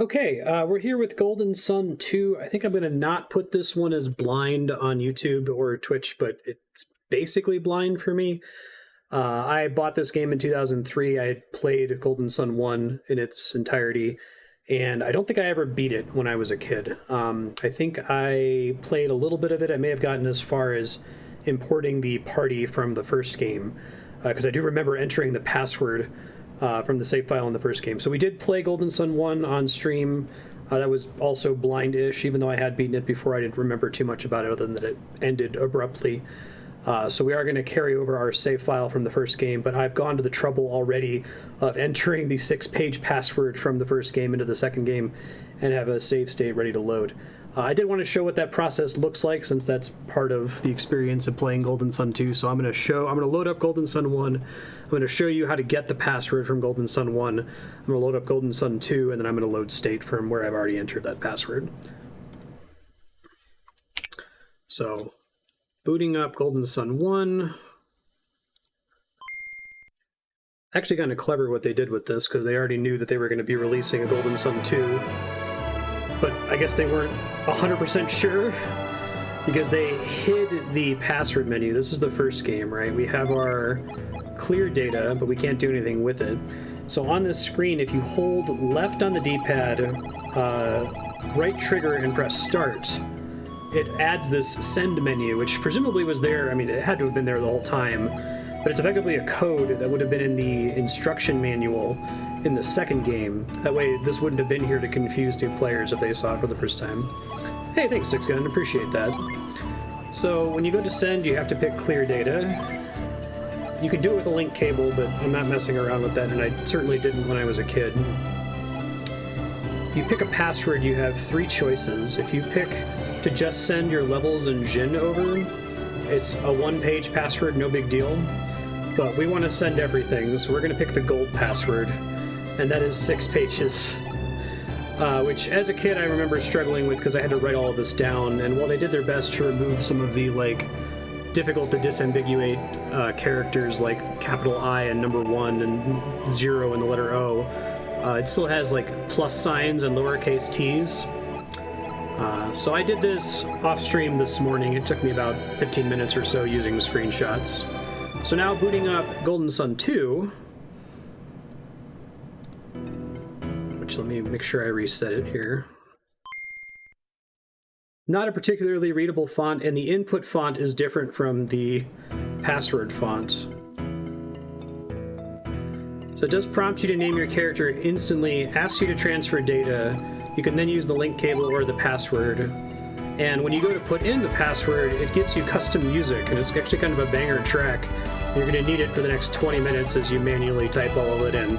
Okay, we're here with Golden Sun 2. I think I'm going to not put this one as blind on YouTube or Twitch, but it's basically blind for me. I bought this game in 2003. I had played Golden Sun 1 in its entirety, and I don't think I ever beat it when I was a kid. I think I played a little bit of it. I may have gotten as far as importing the party from the first game, because I do remember entering the password from the save file in the first game. So we did play Golden Sun 1 on stream. That was also blind-ish, even though I had beaten it before. I didn't remember too much about it other than that it ended abruptly. So we are going to carry over our save file from the first game, but I've gone to the trouble already of entering the 6-page password from the first game into the second game and have a save state ready to load. I did want to show what that process looks like, since that's part of the experience of playing Golden Sun 2. So I'm going to load up Golden Sun 1. I'm going to show you how to get the password from Golden Sun 1. I'm going to load up Golden Sun 2, and then I'm going to load state from where I've already entered that password. So booting up Golden Sun 1. Actually kind of clever what they did with this, because they already knew that they were going to be releasing a Golden Sun 2. But I guess they weren't 100% sure, because they hid the password menu. This is the first game, right? We have our clear data, but we can't do anything with it. So on this screen, if you hold left on the D-pad, right trigger, and press start, it adds this send menu, which presumably was there. I mean, it had to have been there the whole time, but it's effectively a code that would have been in the instruction manual in the second game. That way, this wouldn't have been here to confuse new players if they saw it for the first time. Hey, thanks, Six Gun. Appreciate that. So when you go to send, you have to pick clear data. You can do it with a link cable, but I'm not messing around with that, and I certainly didn't when I was a kid. If you pick a password, you have 3 choices. If you pick to just send your levels and Jin over, it's a 1-page password, no big deal. But we want to send everything, so we're going to pick the gold password, and that is 6 pages. Which, as a kid, I remember struggling with, because I had to write all of this down, and while they did their best to remove some of the, difficult to disambiguate characters like capital I and number 1 and 0 and the letter O, it still has, plus signs and lowercase t's. So I did this off-stream this morning. It took me about 15 minutes or so using screenshots. So now booting up Golden Sun 2, which let me make sure I reset it here. Not a particularly readable font, and the input font is different from the password font. So it does prompt you to name your character instantly, asks you to transfer data. You can then use the link cable or the password. And when you go to put in the password, it gives you custom music, and it's actually kind of a banger track. You're going to need it for the next 20 minutes as you manually type all of it in.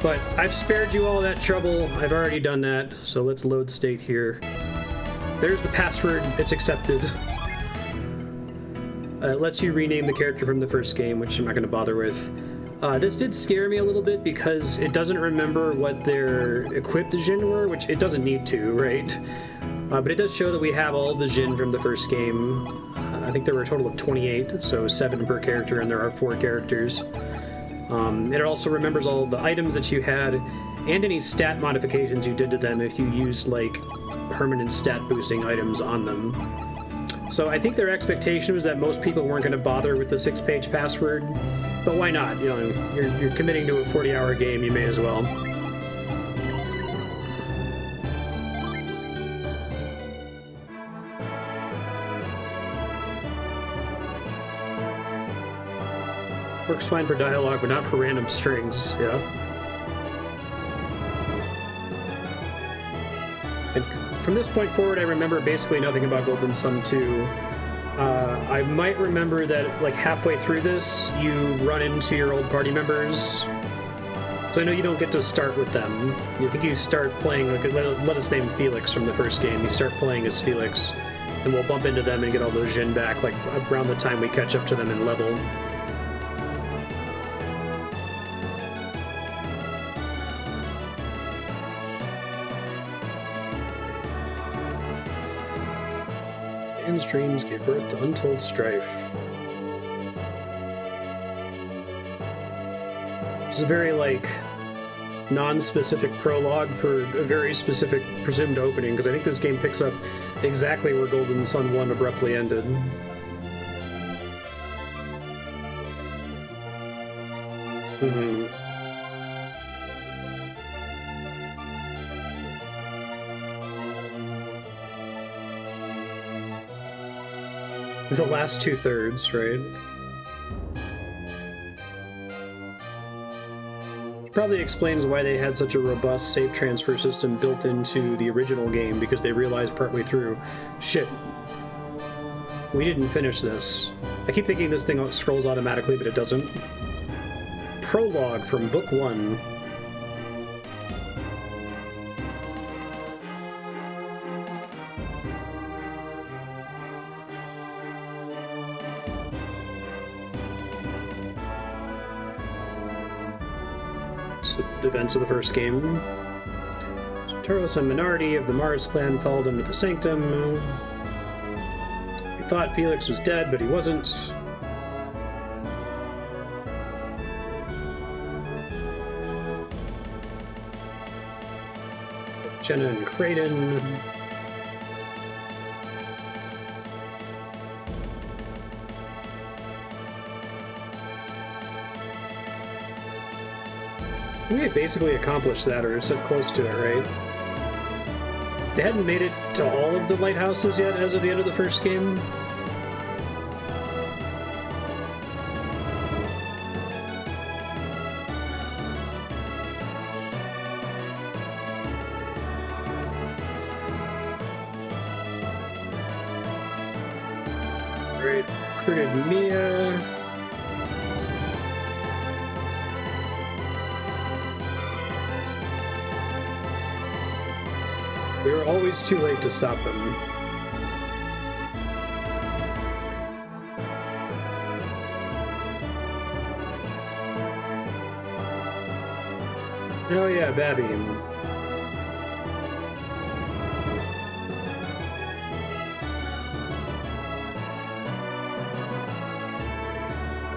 But I've spared you all that trouble. I've already done that, so let's load state here. There's the password. It's accepted. It lets you rename the character from the first game, which I'm not going to bother with. This did scare me a little bit because it doesn't remember what their equipped Jin were, which it doesn't need to, right? But it does show that we have all of the Jin from the first game. I think there were a total of 28, so 7 per character, and there are 4 characters. It also remembers all of the items that you had, and any stat modifications you did to them if you used, permanent stat boosting items on them. So I think their expectation was that most people weren't going to bother with the 6-page password, but why not? You know, you're committing to a 40-hour game, you may as well. Works fine for dialogue, but not for random strings, yeah. And from this point forward, I remember basically nothing about Golden Sun 2. I might remember that, halfway through this, you run into your old party members. So I know you don't get to start with them. I think you start playing, let us name Felix from the first game. You start playing as Felix, and we'll bump into them and get all those Jin back, around the time we catch up to them in level. Man's dreams gave birth to untold strife. It's a very, non-specific prologue for a very specific presumed opening, because I think this game picks up exactly where Golden Sun 1 abruptly ended. Mm-hmm. The last 2/3, right? Probably explains why they had such a robust save transfer system built into the original game, because they realized partway through, shit, we didn't finish this. I keep thinking this thing scrolls automatically, but it doesn't. Prologue from Book 1. The events of the first game. So Taros and Minardi of the Mars clan followed him to the Sanctum. He thought Felix was dead, but he wasn't. Jenna and Creighton. We had basically accomplished that, or so close to it, right? They hadn't made it to all of the lighthouses yet as of the end of the first game. Right, recruited Mia. We were always too late to stop them. Oh yeah, Babby.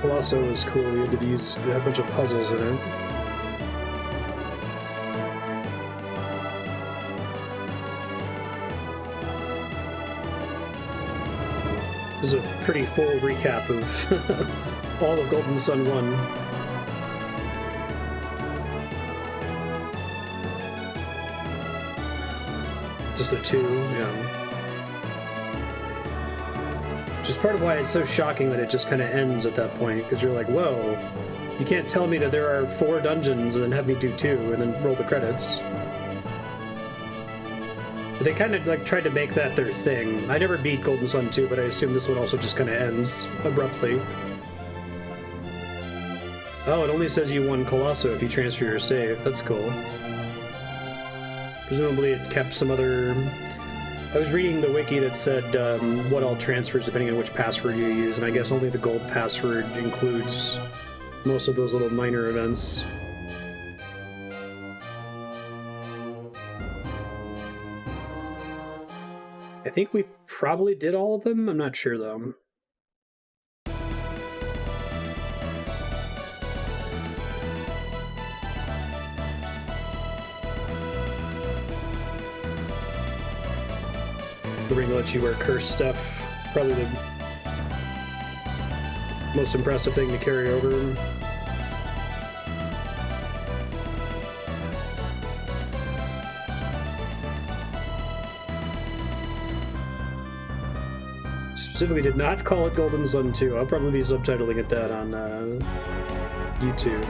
Colosso was cool. We had to use a bunch of puzzles in it. This is a pretty full recap of all of Golden Sun 1. Just the 2, yeah. Which is part of why it's so shocking that it just kind of ends at that point, because you're like, whoa, you can't tell me that there are 4 dungeons and then have me do 2 and then roll the credits. But they kind of like tried to make that their thing. I never beat Golden Sun 2, but I assume this one also just kind of ends abruptly. Oh, it only says you won Colosso if you transfer your save. That's cool. Presumably it kept some other... I was reading the wiki that said what all transfers depending on which password you use, and I guess only the gold password includes most of those little minor events. I think we probably did all of them. I'm not sure, though. The ring lets you wear curse stuff. Probably the most impressive thing to carry over. Specifically did not call it Golden Sun 2. I'll probably be subtitling it that on YouTube.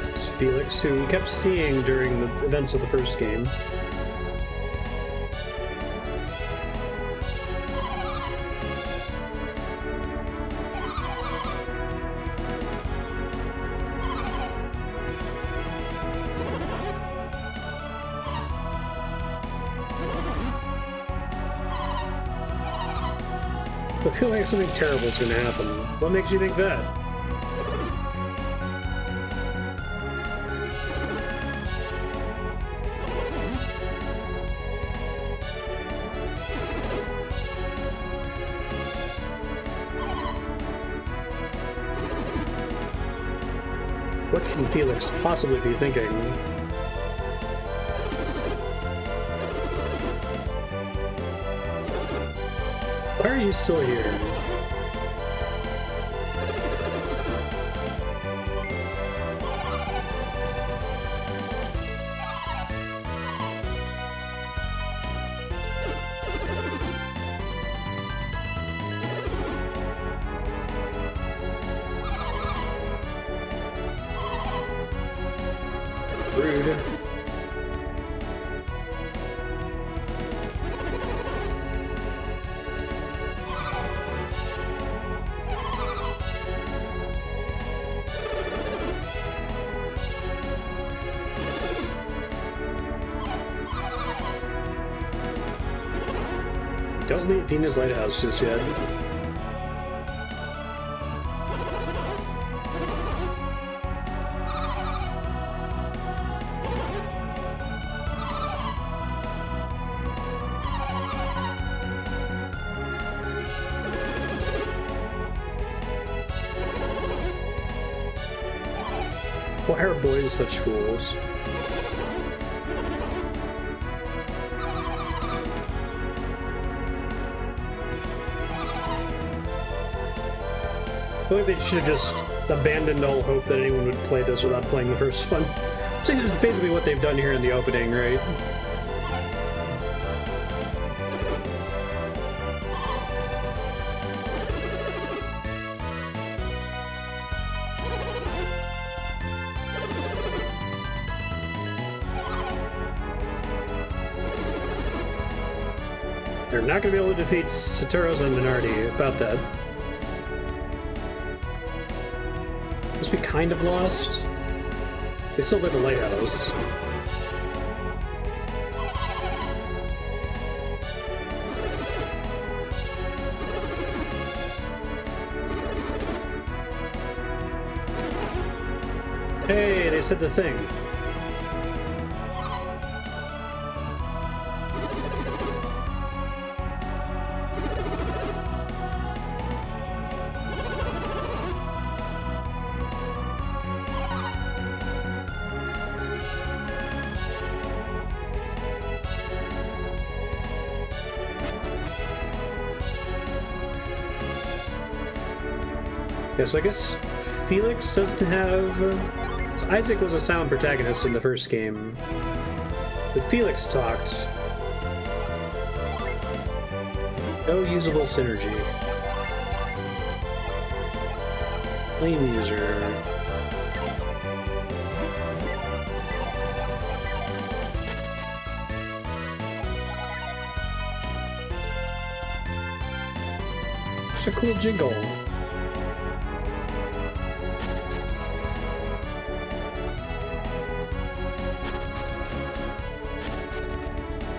It's Felix, who we kept seeing during the events of the first game. I feel like something terrible is going to happen. What makes you think that? What can Felix possibly be thinking? Why are you still here? Rude. Don't leave Venus Lighthouse just yet. Why are boys such fools? I feel like they should have just abandoned all hope that anyone would play this without playing the first one. Which is basically what they've done here in the opening, right? They're not going to be able to defeat Satoru's and Minardi about that. Must be kind of lost. They still live in the lighthouse. Hey, they said the thing. Yeah, so I guess Felix doesn't have... So Isaac was a silent protagonist in the first game, but Felix talked. No usable synergy. Flame user. It's a cool jingle.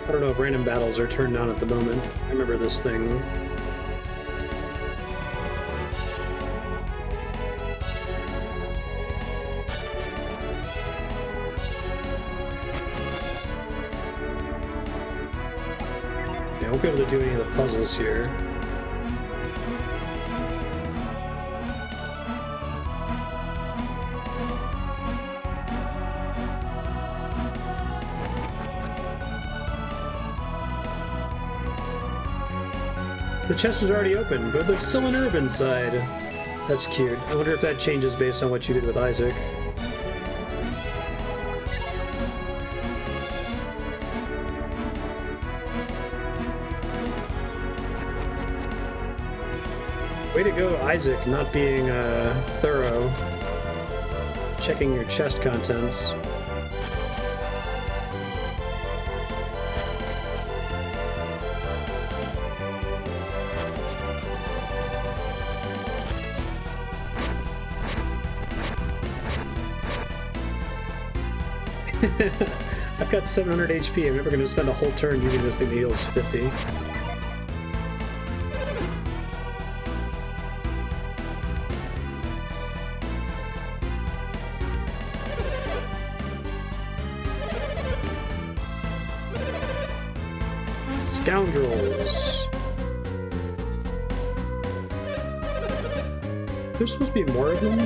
I don't know if random battles are turned on at the moment. I remember this thing. Yeah, I won't be able to do any of the puzzles here. The chest was already open, but there's still an herb inside. That's cute. I wonder if that changes based on what you did with Isaac. Way to go, Isaac, not being thorough. Checking your chest contents. I've got 700 HP. I'm never going to spend a whole turn using this thing to heal 50. Scoundrels. There's supposed to be more of them?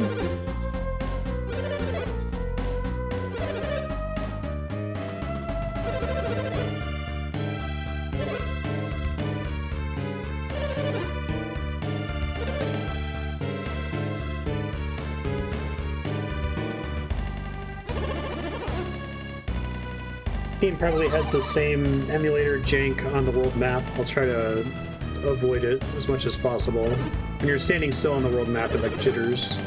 game probably has the same emulator jank on the world map. I'll try to avoid it as much as possible. When you're standing still on the world map, it like jitters.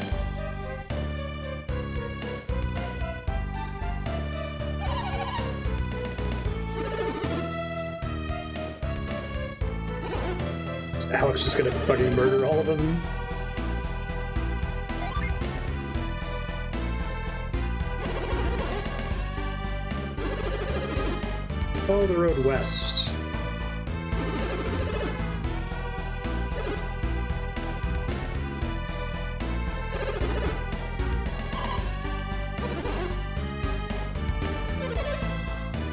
Is Alex just gonna fucking murder all of them? Follow the road west.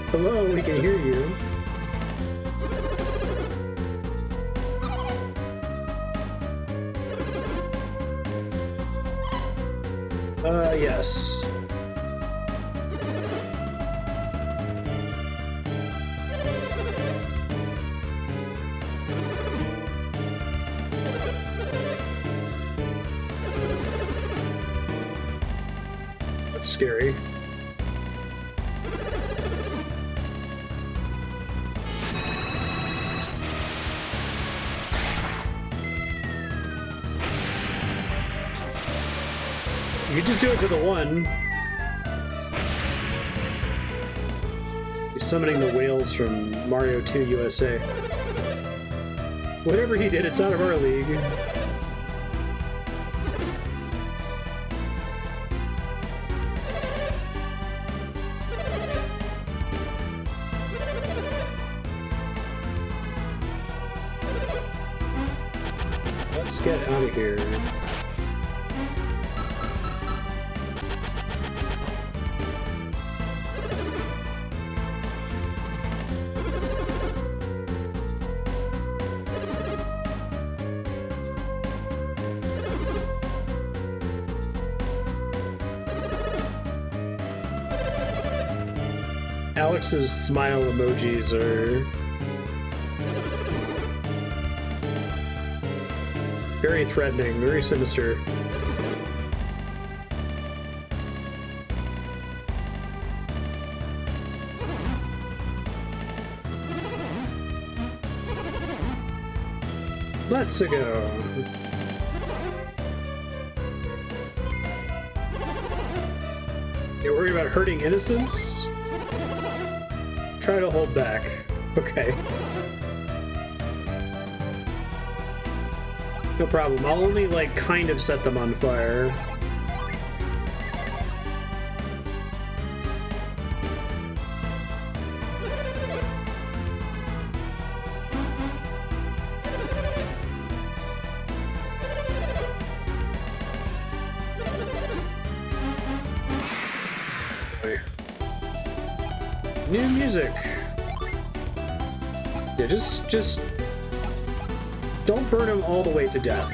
Hello, we can hear you. Yes. That's scary. You could just do it to the one. He's summoning the whales from Mario 2 USA. Whatever he did, it's out of our league. Let's get out of here. Alex's smile emojis are very threatening, very sinister. Let's go. You're worried about hurting innocents? Try to hold back. Okay. No problem. I'll only, like, kind of set them on fire. New music. Yeah, just don't burn him all the way to death.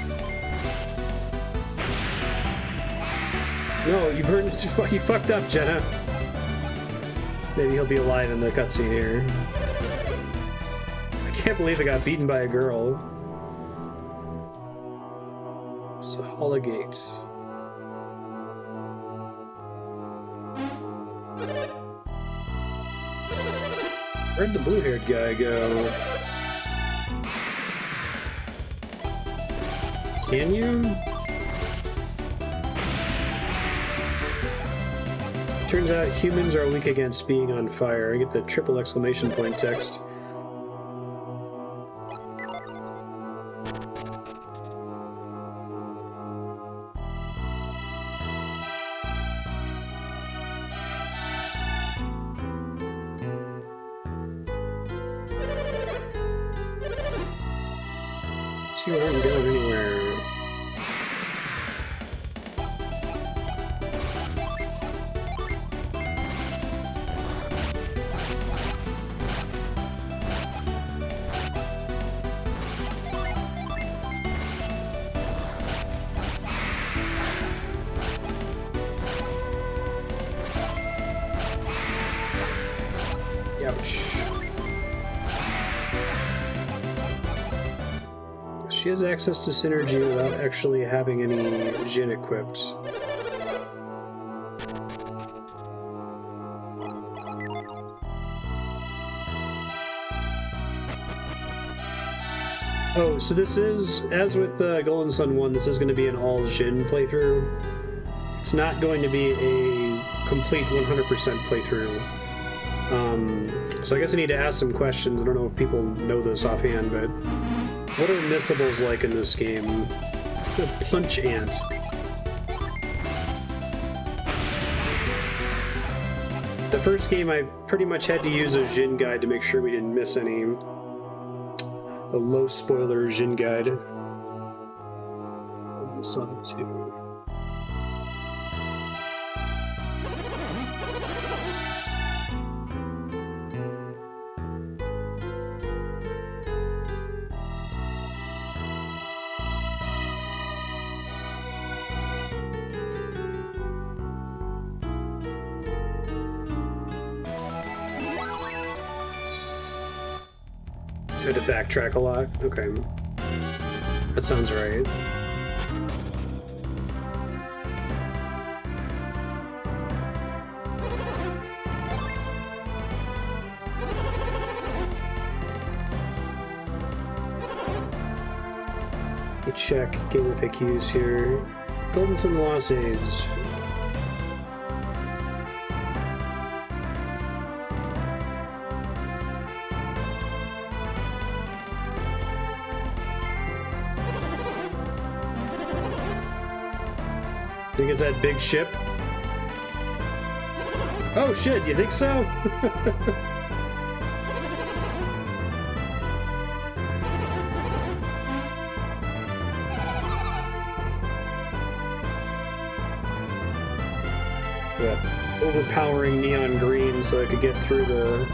No, you burned. You fucked up, Jenna. Maybe he'll be alive in the cutscene here. I can't believe I got beaten by a girl. Sahala Gate. Where'd the blue-haired guy go? Can you? Turns out humans are weak against being on fire. I get the triple exclamation point text. You aren't going anywhere. Ouch. She has access to synergy without actually having any Jin equipped. Oh, so this is, as with Golden Sun 1, this is going to be an all Jin playthrough. It's not going to be a complete 100% playthrough. So I guess I need to ask some questions. I don't know if people know this offhand, but what are missables like in this game? A punch ant. The first game I pretty much had to use a Jin guide to make sure we didn't miss any. A low spoiler Jin guide. Sun 2. So to backtrack a lot? Okay. That sounds right. We check game FAQs here. Golden Sun Lost Age. Think it's that big ship? Oh shit, you think so? That overpowering neon green so I could get through the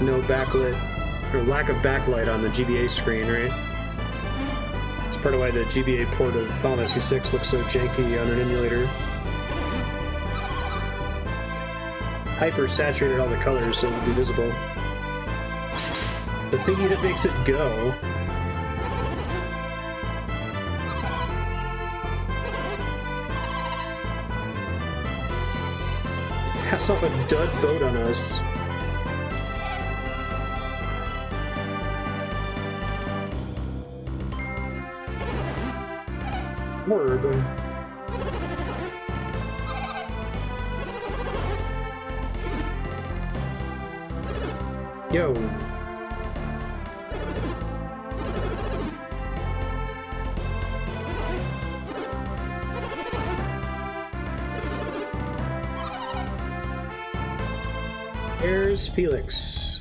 no backlit, or lack of backlight on the GBA screen, right? It's part of why the GBA port of Final Fantasy VI looks so janky on an emulator. Hyper saturated all the colors so it would be visible. The thingy that makes it go. Pass off a dud boat on us. Orb. Yo. There's Felix.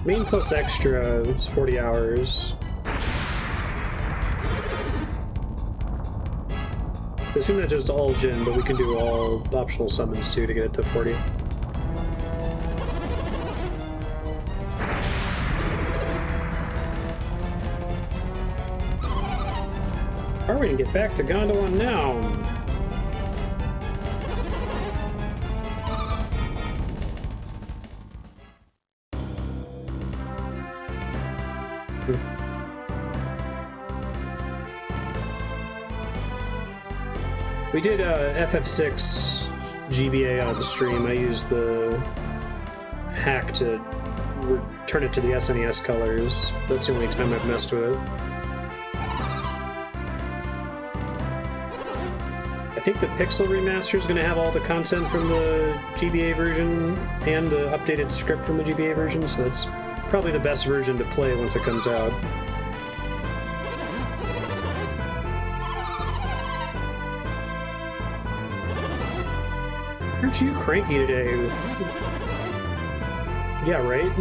Main plus extra is 40 hours. I assume that's just all Jin, but we can do all optional summons too to get it to 40. How are we gonna get back to Gondola now? We did FF6 GBA on the stream. I used the hack to return it to the SNES colors. That's the only time I've messed with it. I think the Pixel remaster is going to have all the content from the GBA version and the updated script from the GBA version, so that's probably the best version to play once it comes out. Aren't you cranky today? Yeah, right?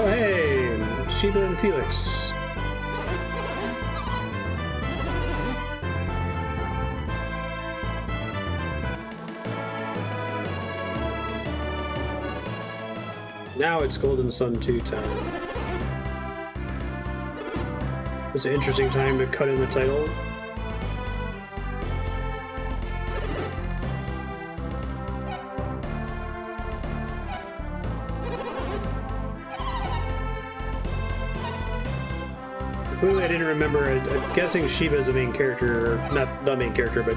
Oh hey, Sheba and Felix. Now it's Golden Sun 2 time. It's an interesting time to cut in the title. Completely, I didn't remember. I'm guessing Shiva's the main character, or not the main character, but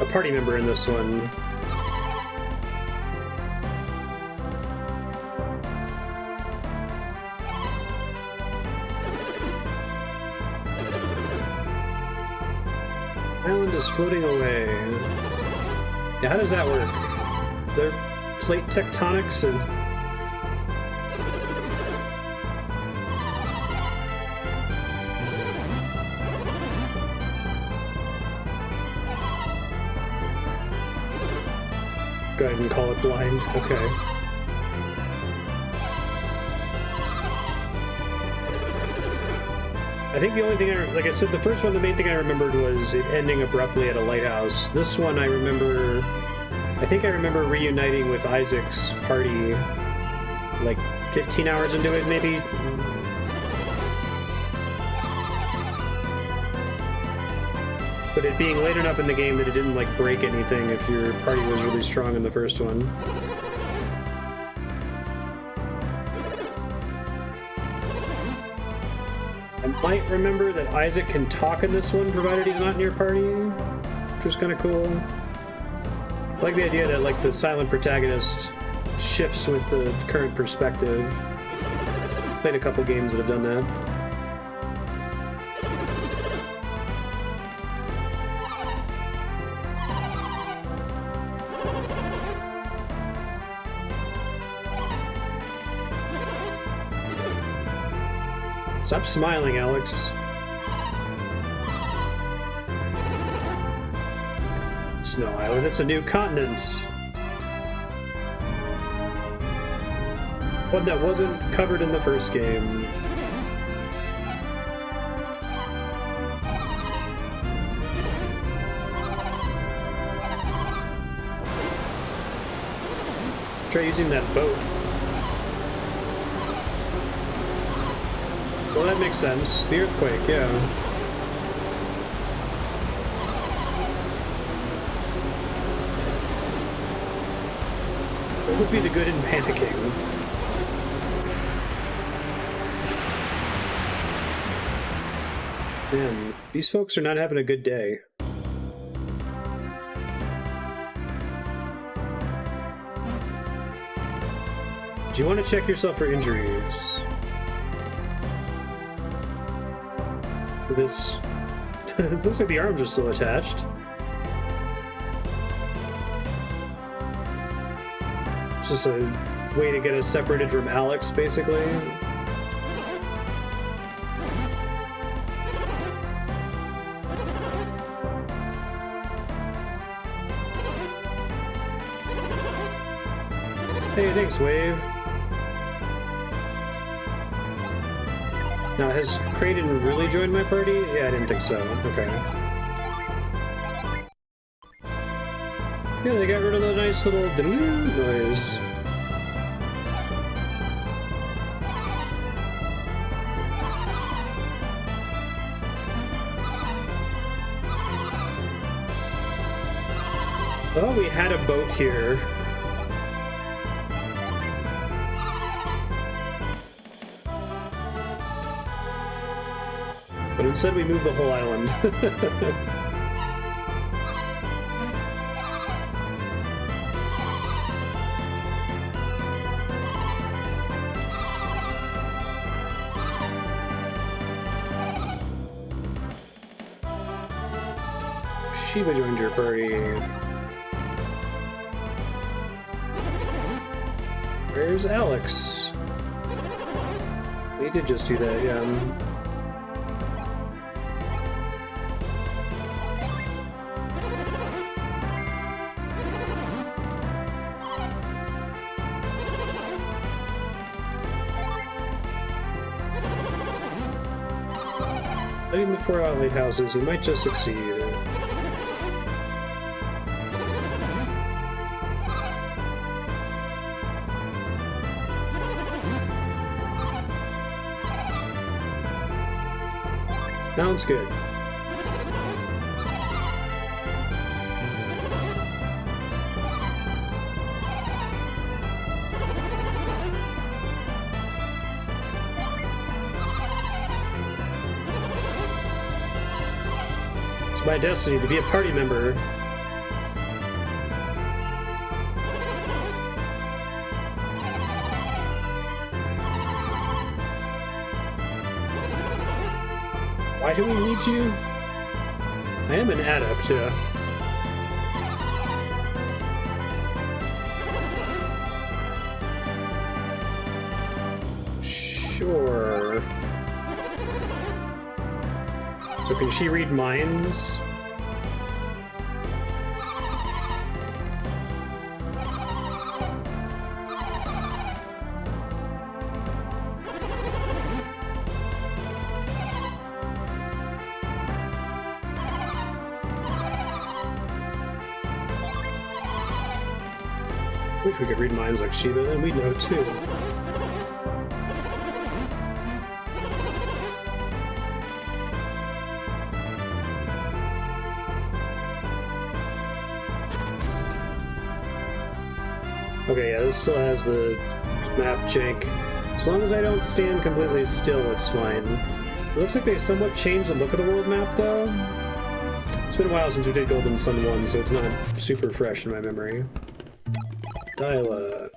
a party member in this one. Island is floating away. Yeah, how does that work? They're plate tectonics and... Go ahead and call it blind. Okay. I think the only thing like I said, the first one, the main thing I remembered was it ending abruptly at a lighthouse. This one I remember reuniting with Isaac's party like 15 hours into it, maybe. But it being late enough in the game that it didn't like break anything if your party was really strong in the first one. I might remember that Isaac can talk in this one, provided he's not in your party, which was kind of cool. I like the idea that like the silent protagonist shifts with the current perspective. Played a couple games that have done that. Stop smiling, Alex. Snow Island, it's a new continent. One that wasn't covered in the first game. Try using that boat. Well, that makes sense. The earthquake, yeah. What would be the good in panicking? Man, these folks are not having a good day. Do you want to check yourself for injuries? This it looks like the arms are still attached. It's just a way to get us separated from Alex, basically. Hey, thanks, Wave. Now, has Kraden really joined my party? Yeah, I didn't think so. Okay. Yeah, they got rid of the nice little noise. Oh, we had a boat here. But instead we moved the whole island. Shiva joined your party. Where's Alex? He did just do that, yeah. Letting the 4 outlet houses, he might just succeed. Sounds good. It's my destiny to be a party member. Why do we need you? I am an adept, yeah. Sure. So can she read minds? Wish we could read minds like Shiva, then we'd know too. Okay, yeah, this still has the map jank. As long as I don't stand completely still, it's fine. It looks like they somewhat changed the look of the world map, though. It's been a while since we did Golden Sun 1, so it's not super fresh in my memory. Dyla.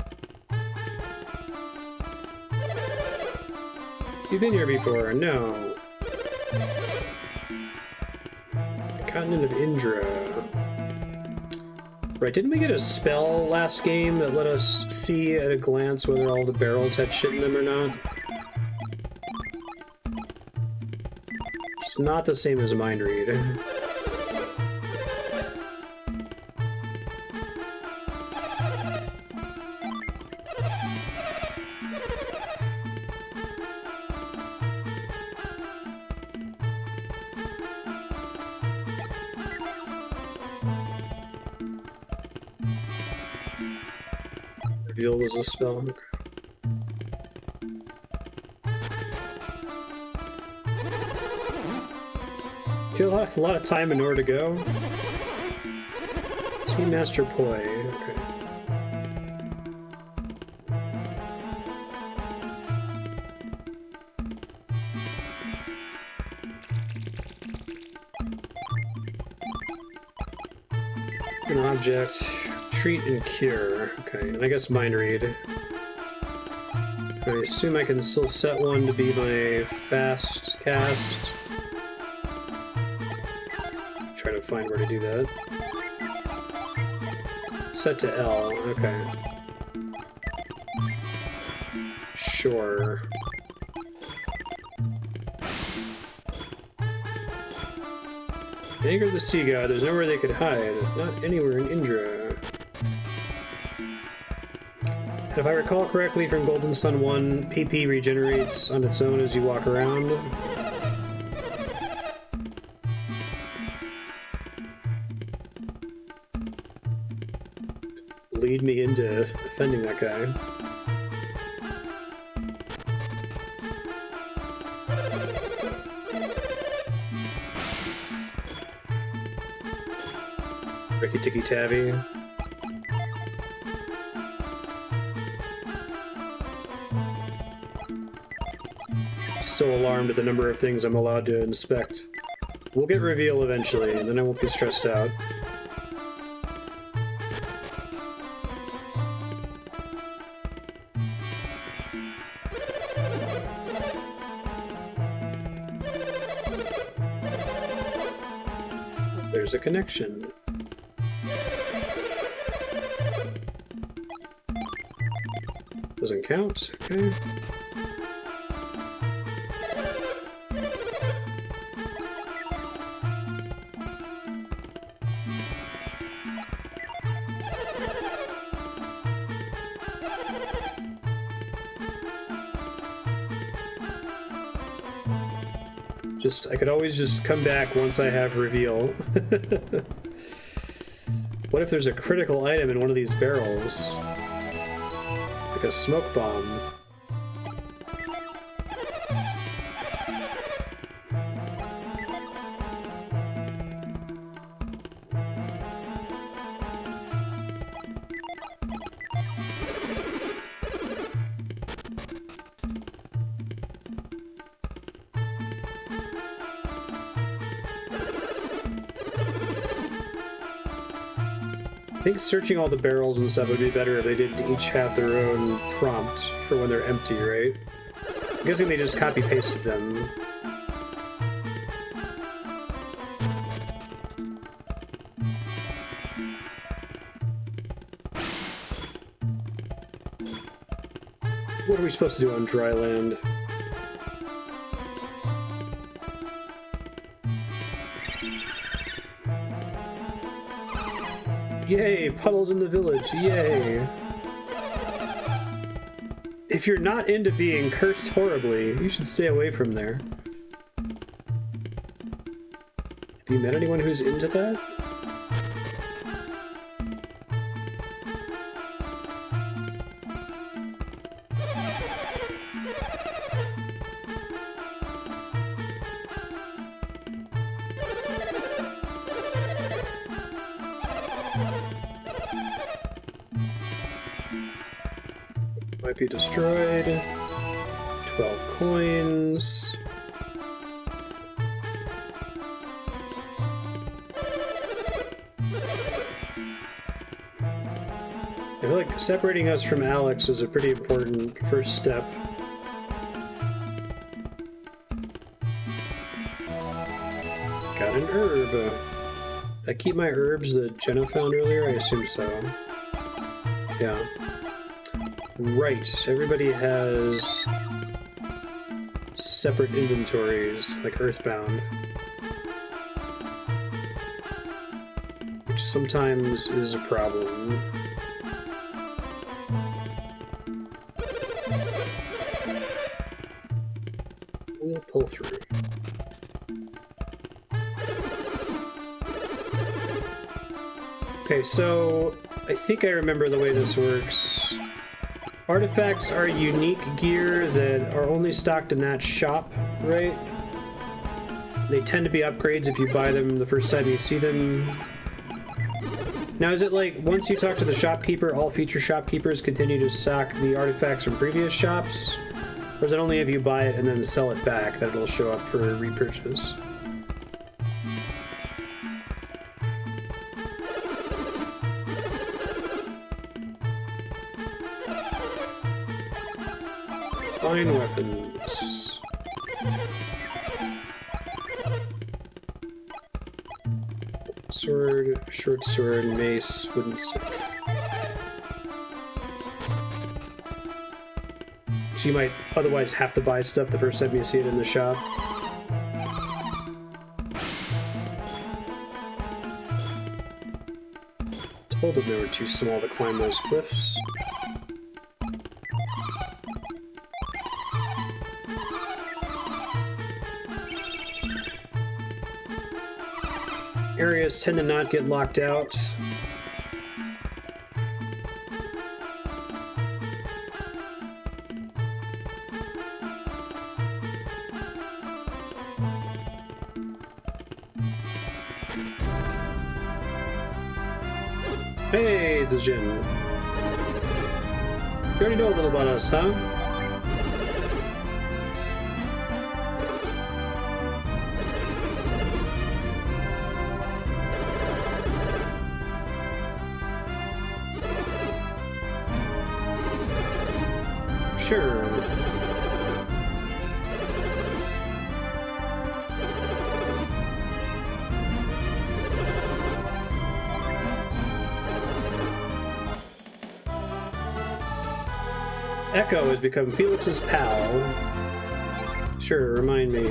You've been here before, no. Continent of Indra. Right, didn't we get a spell last game that let us see at a glance whether all the barrels had shit in them or not? It's not the same as Mind Read. Reveal was a spell. Kill a lot of time in order to go. See Master Poi. Okay. An object. Treat and cure. Okay, and I guess Mind Read. I assume I can still set one to be my fast cast. Try to find where to do that. Set to L, okay. Sure. Anchor the Sea God, there's nowhere they could hide. Not anywhere in Indra. If I recall correctly from Golden Sun 1, PP regenerates on its own as you walk around. Lead me into offending that guy. Ricky Tikki Tavi. Still alarmed at the number of things I'm allowed to inspect. We'll get reveal eventually, and then I won't be stressed out. There's a connection. Doesn't count, okay. I could always just come back once I have reveal. What if there's a critical item in one of these barrels? Like a smoke bomb. think searching all the barrels and stuff would be better if they didn't each have their own prompt for when they're empty, right? I'm guessing they just copy-pasted them. What are we supposed to do on dry land? Yay! Puddles in the village! Yay! If you're not into being cursed horribly, you should stay away from there. Have you met anyone who's into that? Might be destroyed. 12 coins. I feel like separating us from Alex is a pretty important first step. Got an herb. I keep my herbs that Jenna found earlier? I assume so. Yeah. Right, everybody has separate inventories, like Earthbound. Which sometimes is a problem. We'll pull through. Okay, so I think I remember the way this works. Artifacts are unique gear that are only stocked in that shop, right? They tend to be upgrades if you buy them the first time you see them. Now, is it like, once you talk to the shopkeeper, all future shopkeepers continue to stock the artifacts from previous shops? Or is it only if you buy it and then sell it back that it'll show up for repurchase? Fine weapons. Sword, short sword, mace, wooden stick. So you might otherwise have to buy stuff the first time you see it in the shop. Told them they were too small to climb those cliffs. Areas tend to not get locked out. Hey, it's a Jin. You already know a little about us, huh? Sure. Echo has become Felix's pal. Sure, remind me.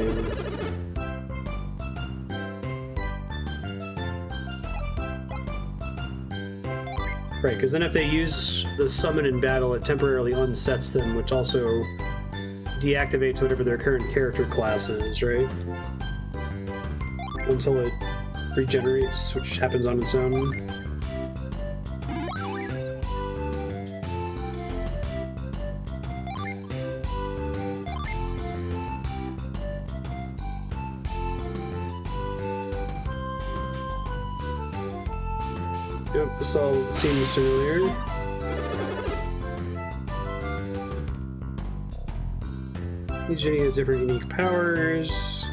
Right, because then if they use the summon in battle, it temporarily unsets them, which also deactivates whatever their current character class is, right? Until it regenerates, which happens on its own. Yep, this all seems familiar. Each Jenny has different unique powers.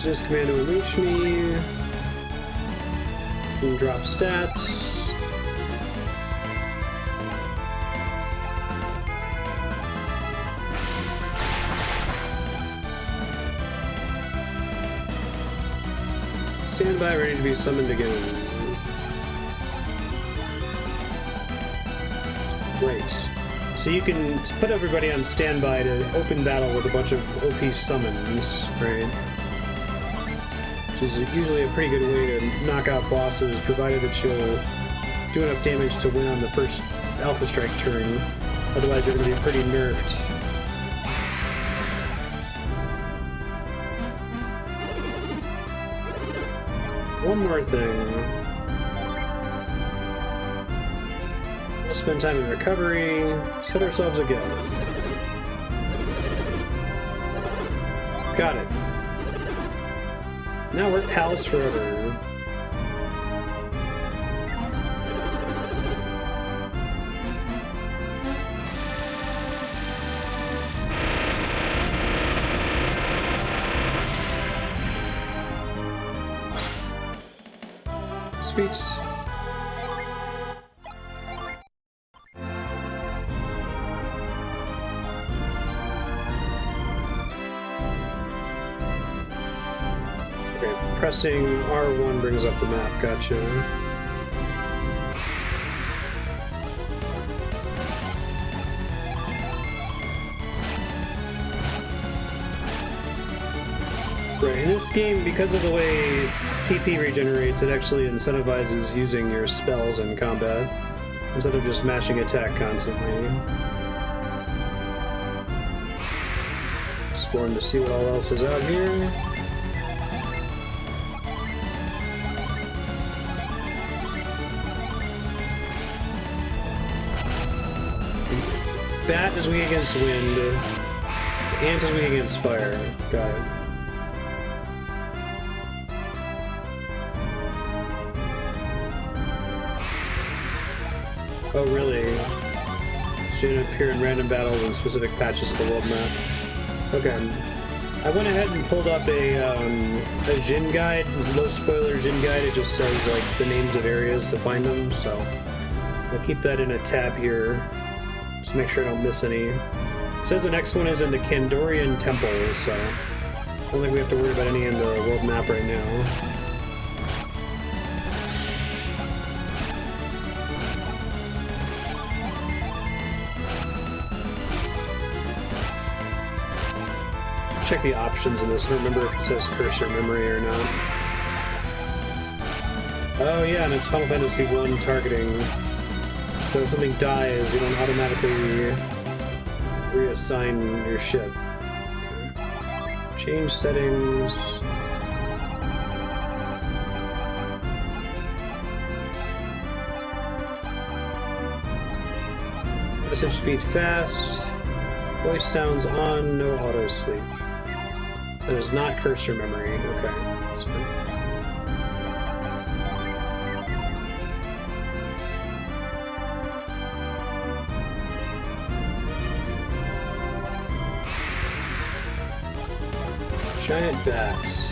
use this command to unleash me. And drop stats. Stand by, ready to be summoned again. Great. So you can put everybody on standby to open battle with a bunch of OP summons, right? Which is usually a pretty good way to knock out bosses, provided that you'll do enough damage to win on the first Alpha Strike turn. Otherwise, you're going to be pretty nerfed. One more thing. We'll spend time in recovery, set ourselves again. Got it. Now we're pals forever. Sweet. Okay, pressing R1 brings up the map, gotcha. Right, in this game, because of the way PP regenerates, it actually incentivizes using your spells in combat, instead of just mashing attack constantly. Exploring to see what all else is out here. Bat is weak against wind. Ant is weak against fire. Got it. Oh, really? It's going to appear in random battles in specific patches of the world map. Okay. I went ahead and pulled up a Jin guide, low spoiler Jin guide. It just says, like, the names of areas to find them, so I'll keep that in a tab here. Just make sure I don't miss any. It says the next one is in the Kandorian Temple, so I don't think we have to worry about any in the world map right now. Check the options in this. I don't remember if it says curse your memory or not. Oh yeah, and it's Final Fantasy 1 targeting. So if something dies, you don't automatically reassign your ship. Okay. Change settings. Message speed fast. Voice sounds on, no auto sleep. That is not cursor memory. Okay, that's fine. Giant bats.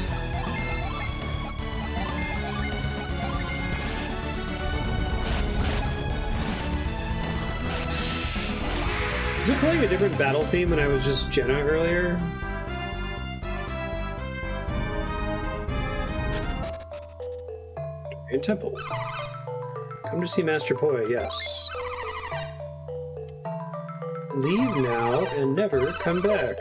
Is it playing a different battle theme when I was just Jenna earlier? Temple. Come to see Master Poi, yes. Leave now and never come back.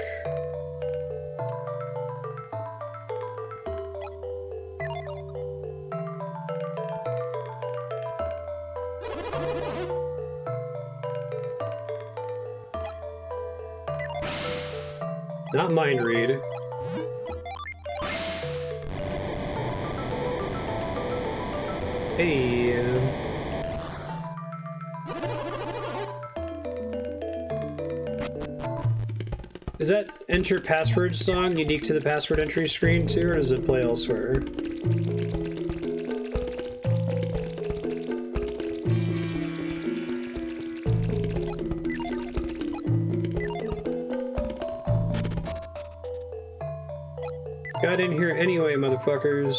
Not mind read. Hey. Is that enter password song unique to the password entry screen too, or does it play elsewhere? got in here anyway, motherfuckers.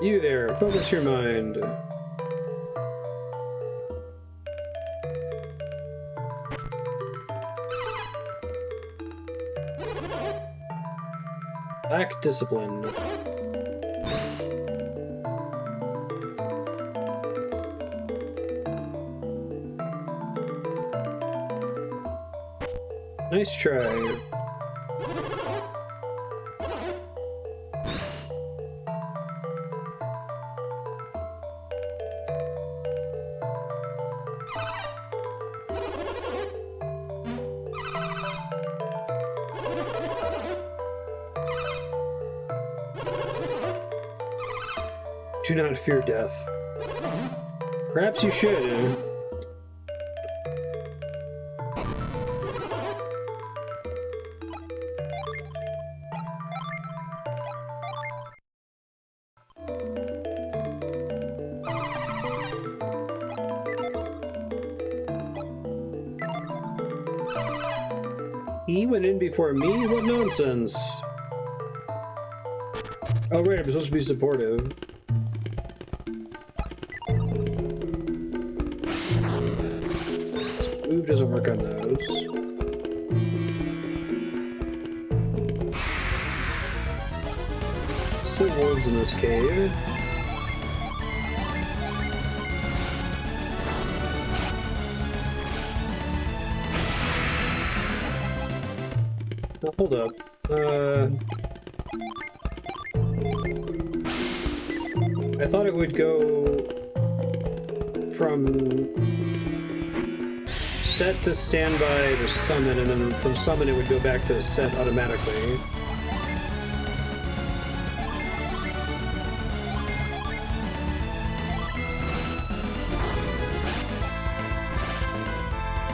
You there, focus your mind. Lack discipline. Nice try. Do not fear death. Perhaps you should. He went in before me? What nonsense. Oh right, I'm supposed to be supportive. Move doesn't work on those. Still wolves in this cave. Oh, hold up. I thought it would go from set to standby to summon, and then from summon it would go back to set automatically.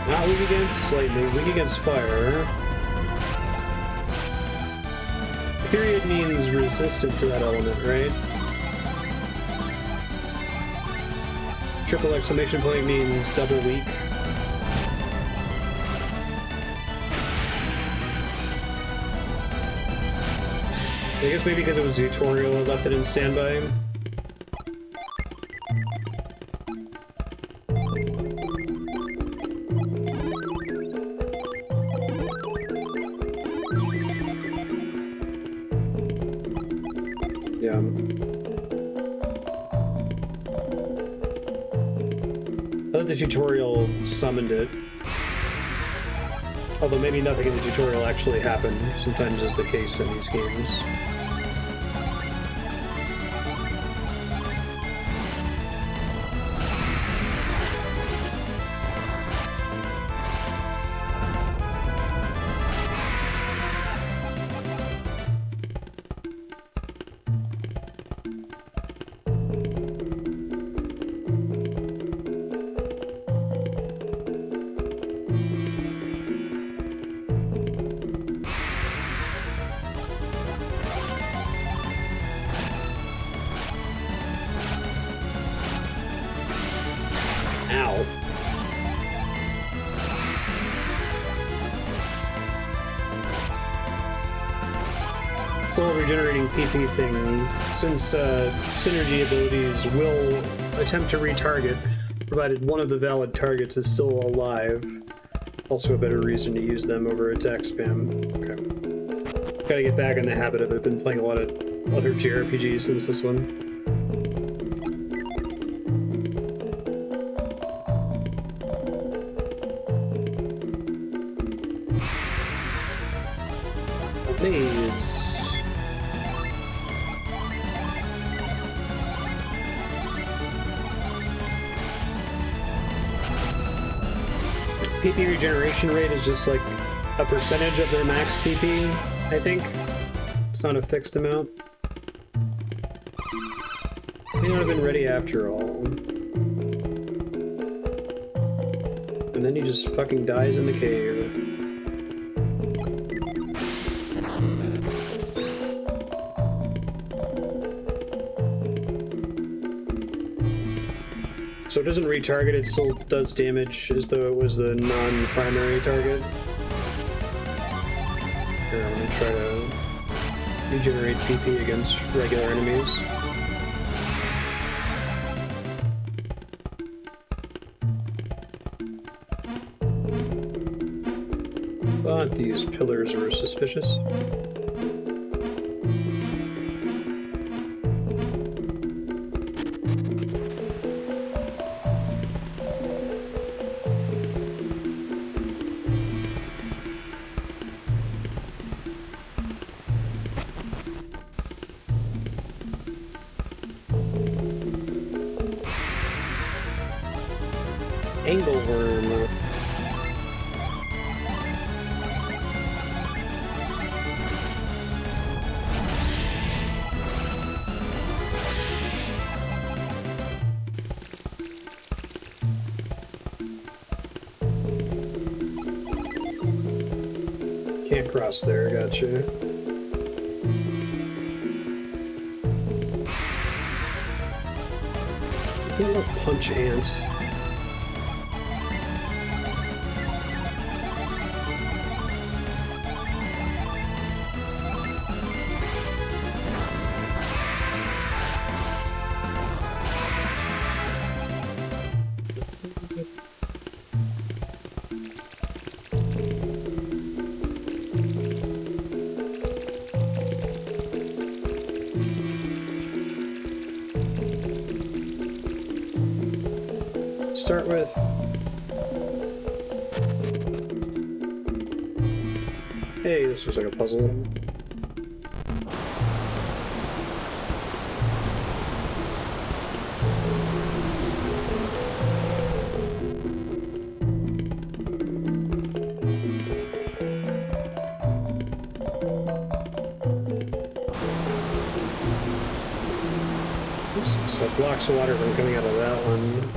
Not weak against lightning, weak against fire. Period means resistant to that element, right? Triple exclamation point means double weak. I guess maybe because it was a tutorial, I left it in standby. Yeah. I thought the tutorial summoned it. Although maybe nothing in the tutorial actually happened. Sometimes is the case in these games. Ow. This little regenerating PP thing, since synergy abilities will attempt to retarget, provided one of the valid targets is still alive. Also a better reason to use them over attack spam. Okay. Gotta get back in the habit of it. I've been playing a lot of other JRPGs since this one. Maze. PP regeneration rate is just like a percentage of their max PP, I think. It's not a fixed amount. May not have been ready after all. And then he just fucking dies in the cave. So it doesn't retarget, it still does damage as though it was the non-primary target. Here, I'm gonna try to regenerate PP against regular enemies. But these pillars are suspicious. Angleworm. Can't cross there, gotcha. Punch ant. Start with hey, this looks like a puzzle. So it blocks the water from coming out of that one.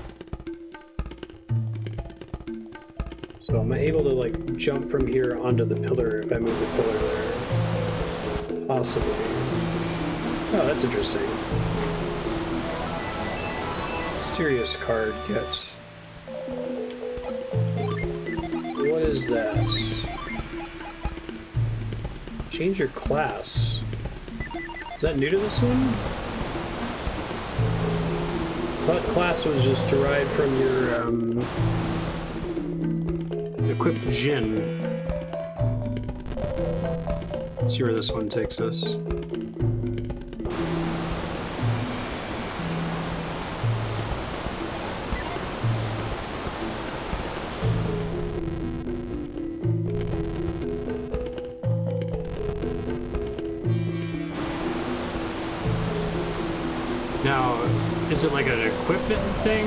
So am I able to, like, jump from here onto the pillar if I move the pillar there? Possibly. Oh, that's interesting. Mysterious card, get. What is that? Change your class. Is that new to this one? But class was just derived from your, equipped Jin. Let's see where this one takes us. Now, is it like an equipment thing?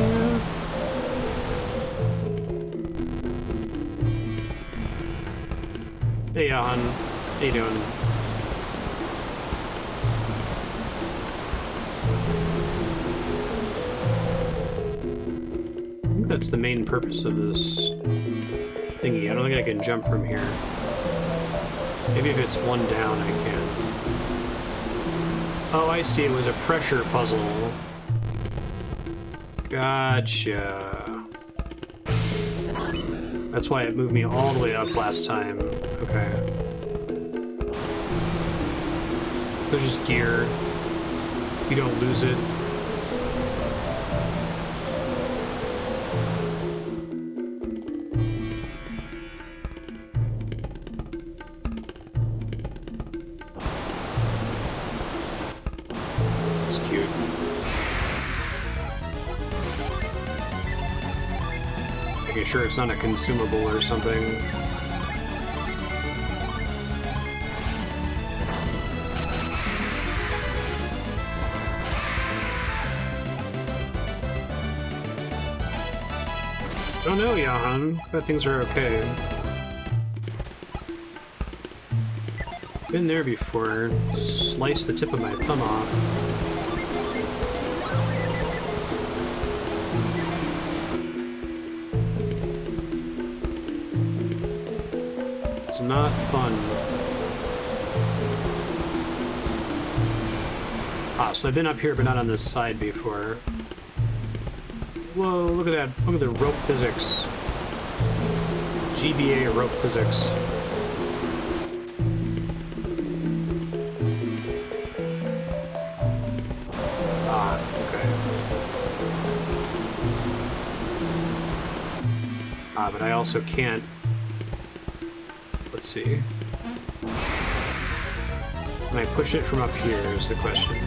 Hey, Johan. How you doing? I think that's the main purpose of this thingy. I don't think I can jump from here. Maybe if it's one down, I can. Oh, I see. It was a pressure puzzle. Gotcha. That's why it moved me all the way up last time. Okay. There's just gear. You don't lose it. It's cute. Making sure it's not a consumable or something. Oh no, Johan. Bet things are okay. Been there before. Slice the tip of my thumb off. It's not fun. Ah, so I've been up here but not on this side before. Whoa, look at that. Look at the rope physics. GBA rope physics. Ah, okay. Ah, but I also can't... Let's see. Can I push it from up here is the question.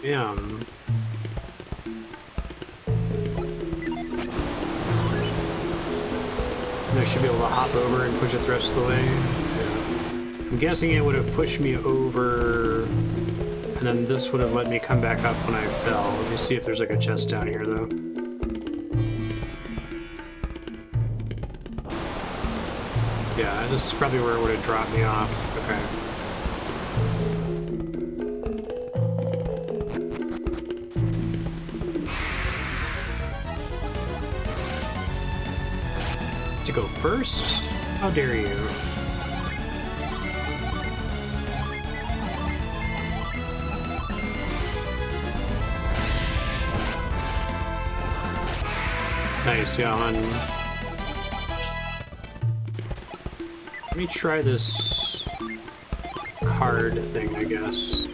Yeah. I should be able to hop over and push it the rest of the way. Yeah. I'm guessing it would have pushed me over, and then this would have let me come back up when I fell. Let me see if there's like a chest down here, though. Yeah, this is probably where it would have dropped me off. Okay. To go first? How dare you? Nice, Johan. Let me try this card thing, I guess.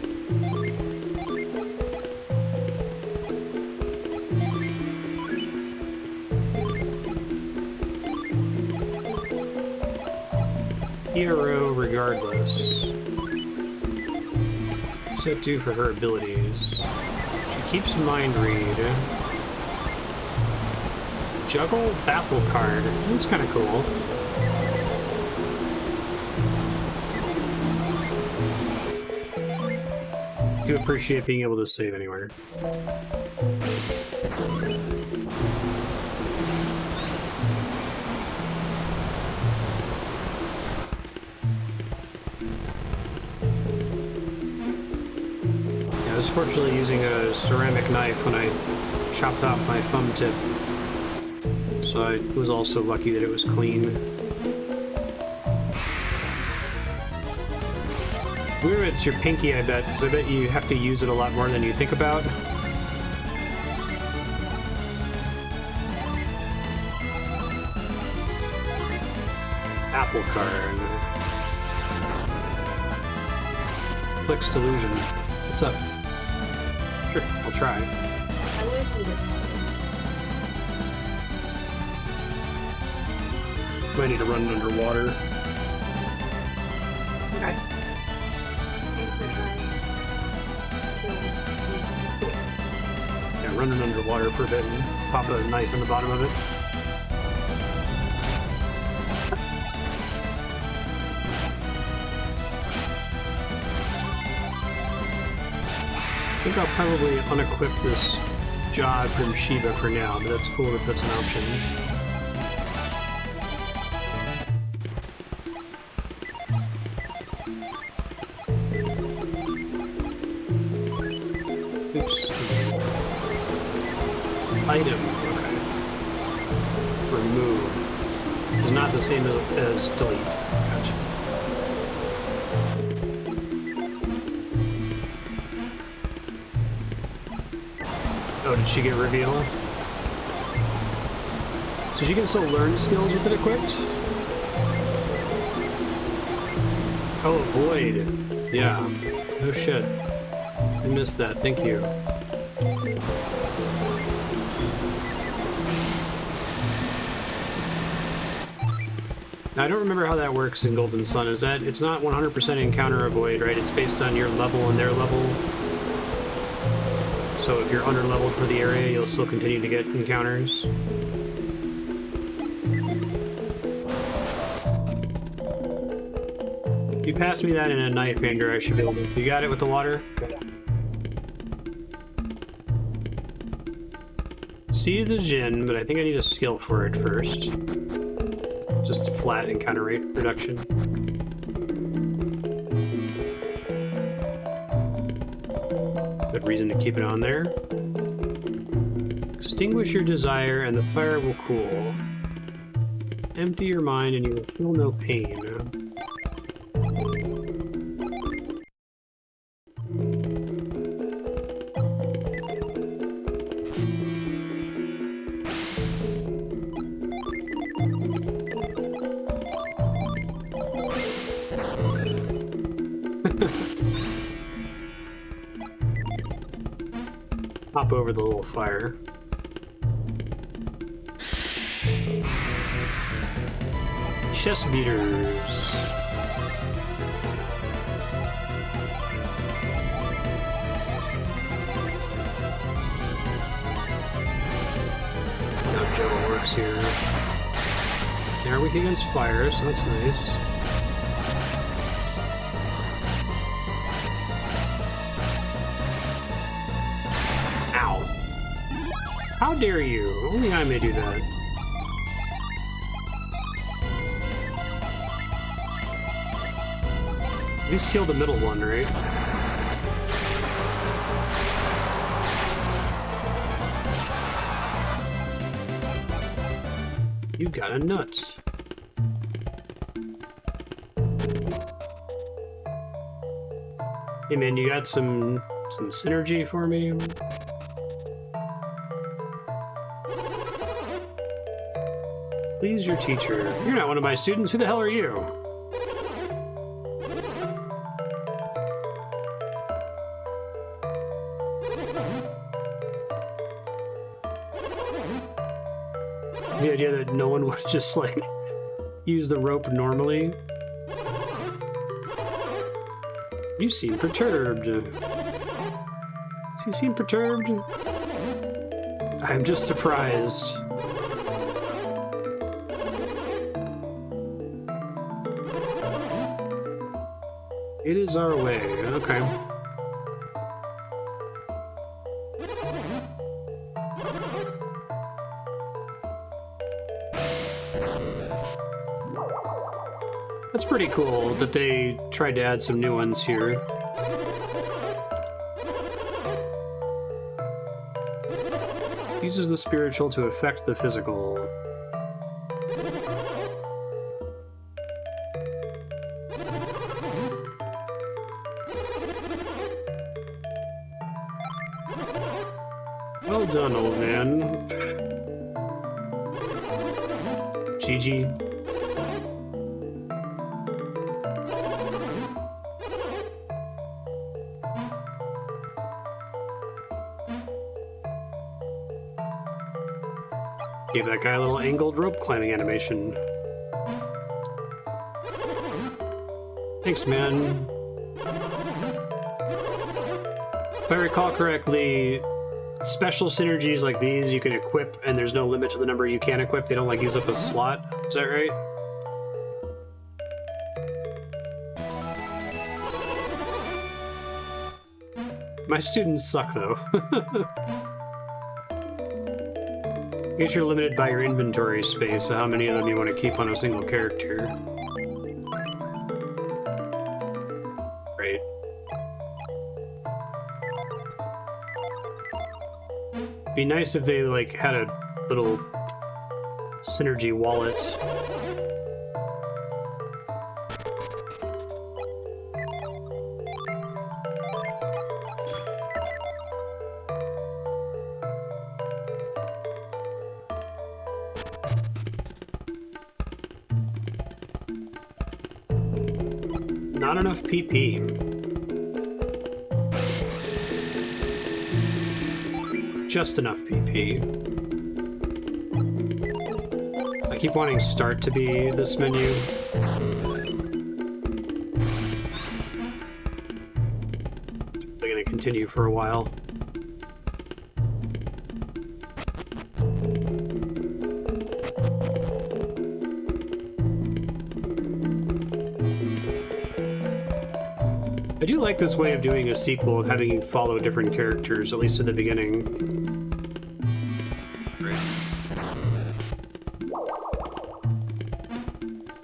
Hero regardless. What's that do for her abilities? She keeps mind read. Juggle baffle card. That's kind of cool. Do appreciate being able to save anywhere. I was fortunately using a ceramic knife when I chopped off my thumb tip, so I was also lucky that it was clean. Weird, it's your pinky, I bet, because I bet you have to use it a lot more than you think about. Baffle card. Flicks delusion. What's up? Sure, I'll try. I listened. Might need to run it underwater. Okay. Thanks for trying. Yeah, run it underwater for a bit and pop a knife in the bottom of it. I think I'll probably unequip this job from Shiva for now, but that's cool that that's an option. Oops. Item, okay. Remove. Is not the same as delete. Gotcha. Oh, did she get reveal? So she can still learn skills with it equipped? Oh, void. Yeah. Oh shit. I missed that. Thank you. Now, I don't remember how that works in Golden Sun. Is that... It's not 100% encounter avoid, right? It's based on your level and their level. So if you're under-leveled for the area, you'll still continue to get encounters. If you pass me that in a knife, Andrew, I should be able to... You got it with the water? Okay. See the Jinn, but I think I need a skill for it first. Just flat encounter rate reduction. Good reason to keep it on there. Extinguish your desire and the fire will cool. Empty your mind and you will feel no pain. Hop over the little fire. Chest beaters. How Juggle works here. They're weak against fire, so that's nice. How dare you? Only I may do that. At least seal the middle one, right? You got a nuts. Hey man, you got some synergy for me? Please, your teacher. You're not one of my students. Who the hell are you? The idea that no one would just, like, use the rope normally. You seem perturbed. Does he seem perturbed? I'm just surprised. It is our way. Okay. That's pretty cool that they tried to add some new ones here. Uses the spiritual to affect the physical. Well done, old man. GG. Gave that guy a little angled rope climbing animation. Thanks, man. If I recall correctly, special synergies like these you can equip, and there's no limit to the number you can equip. They don't like use up a slot. Is that right? My students suck, though. I guess you're limited by your inventory space, so how many of them you want to keep on a single character. Right. Be nice if they, like, had a little synergy wallet. Not enough PP. Just enough PP. I keep wanting start to be this menu. They're gonna continue for a while. I do like this way of doing a sequel, of having you follow different characters, at least at the beginning. Right.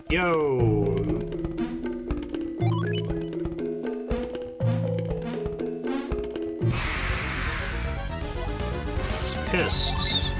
Yo! It's pissed.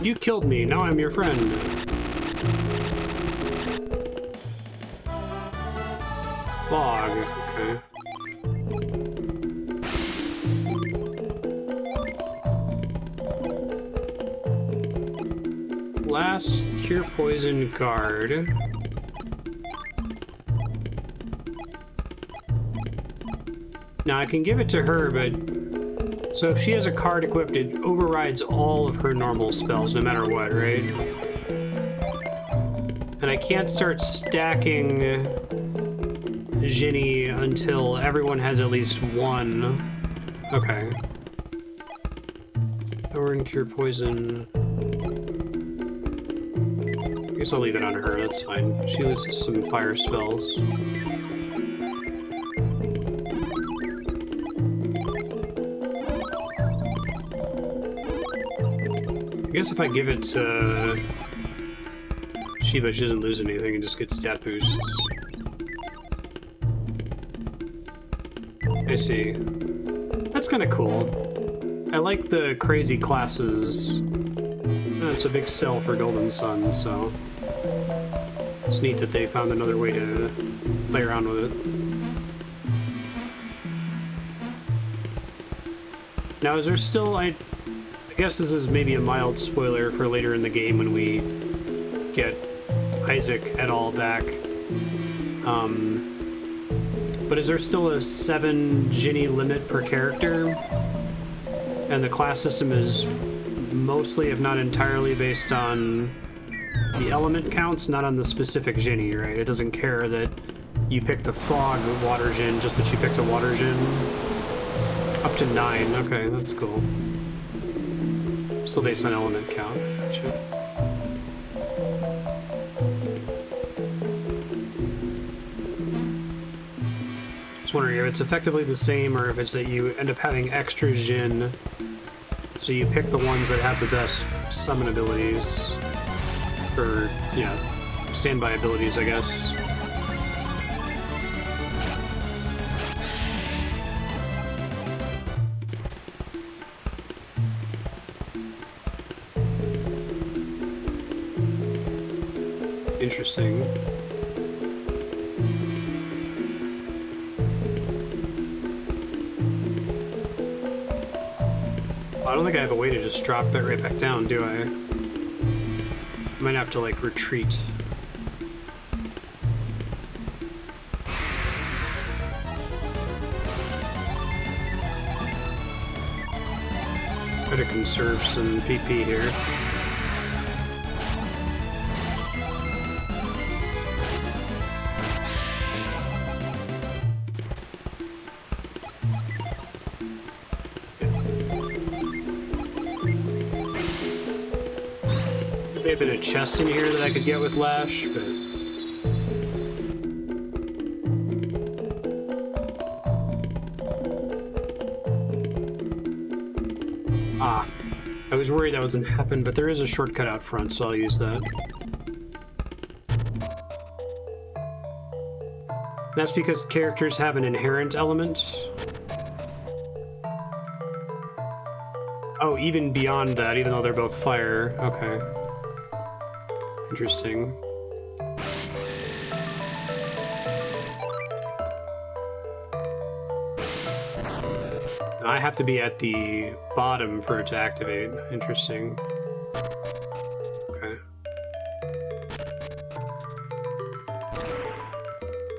You killed me, now I'm your friend. Fog, okay. Last cure poison guard. Now I can give it to her, but so if she has a card equipped, it overrides all of her normal spells, no matter what, right? And I can't start stacking Ginny until everyone has at least one. Okay. Thorn, cure poison. I guess I'll leave it on her, that's fine. She loses some fire spells. I guess if I give it to Shiva, she doesn't lose anything and just gets stat boosts. I see. That's kind of cool. I like the crazy classes. It's a big sell for Golden Sun, so it's neat that they found another way to play around with it. Now, is there still... I guess this is maybe a mild spoiler for later in the game when we get Isaac et al. Back. But is there still a 7 Ginny limit per character? And the class system is mostly, if not entirely, based on the element counts, not on the specific Ginny, right? It doesn't care that you picked the Fog Water Djinn, just that you picked a Water Djinn. Up to 9, okay, that's cool. Still based on element count, gotcha. Just wondering if it's effectively the same or if it's that you end up having extra Djinn. So you pick the ones that have the best summon abilities. Or, yeah, standby abilities, I guess. Interesting. I don't think I have a way to just drop it right back down, do I? Might have to, like, retreat. Try to conserve some PP here. May have been a chest in here that I could get with Lash, but... Ah. I was worried that wasn't happen, but there is a shortcut out front, so I'll use that. That's because characters have an inherent element. Oh, even beyond that, even though they're both fire. Okay. Interesting. I have to be at the bottom for it to activate. Interesting. Okay.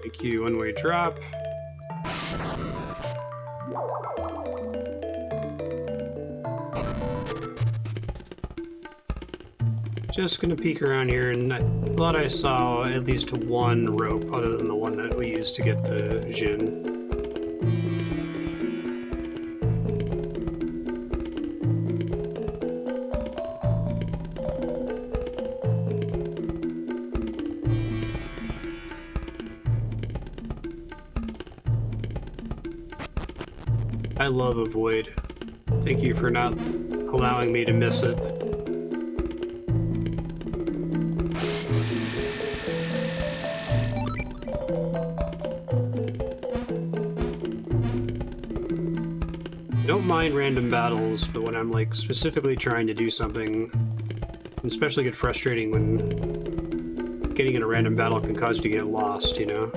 Thank you, one-way drop. Just gonna peek around here, and I thought I saw at least one rope other than the one that we used to get the Djinn. I love a void. Thank you for not allowing me to miss it. I don't mind random battles, but when I'm like specifically trying to do something, Especially get frustrating when getting in a random battle can cause you to get lost, you know?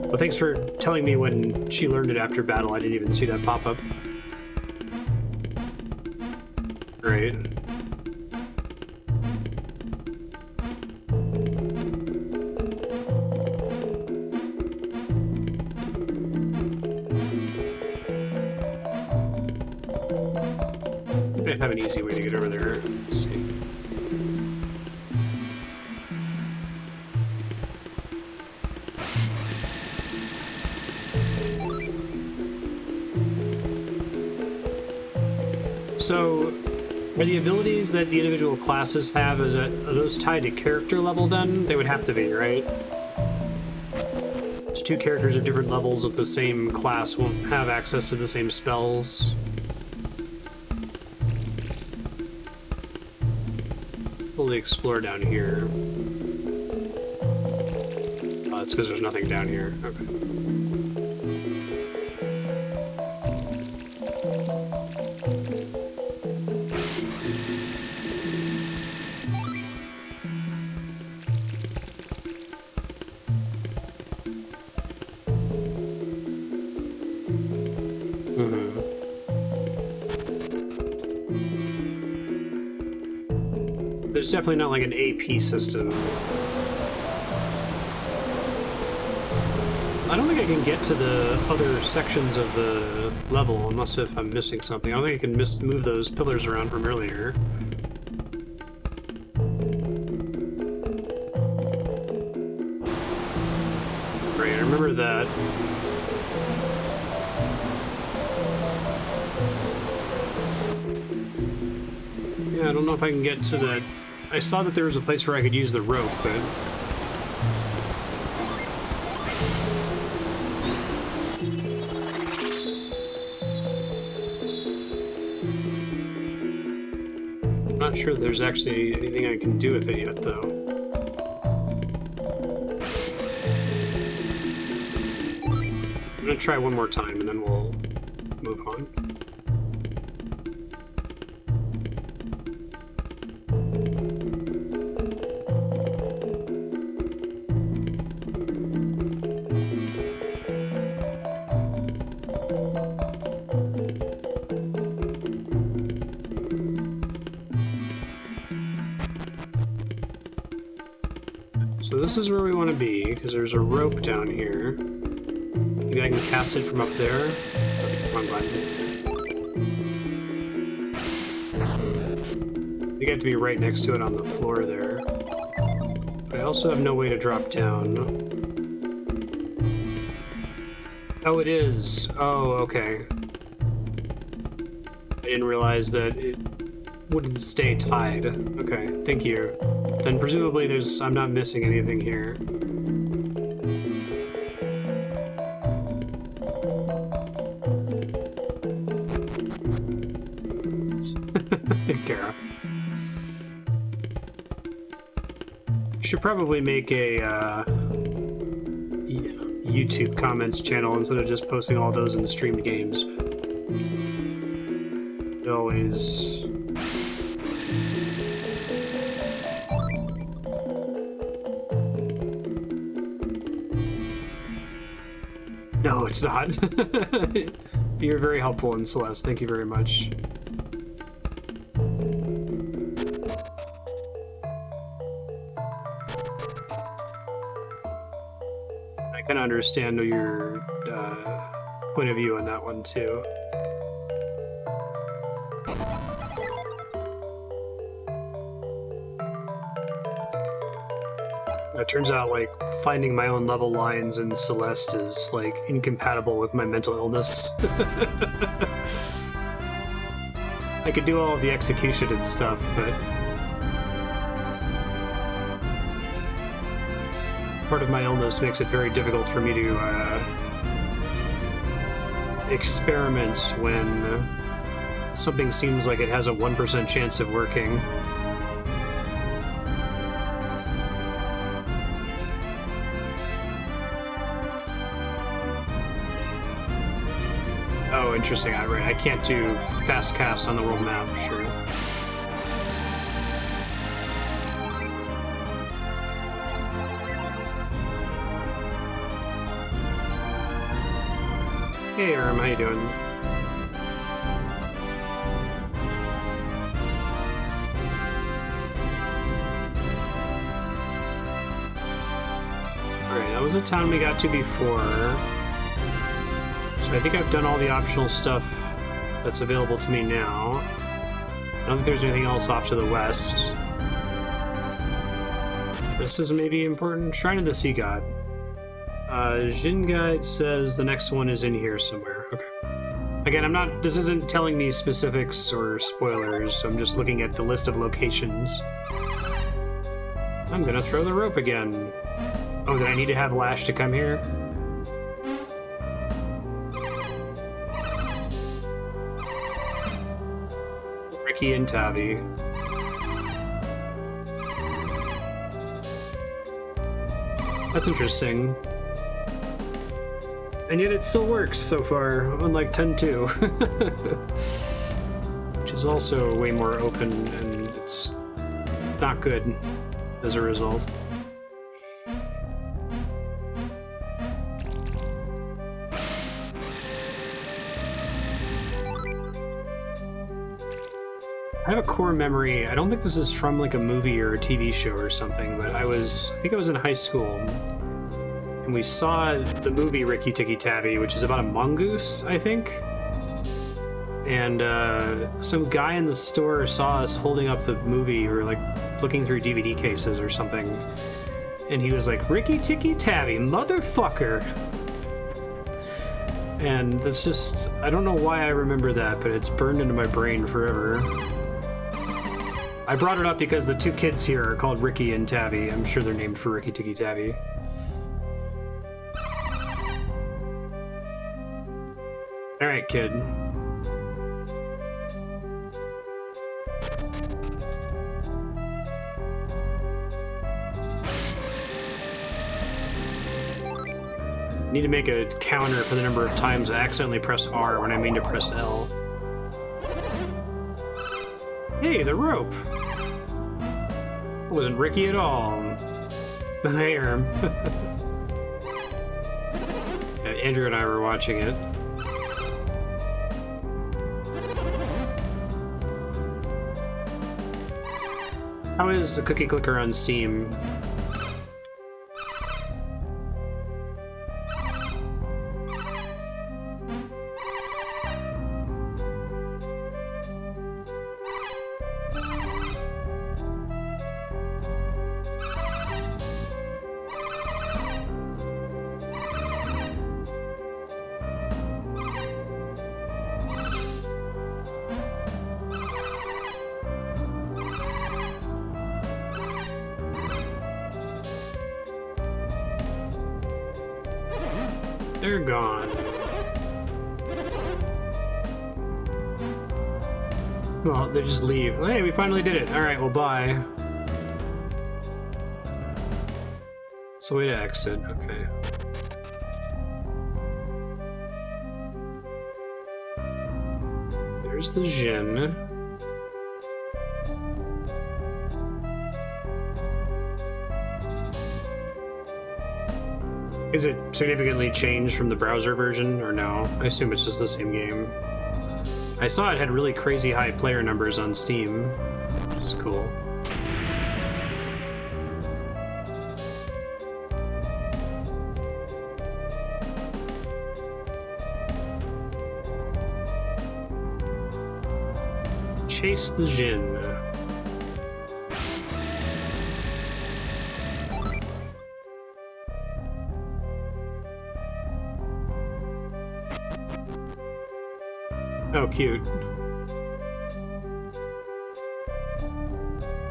Well, thanks for telling me when she learned it after battle. I didn't even see that pop up. Great. I have an easy way to get over there. Let's see. So, are the abilities that the individual classes have, are those tied to character level then? They would have to be, right? So two characters at different levels of the same class won't have access to the same spells. Fully explore down here. Oh, that's because there's nothing down here. Okay. There's definitely not like an AP system. I don't think I can get to the other sections of the level unless if I'm missing something. I don't think I can move those pillars around from earlier. Right, I remember that. Yeah, I don't know if I can get to that. I saw that there was a place where I could use the rope, but... I'm not sure there's actually anything I can do with it yet, though. I'm gonna try one more time, and then we'll move on. So this is where we want to be, because there's a rope down here. Maybe I can cast it from up there. Wrong button. I think I have to be right next to it on the floor there. But I also have no way to drop down. Oh, it is. Oh, okay. I didn't realize that it wouldn't stay tied. Okay, thank you. Then presumably I'm not missing anything here. Kara. Should probably make a YouTube comments channel instead of just posting all those in the streamed games. It always... No, it's not. You're very helpful in Celeste. Thank you very much. I kind of understand your point of view on that one, too. It turns out, like, finding my own level lines in Celeste is, like, incompatible with my mental illness. I could do all of the execution and stuff, but... part of my illness makes it very difficult for me to, experiment when something seems like it has a 1% chance of working. Oh, interesting. Right. I can't do fast casts on the world map, sure. Hey, Erm, how you doing? Alright, that was a town we got to before. So I think I've done all the optional stuff that's available to me now. I don't think there's anything else off to the west. This is maybe important. Shrine of the Sea God. Jin Guide says the next one is in here somewhere. Okay. Again, this isn't telling me specifics or spoilers. I'm just looking at the list of locations. I'm gonna throw the rope again. Oh, did I need to have Lash to come here? Ricky and Tavi. That's interesting. And yet it still works so far, unlike 10.2. Which is also way more open, and it's not good as a result. I have a core memory. I don't think this is from like a movie or a TV show or something, but I think I was in high school, and we saw the movie Rikki Tikki Tavi, which is about a mongoose, I think. And some guy in the store saw us holding up the movie, or like looking through DVD cases or something, and he was like, "Rikki Tikki Tavi, motherfucker!" And that's just, I don't know why I remember that, but it's burned into my brain forever. I brought it up because the two kids here are called Ricky and Tavi. I'm sure they're named for Rikki Tikki Tavi. Alright, kid. Need to make a counter for the number of times I accidentally press R when I mean to press L. Hey, the rope! It wasn't Ricky at all. Hey, Erm. Yeah, Andrew and I were watching it. How is the cookie clicker on Steam? They're gone. Well, they just leave. Hey, we finally did it. Alright, well, bye. It's the way to exit. Okay. There's the Jin. Is it significantly changed from the browser version, or no? I assume it's just the same game. I saw it had really crazy high player numbers on Steam, which is cool. Chase the Jin. Oh, cute.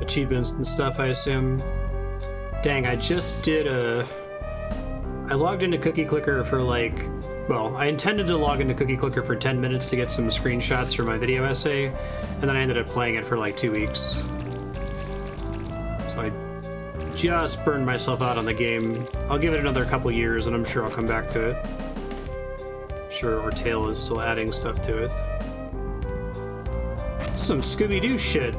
Achievements and stuff, I assume. Dang, I just did I logged into Cookie Clicker for like... Well, I intended to log into Cookie Clicker for 10 minutes to get some screenshots for my video essay, and then I ended up playing it for like 2 weeks. So I just burned myself out on the game. I'll give it another couple years, and I'm sure I'll come back to it. Sure, Ortail is still adding stuff to it. Some Scooby-Doo shit.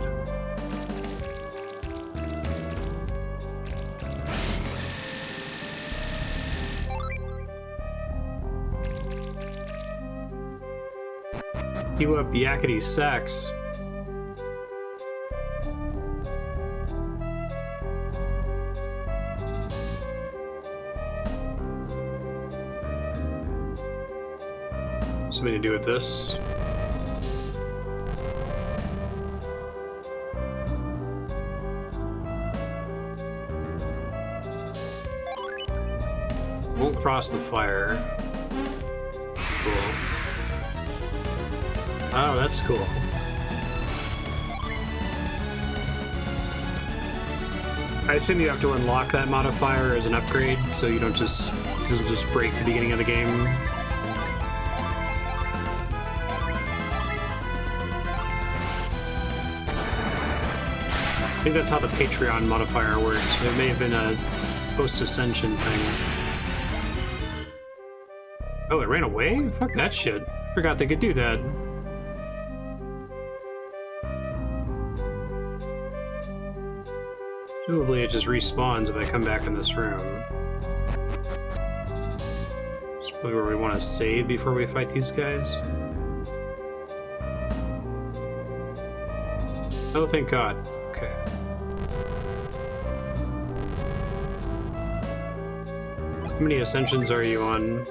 You up yakety sax. Something to do with this. Won't cross the fire. Cool. Oh, that's cool. I assume you have to unlock that modifier as an upgrade, so you don't just it doesn't just break the beginning of the game. I think that's how the Patreon modifier works. It may have been a post-ascension thing. Oh, it ran away? Fuck that shit. Forgot they could do that. Presumably it just respawns if I come back in this room. It's probably where we want to save before we fight these guys. Oh, thank God. Okay. How many ascensions are you on?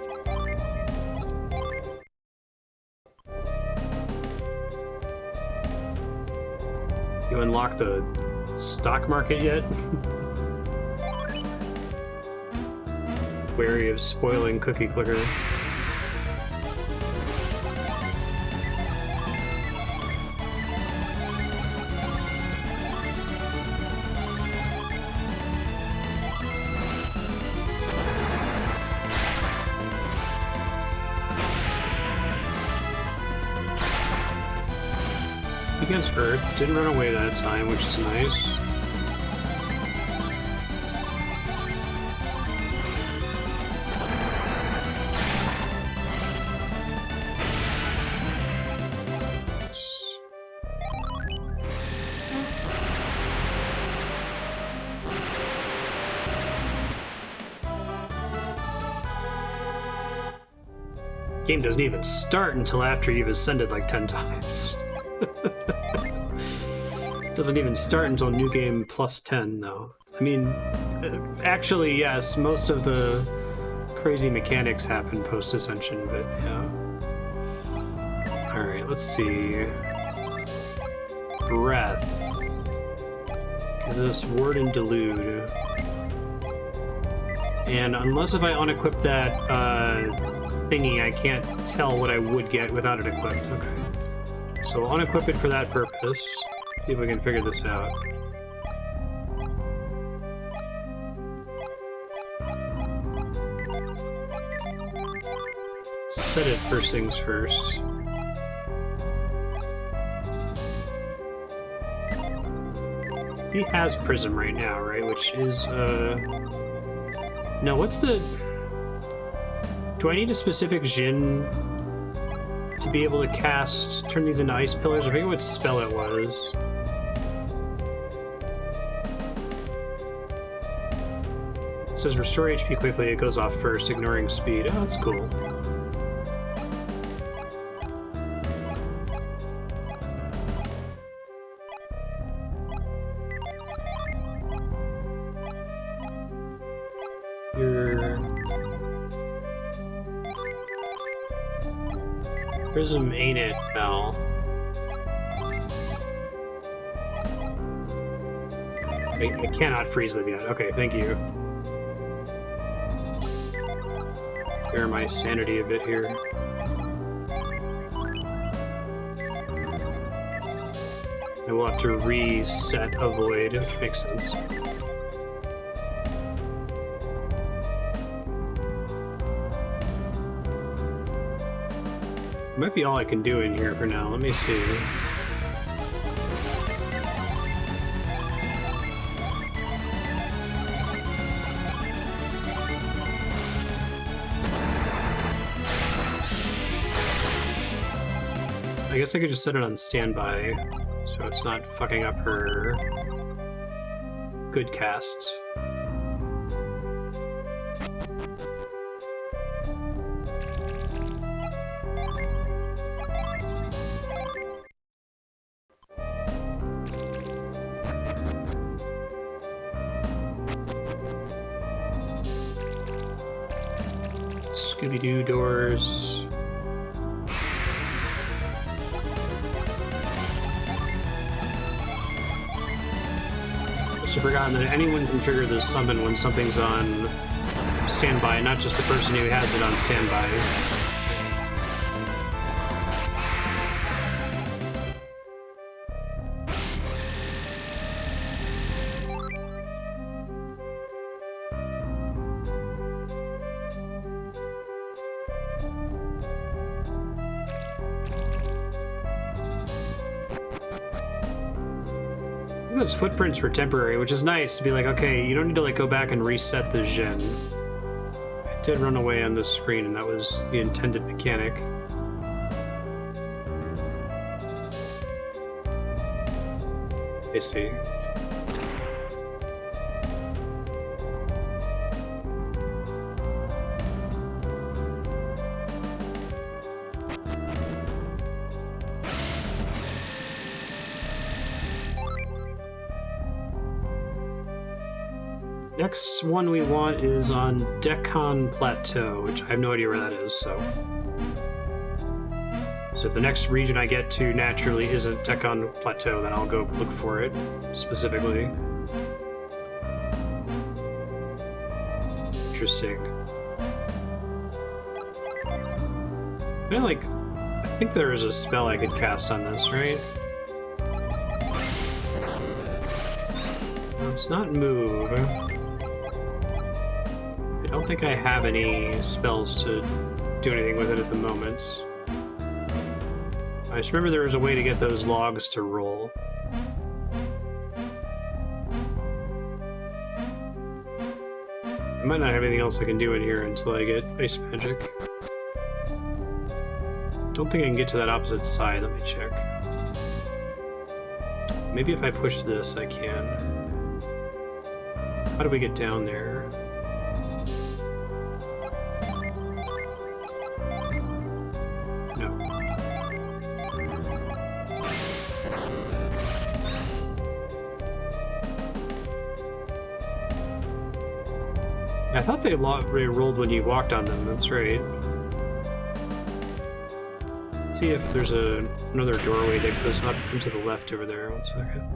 You unlocked the stock market yet? Wary of spoiling Cookie Clicker. Against Earth. Didn't run away that time, which is nice. Game doesn't even start until after you've ascended like 10 times. Doesn't even start until new game plus 10, though. I mean, actually, yes, most of the crazy mechanics happen post-ascension, but yeah. Alright, let's see. Breath. Give this Ward and Delude. And unless if I unequip that thingy, I can't tell what I would get without it equipped. Okay. So I'll unequip it for that purpose. See if we can figure this out. Set it first things first. He has Prism right now, right? Which is, no, what's the... Do I need a specific Jin to be able to cast, turn these into ice pillars? I forget what spell it was. It says restore HP quickly, it goes off first, ignoring speed. Oh, that's cool. Prism ain't it, pal. I cannot freeze them yet. Okay, thank you. Bear my sanity a bit here. And we'll have to reset a void, which makes sense. Might be all I can do in here for now. Let me see. I guess I could just set it on standby, so it's not fucking up her good casts. Scooby-Doo doors. Also forgotten that anyone can trigger the summon when something's on standby, not just the person who has it on standby. Those footprints were temporary, which is nice to be like, okay, you don't need to like go back and reset the gen. It did run away on the screen, and that was the intended mechanic. I see. Next one we want is on Deccan Plateau, which I have no idea where that is, so if the next region I get to naturally isn't Deccan Plateau, then I'll go look for it specifically. Interesting. I think there is a spell I could cast on this, right? No, it's not move. I don't think I have any spells to do anything with it at the moment. I just remember there was a way to get those logs to roll. I might not have anything else I can do in here until I get ice magic. Don't think I can get to that opposite side. Let me check. Maybe if I push this, I can. How do we get down there? I thought they rolled when you walked on them, that's right. Let's see if there's another doorway that goes up into the left over there. 1 second.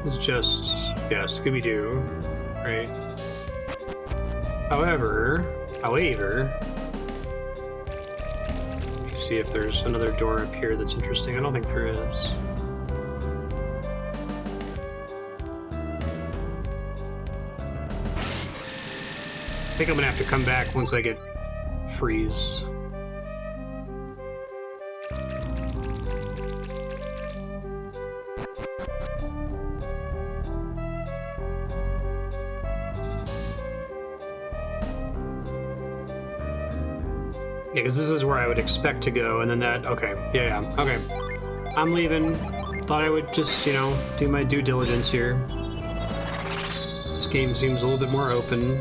It's just, yeah, Scooby-Doo, right? However, let me see if there's another door up here that's interesting. I don't think there is. I think I'm gonna have to come back once I get freeze. Yeah, because this is where I would expect to go, and then that, okay, yeah, okay. I'm leaving. Thought I would just, you know, do my due diligence here. This game seems a little bit more open.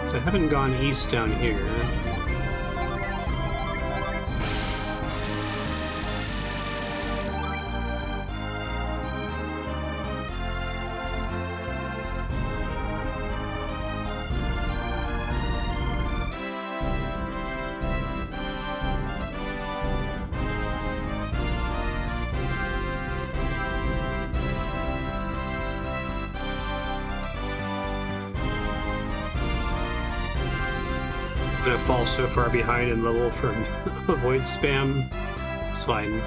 So I haven't gone east down here. gonna fall so far behind in level from avoid spam. It's fine.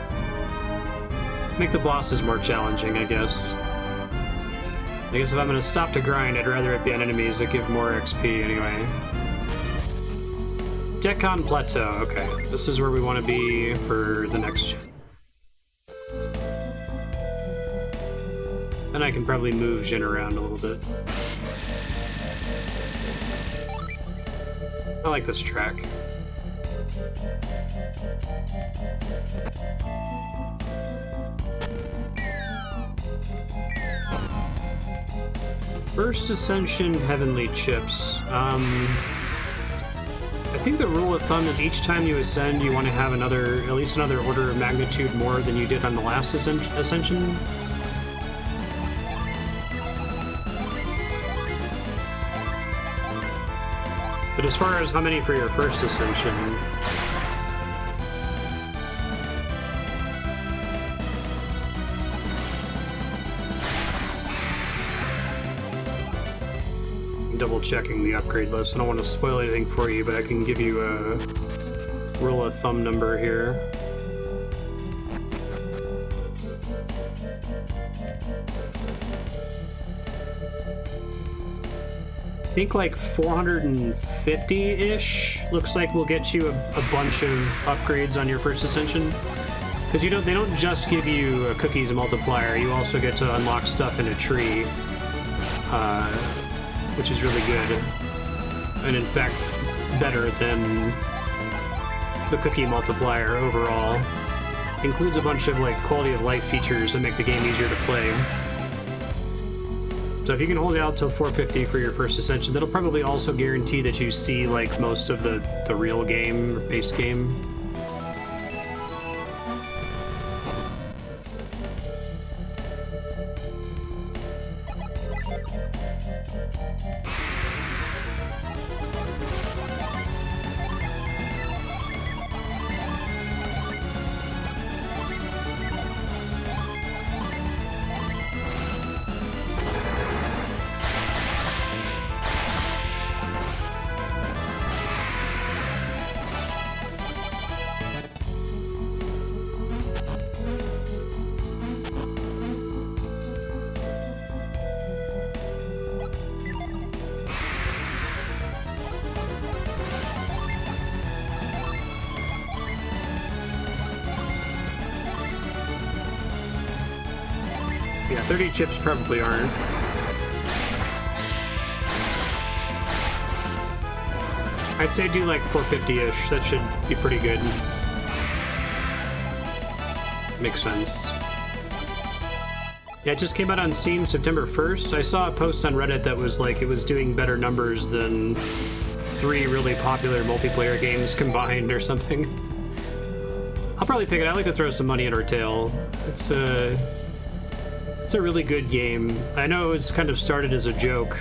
Make the bosses more challenging, I guess. I guess if I'm gonna stop to grind, I'd rather it be on enemies that give more XP anyway. Decon Plateau, okay. This is where we want to be for the next gen. And I can probably move Jin around a little bit. I like this track. First Ascension Heavenly Chips. I think the rule of thumb is each time you ascend, you want to have at least another order of magnitude more than you did on the last ascension. But as far as how many for your first ascension, double checking the upgrade list. I don't want to spoil anything for you, but I can give you a rule of thumb number here. I think like 450-ish looks like will get you a bunch of upgrades on your first ascension. Because they don't just give you a cookies multiplier, you also get to unlock stuff in a tree. Which is really good, and in fact better than the cookie multiplier overall. Includes a bunch of like quality of life features that make the game easier to play. So if you can hold it out till 450 for your first ascension, that'll probably also guarantee that you see like most of the real game or base game. Yeah, 30 chips probably aren't. I'd say do like 450-ish. That should be pretty good. Makes sense. Yeah, it just came out on Steam September 1st. I saw a post on Reddit that was like it was doing better numbers than 3 really popular multiplayer games combined or something. I'll probably pick it. I like to throw some money at our tail. It's a really good game. I know it was kind of started as a joke,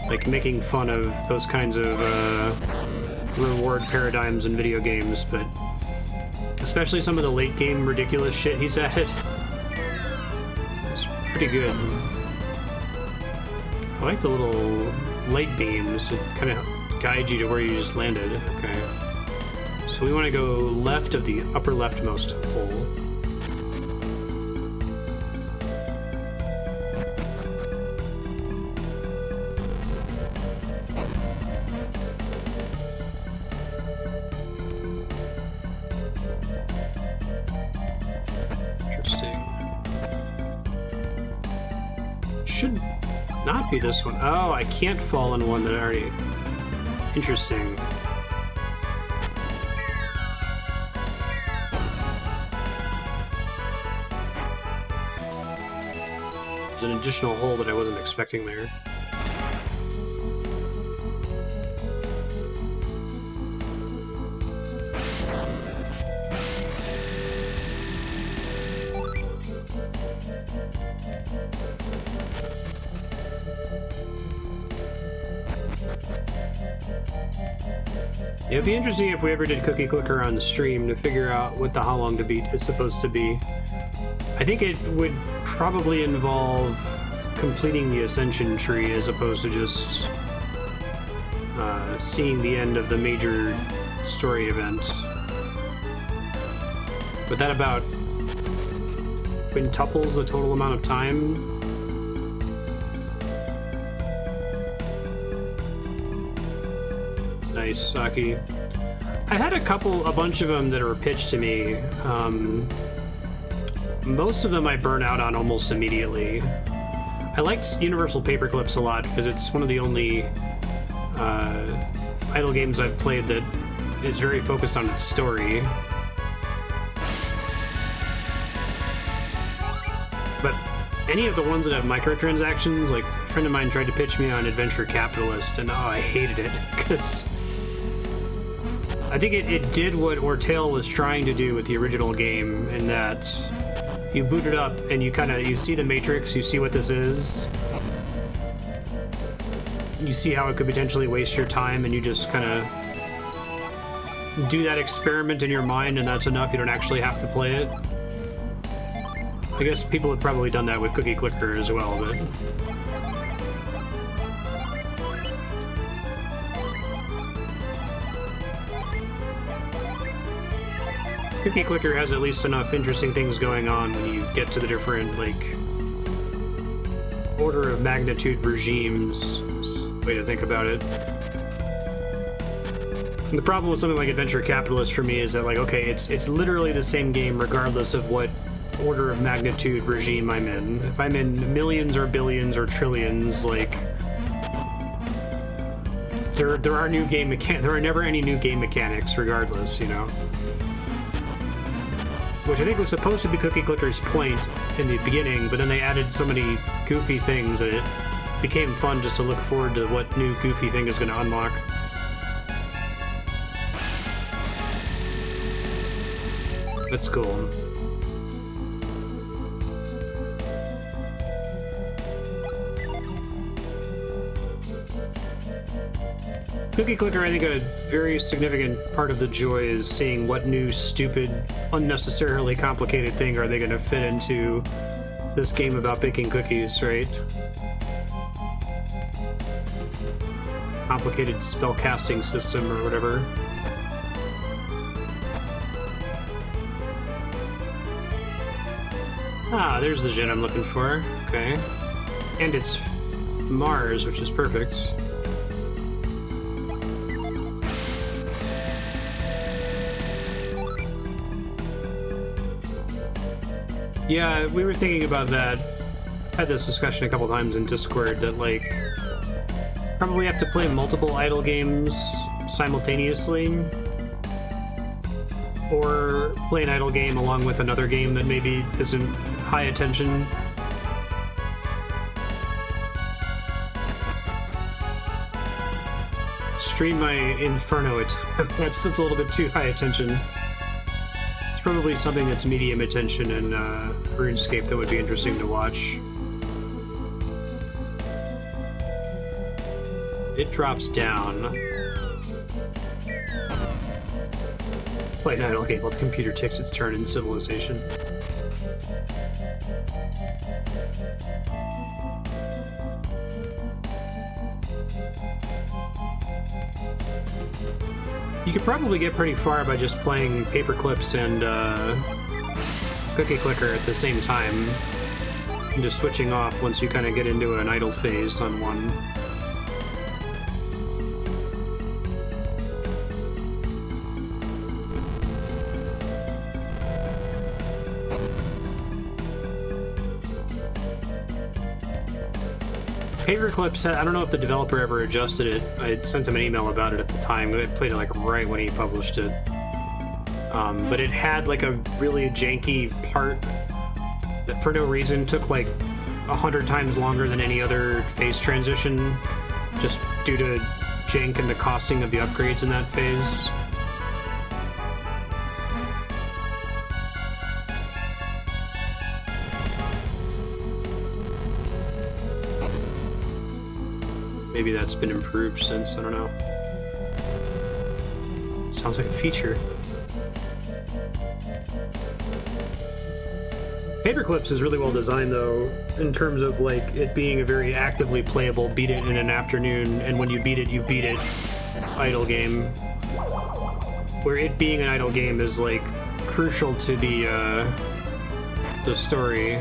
like making fun of those kinds of reward paradigms in video games, but especially some of the late game ridiculous shit he's added. It's pretty good. I like the little light beams that kind of guide you to where you just landed. Okay. So we want to go left of the upper leftmost hole. Should not be this one. Oh, I can't fall in one that I already... Interesting. There's an additional hole that I wasn't expecting there. It'd be interesting if we ever did Cookie Clicker on the stream to figure out what the how long to beat is supposed to be. I think it would probably involve completing the Ascension tree as opposed to just seeing the end of the major story event. But that about quintuples the total amount of time. Nice, Saki. I had a bunch of them that were pitched to me. Most of them I burn out on almost immediately. I liked Universal Paperclips a lot because it's one of the only idle games I've played that is very focused on its story. But any of the ones that have microtransactions, like a friend of mine tried to pitch me on Adventure Capitalist, and I hated it because I think it did what Ortale was trying to do with the original game, in that you boot it up and you see the matrix, you see what this is, you see how it could potentially waste your time, and you just kind of do that experiment in your mind, and that's enough. You don't actually have to play it. I guess people have probably done that with Cookie Clicker as well, but Cookie Clicker has at least enough interesting things going on when you get to the different, like, order of magnitude regimes. Way to think about it. And the problem with something like Adventure Capitalist for me is that, like, okay, it's literally the same game regardless of what order of magnitude regime I'm in. If I'm in millions or billions or trillions, like, there are never any new game mechanics regardless, you know? Which I think was supposed to be Cookie Clicker's point in the beginning, but then they added so many goofy things that it became fun just to look forward to what new goofy thing is going to unlock. That's cool. Cookie Clicker, I think a very significant part of the joy is seeing what new, stupid, unnecessarily complicated thing are they going to fit into this game about baking cookies, right? Complicated spell casting system or whatever. Ah, there's the gin I'm looking for. Okay. And it's Mars, which is perfect. Yeah, we were thinking about that. Had this discussion a couple times in Discord that, like, probably have to play multiple idle games simultaneously, or play an idle game along with another game that maybe isn't high attention. Stream my Inferno. That's a little bit too high attention. Probably something that's medium attention in RuneScape that would be interesting to watch. It drops down. Play an idle game while the computer takes its turn in Civilization. You could probably get pretty far by just playing Paperclips and Cookie Clicker at the same time, and just switching off once you kind of get into an idle phase on one. Paperclips, I don't know if the developer ever adjusted it. I sent him an email about it at the time. I played it like right when he published it. But it had like a really janky part that for no reason took like 100 times longer than any other phase transition, just due to jank and the costing of the upgrades in that phase. Maybe that's been improved since, I don't know. Sounds like a feature. Paperclips is really well designed, though, in terms of like it being a very actively playable beat it in an afternoon, and when you beat it idle game. Where it being an idle game is like crucial to the story,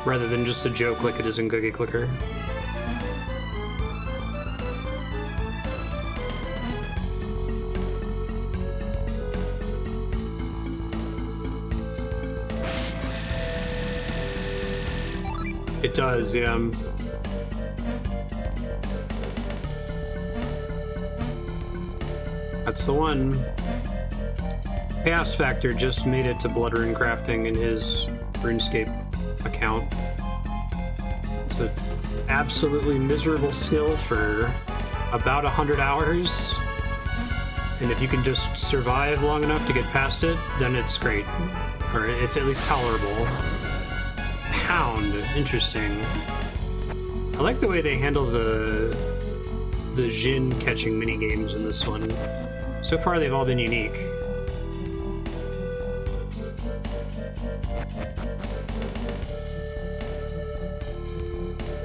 rather than just a joke like it is in Cookie Clicker. It does, yeah. That's the one. Chaos Factor just made it to Blood Rune Crafting in his RuneScape account. It's an absolutely miserable skill for about 100 hours. And if you can just survive long enough to get past it, then it's great. Or it's at least tolerable. Pound. Interesting. I like the way they handle the Jin catching minigames in this one. So far, they've all been unique.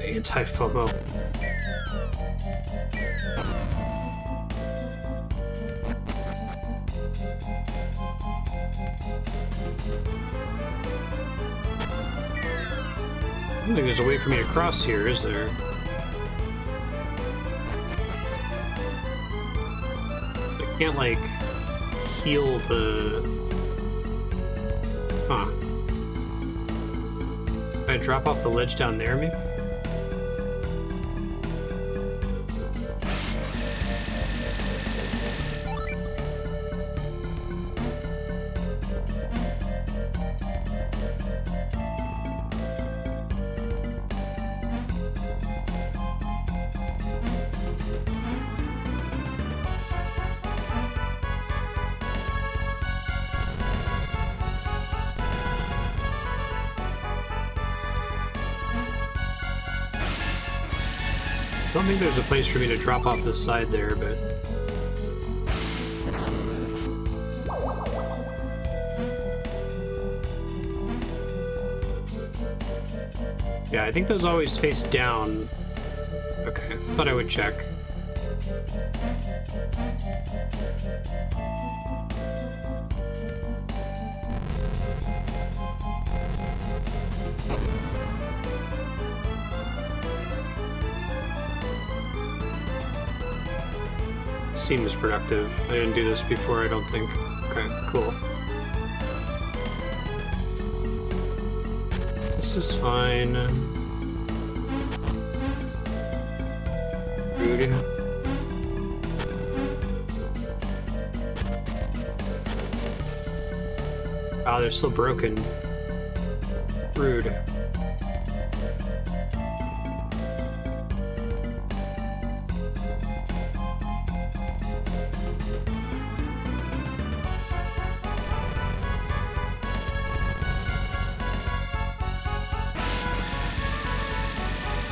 Anti-FOMO. I don't think there's a way for me to cross here, is there? I can't, like, heal the... Huh. Can I drop off the ledge down there, maybe? I don't think there's a place for me to drop off this side there, but... Yeah, I think those always face down. Okay, thought I would check. Seems productive. I didn't do this before, I don't think. Okay, cool. This is fine. Rude. Ah, they're still broken. Rude.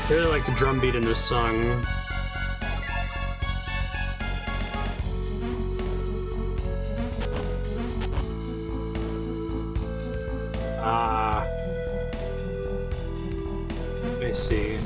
I really like the drum beat in this song. Ah. I see.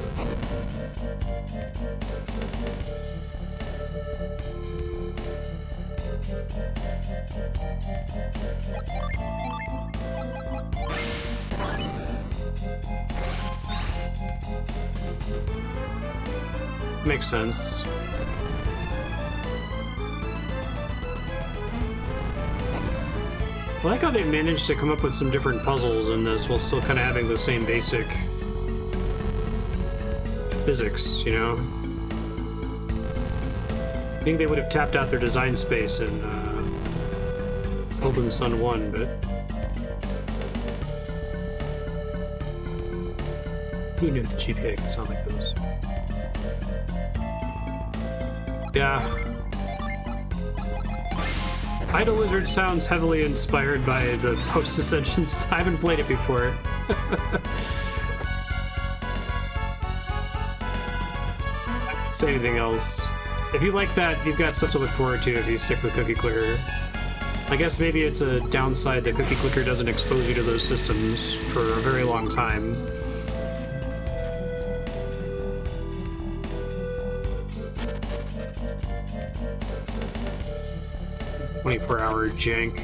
Makes sense. I like how they managed to come up with some different puzzles in this while still kind of having the same basic physics, you know? I think they would have tapped out their design space in Golden Sun 1, but... Who knew the GPA could sound like those? Yeah. Idle Lizard sounds heavily inspired by the post-Ascension. I haven't played it before. I wouldn't say anything else. If you like that, you've got stuff to look forward to if you stick with Cookie Clicker. I guess maybe it's a downside that Cookie Clicker doesn't expose you to those systems for a very long time. "24-hour jank."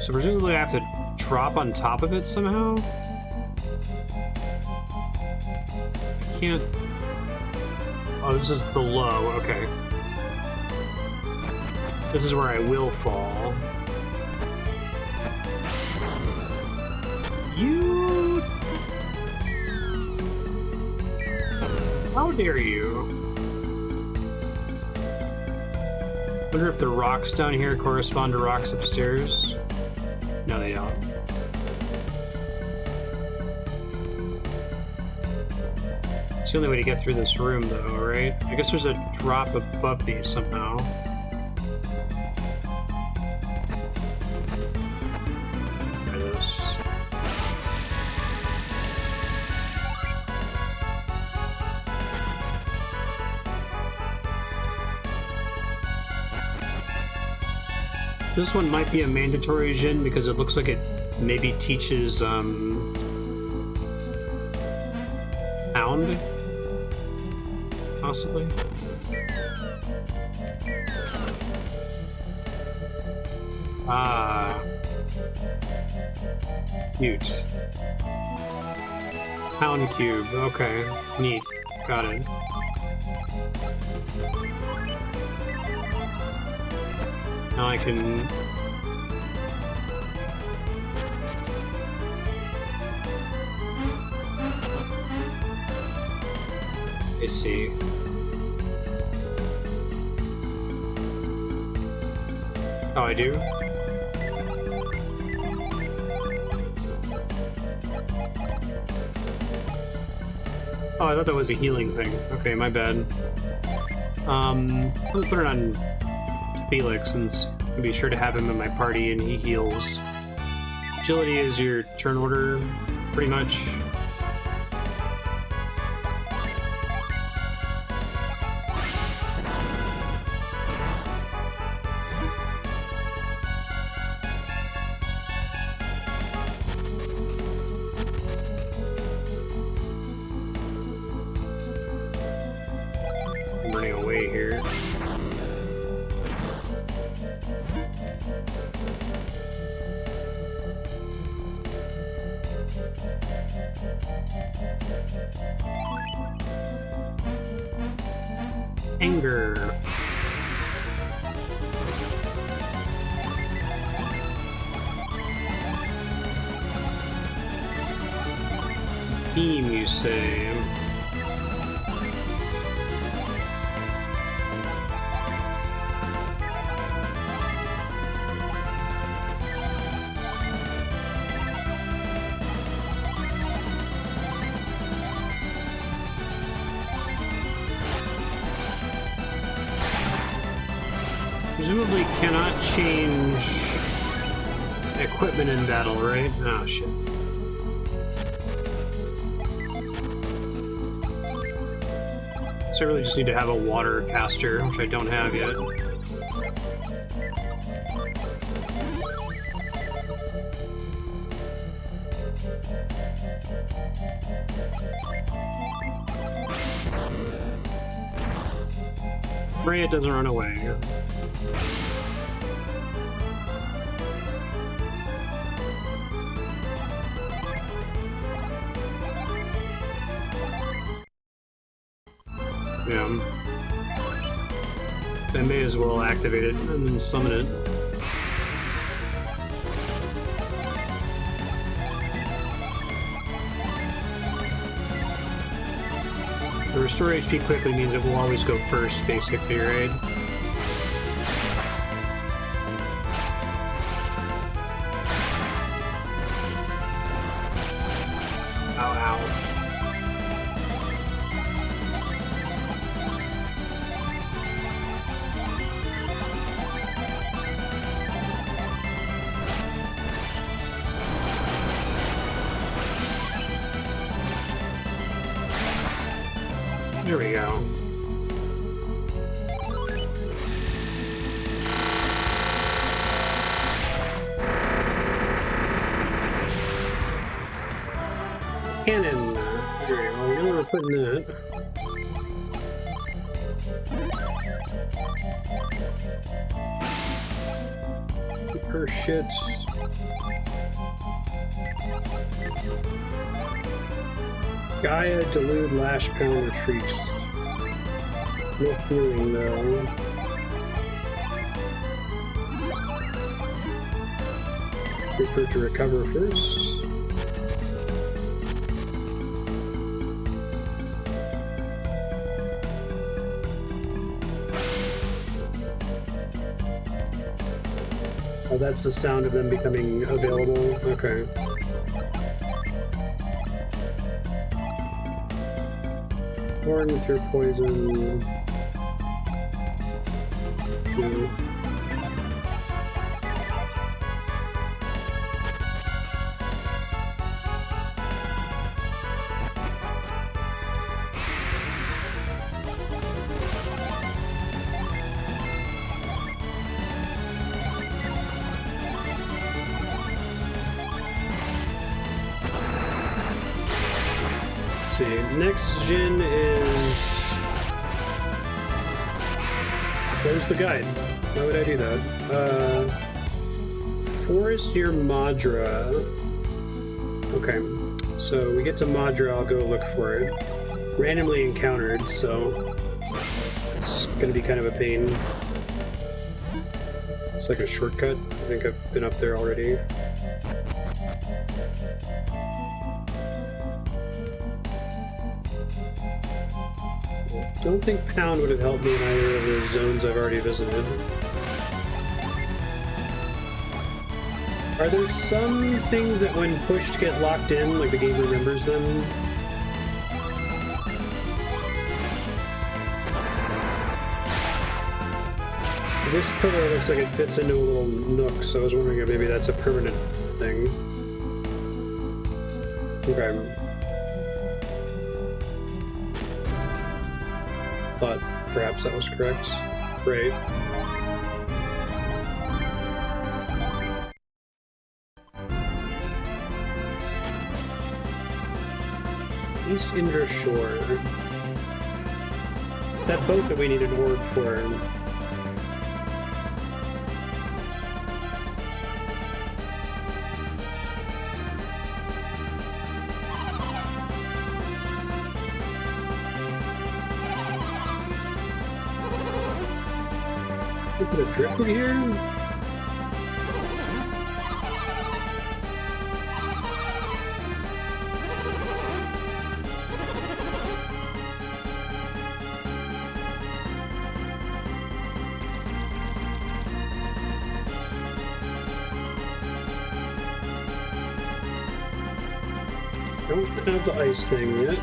So presumably I have to drop on top of it somehow? I can't... Oh, this is below, okay. This is where I will fall. You... How dare you? Wonder if the rocks down here correspond to rocks upstairs? No, they don't. It's the only way to get through this room, though, right? I guess there's a drop above me somehow. Try this. This one might be a mandatory Jin because it looks like it maybe teaches Pound, possibly. Ah, cute. Pound cube. Okay, neat. Got it. Now I can... I see. Oh, I do? Oh, I thought that was a healing thing. Okay, my bad. Let's put it on Felix, since I'll be sure to have him in my party and he heals. Agility is your turn order, pretty much. I'm running away here. Anger. Beam, you say? Presumably cannot change equipment in battle, right? Oh, shit. So I really just need to have a water caster, which I don't have yet. Pray it doesn't run away. Yeah. I may as well activate it and then summon it. The restore HP quickly means it will always go first, basically, right? Ow, ow. There we go. Cannon. Alright, well, we know where we're putting that. Keep her shits. Gaia, Delude, Lash, Pound, Retreats. No healing though. Wait for it to recover first. Oh, that's the sound of them becoming available? Okay. Born with your poison. No. Next gen is close the guide. Why would I do that? Forest near Madra. Okay, so we get to Madra. I'll go look for it. Randomly encountered, so it's gonna be kind of a pain. It's like a shortcut. I think I've been up there already. Don't think Pound would have helped me in either of the zones I've already visited. Are there some things that when pushed get locked in, like the game remembers them? This pillar looks like it fits into a little nook, so I was wondering if maybe that's a permanent thing. Okay. But perhaps that was correct. Great. East Indra Shore. It's that boat that we need an orb for. Put a drift in here? Don't have the ice thing yet.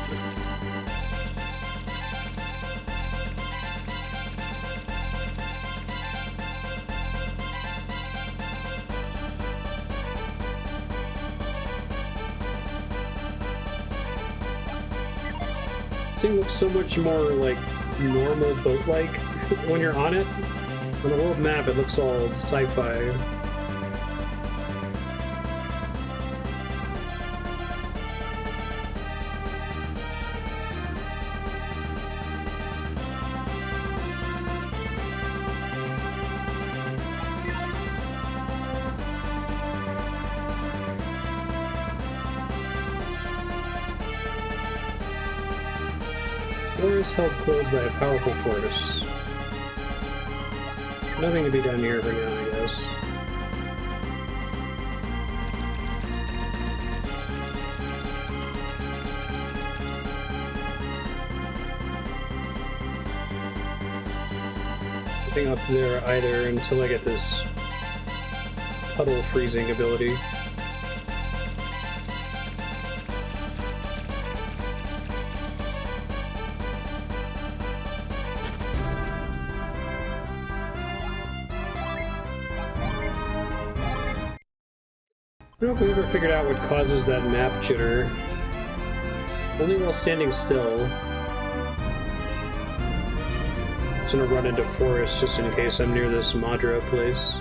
This thing looks so much more like normal boat-like when you're on it. On the world map, it looks all sci-fi. Forest held closed by a powerful force. Nothing to be done here for now, I guess. Nothing up there either until I get this puddle freezing ability. I don't know if we ever figured out what causes that map jitter. Only while standing still. Just gonna run into forest just in case I'm near this Madra place.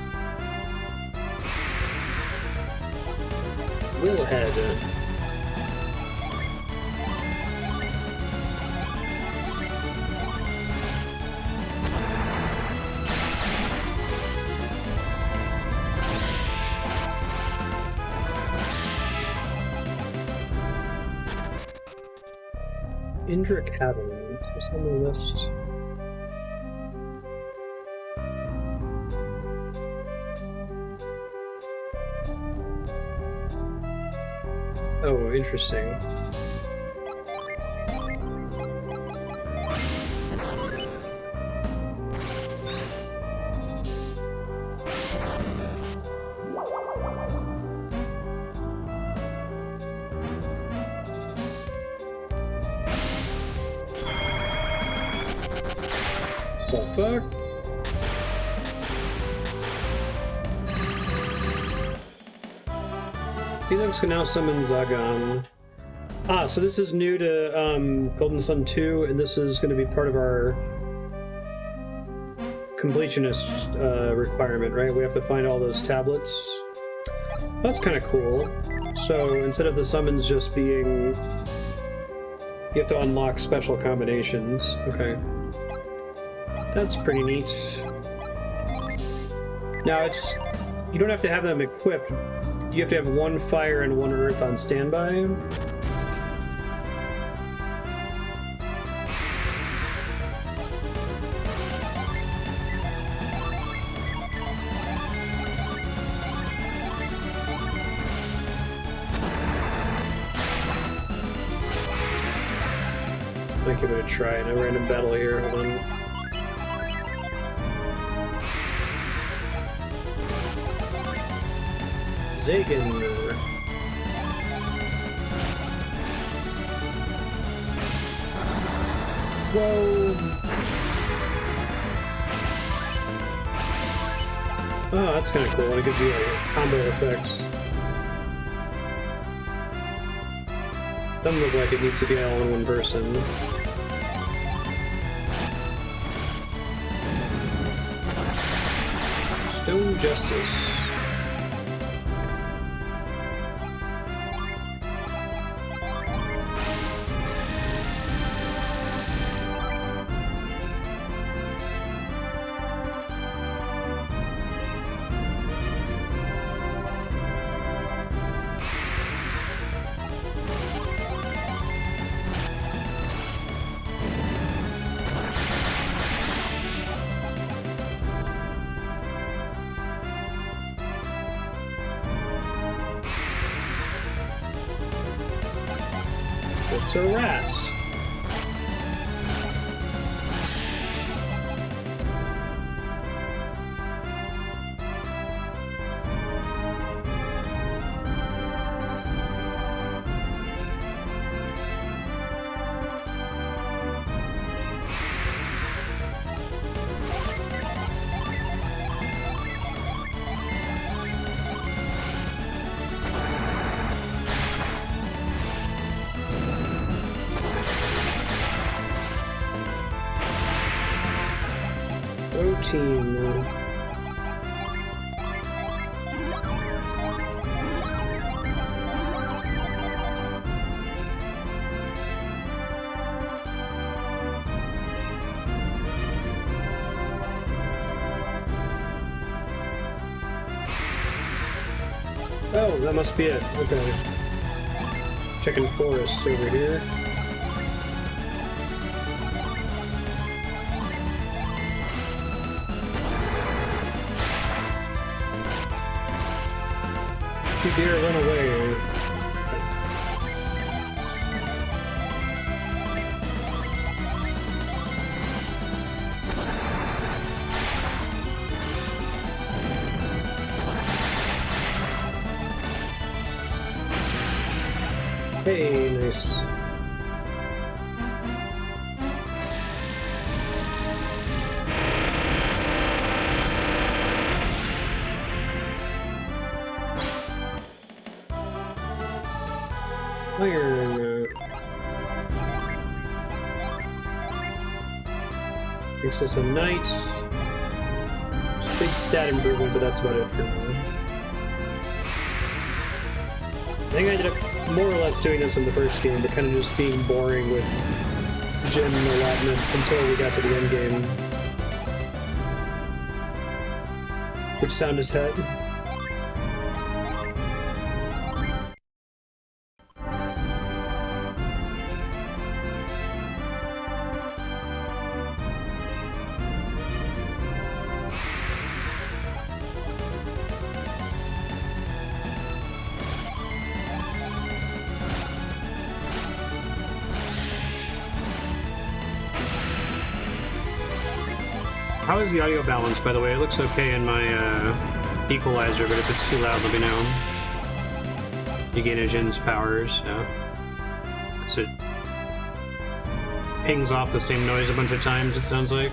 Willhead. Indra Cabin. Is this on the list? Oh, interesting. The fuck? Felix can now summon Zagan. Ah, so this is new to Golden Sun 2, and this is going to be part of our completionist requirement, right? We have to find all those tablets. That's kind of cool. So instead of the summons just being... You have to unlock special combinations. Okay. That's pretty neat. Now it's... You don't have to have them equipped. You have to have one fire and one earth on standby. Might give it a try in a random battle here. Hold on. Zagan. Whoa. Oh, that's kind of cool. It gives you like combo effects. Doesn't look like it needs to be all in one person. Stone Justice. It's a rat. Team. Oh, that must be it. Okay. Checking forests over here. Deer, run away. Hey, nice. Iron. Makes us a knight. Just a big stat improvement, but that's about it for now. I think I ended up more or less doing this in the first game, but kind of just being boring with gem allotment until we got to the end game. Which sound is head? How is the audio balance, by the way? It looks okay in my equalizer, but if it's too loud, let me know. You gain a Jin's powers, yeah. So it pings off the same noise a bunch of times, it sounds like.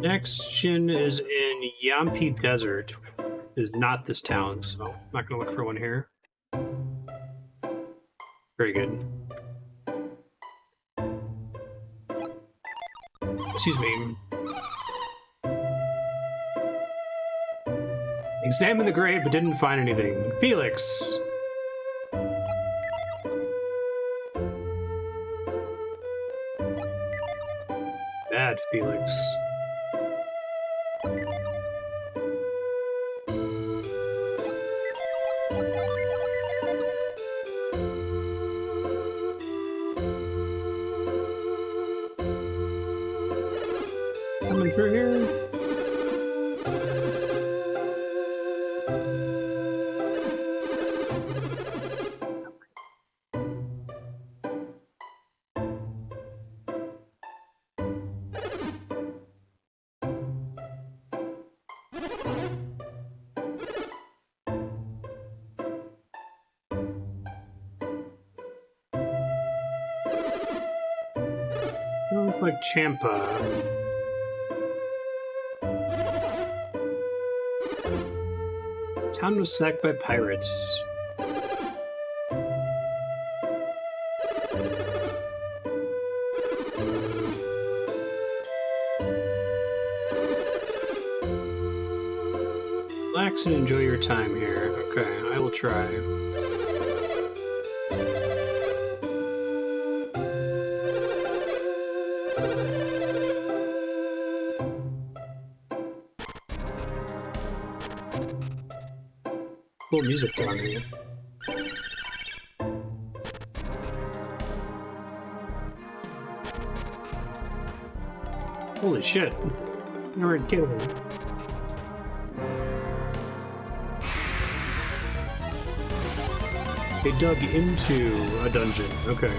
Next Jin is in Yampi Desert. It is not this town, so I'm not going to look for one here. Very good. Excuse me. Examined the grave but didn't find anything. Felix! Bad Felix. Coming through here. Sounds like Champa. Town was sacked by pirates. Relax and enjoy your time here. Okay, I will try. Cool music down here. Holy shit. Never had killed him. They dug into a dungeon. Okay.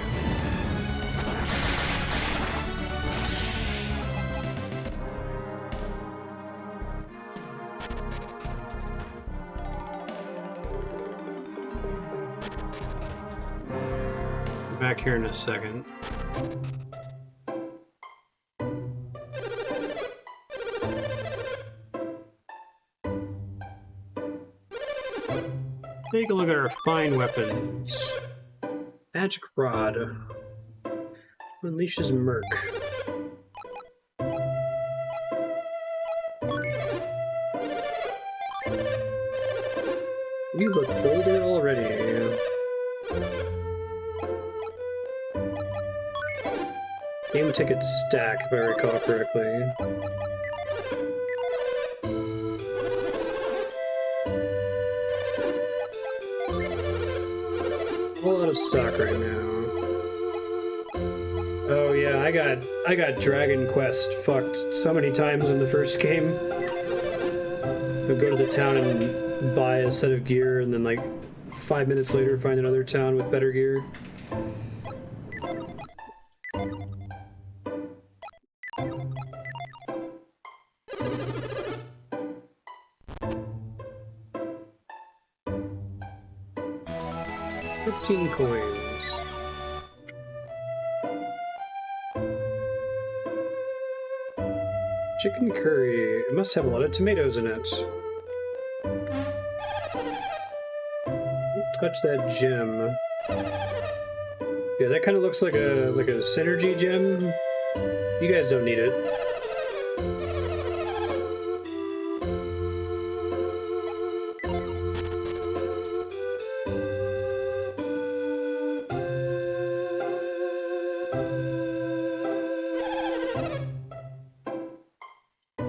Back here in a second. Take a look at our fine weapons. Magic Rod. Unleashes Merc. You look older already. Game ticket stack, if I recall correctly. All out of stock right now. Oh yeah, I got Dragon Quest fucked so many times in the first game. I'd go to the town and buy a set of gear, and then like 5 minutes later find another town with better gear. Coins. Chicken curry. It must have a lot of tomatoes in it. Don't touch that gem. Yeah, that kind of looks like a synergy gem. You guys don't need it.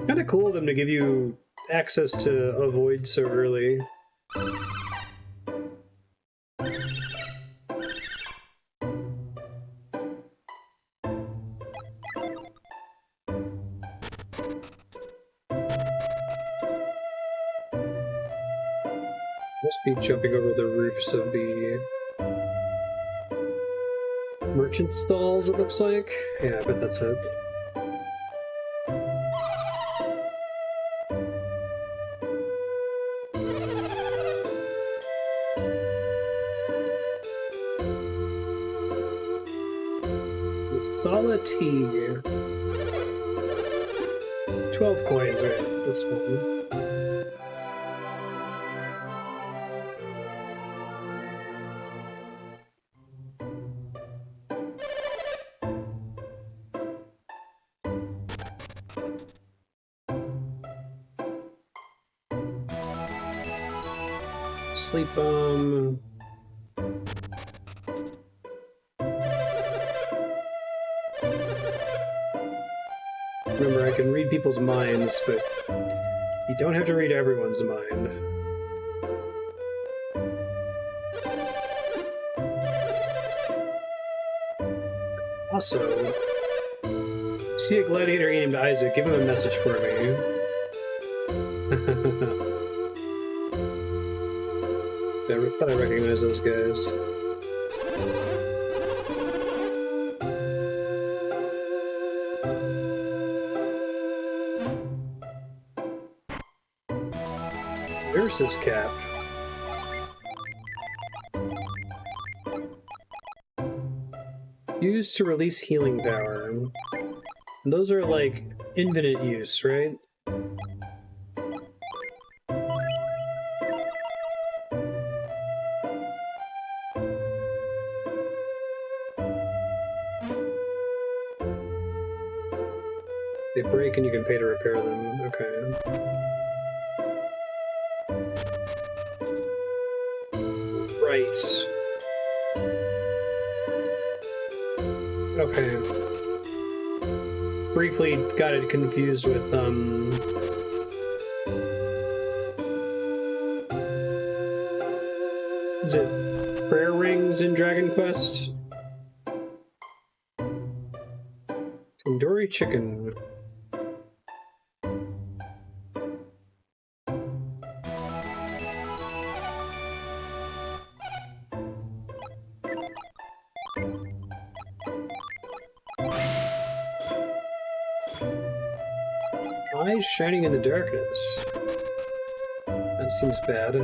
Kind of cool of them to give you access to avoid so early. Speed jumping over the roofs of the merchant stalls, it looks like. Yeah, I bet that's it. Solid tea. 12 coins, right? That's fine. Sleep bomb. Remember, I can read people's minds, but you don't have to read everyone's mind. Also, see a gladiator named Isaac, give him a message for me. I thought I recognized those guys. Nurse's cap. Used to release healing power. And those are like infinite use, right? They break and you can pay to repair them. Okay. Right. Okay. Briefly got it confused with, is it prayer rings in Dragon Quest? Tandoori chicken. Eyes shining in the darkness. That seems bad.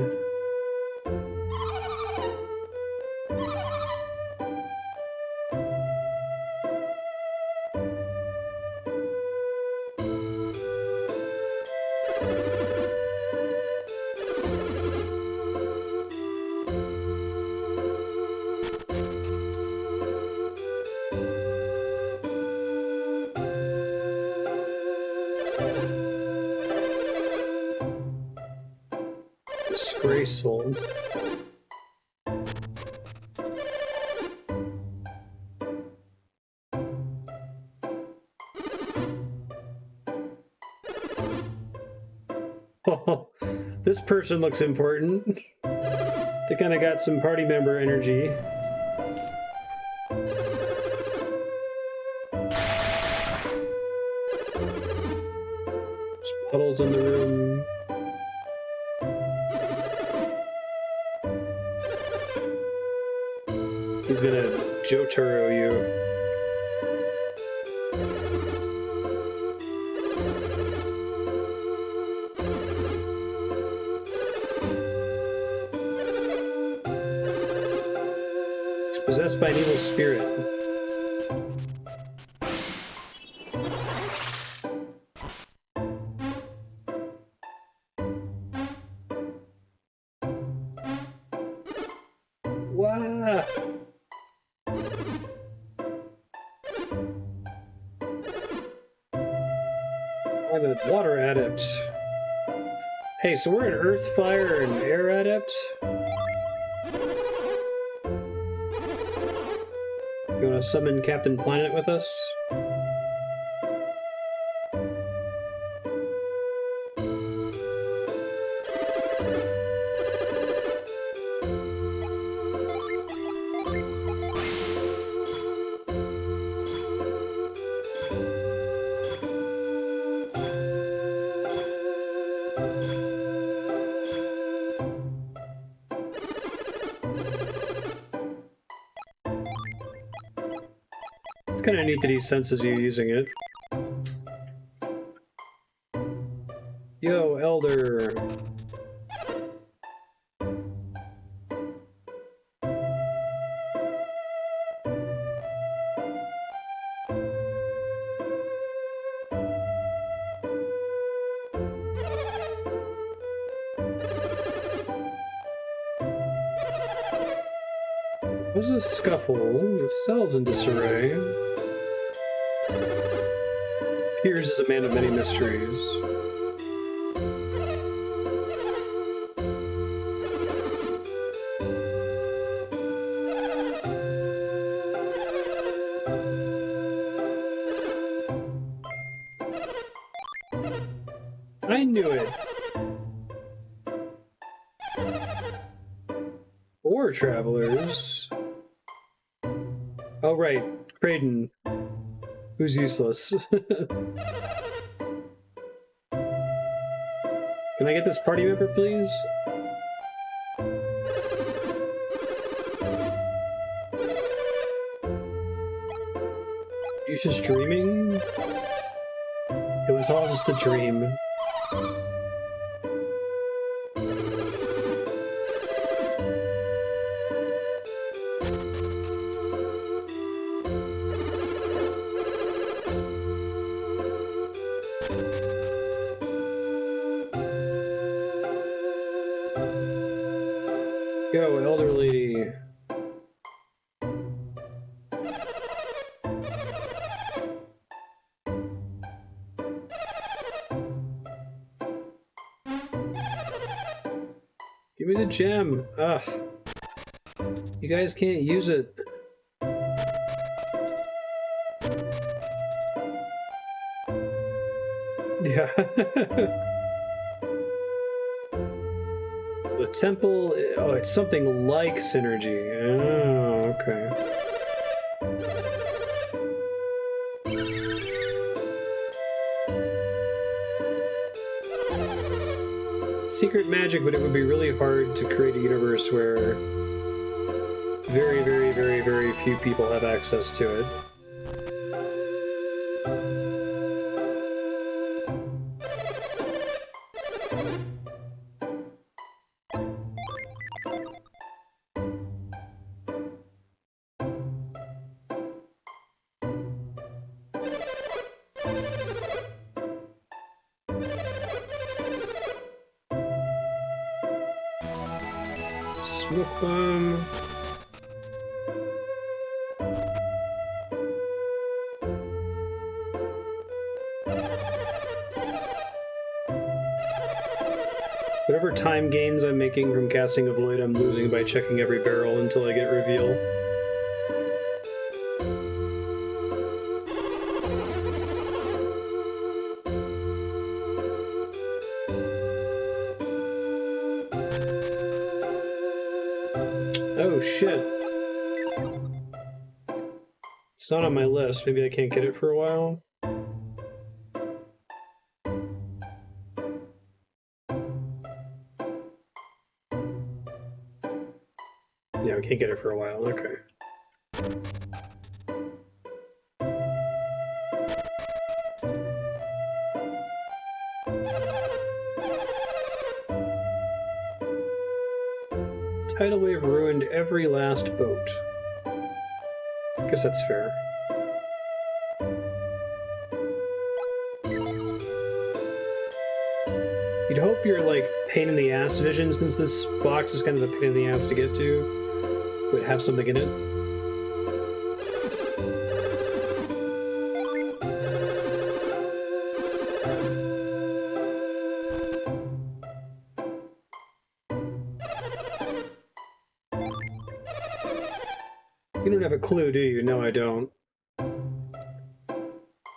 Disgraceful. Oh, this person looks important. They kind of got some party member energy. There's puddles in the room. He's gonna Jotaro you. He's possessed by an evil spirit. Wow. I'm a water adept. Hey, so we're an earth, fire, and air adept? You wanna summon Captain Planet with us? It's kind of neat that he senses you using it. Yo, Elder. There's a scuffle. The cell's in disarray. Piers is a man of many mysteries. I knew it. Or travelers. Oh, right. Creighton. Who's useless. Can I get this party member, please? You just dreaming? It was all just a dream. Go, elder lady. Give me the gem. Ugh. You guys can't use it. Yeah. The temple, oh, it's something like synergy. Oh, okay. Secret magic, but it would be really hard to create a universe where very, very, very, very few people have access to it. Smoke bomb. Whatever time gains I'm making from casting a void, I'm losing by checking every barrel until I get reveal. Oh shit. It's not on my list. Maybe I can't get it for a while. Yeah, I can't get it for a while. Okay. Tidal wave ruined every last boat. I guess that's fair. You'd hope your, like, pain in the ass vision, since this box is kind of a pain in the ass to get to, would have something in it. You don't have a clue, do you? No, I don't.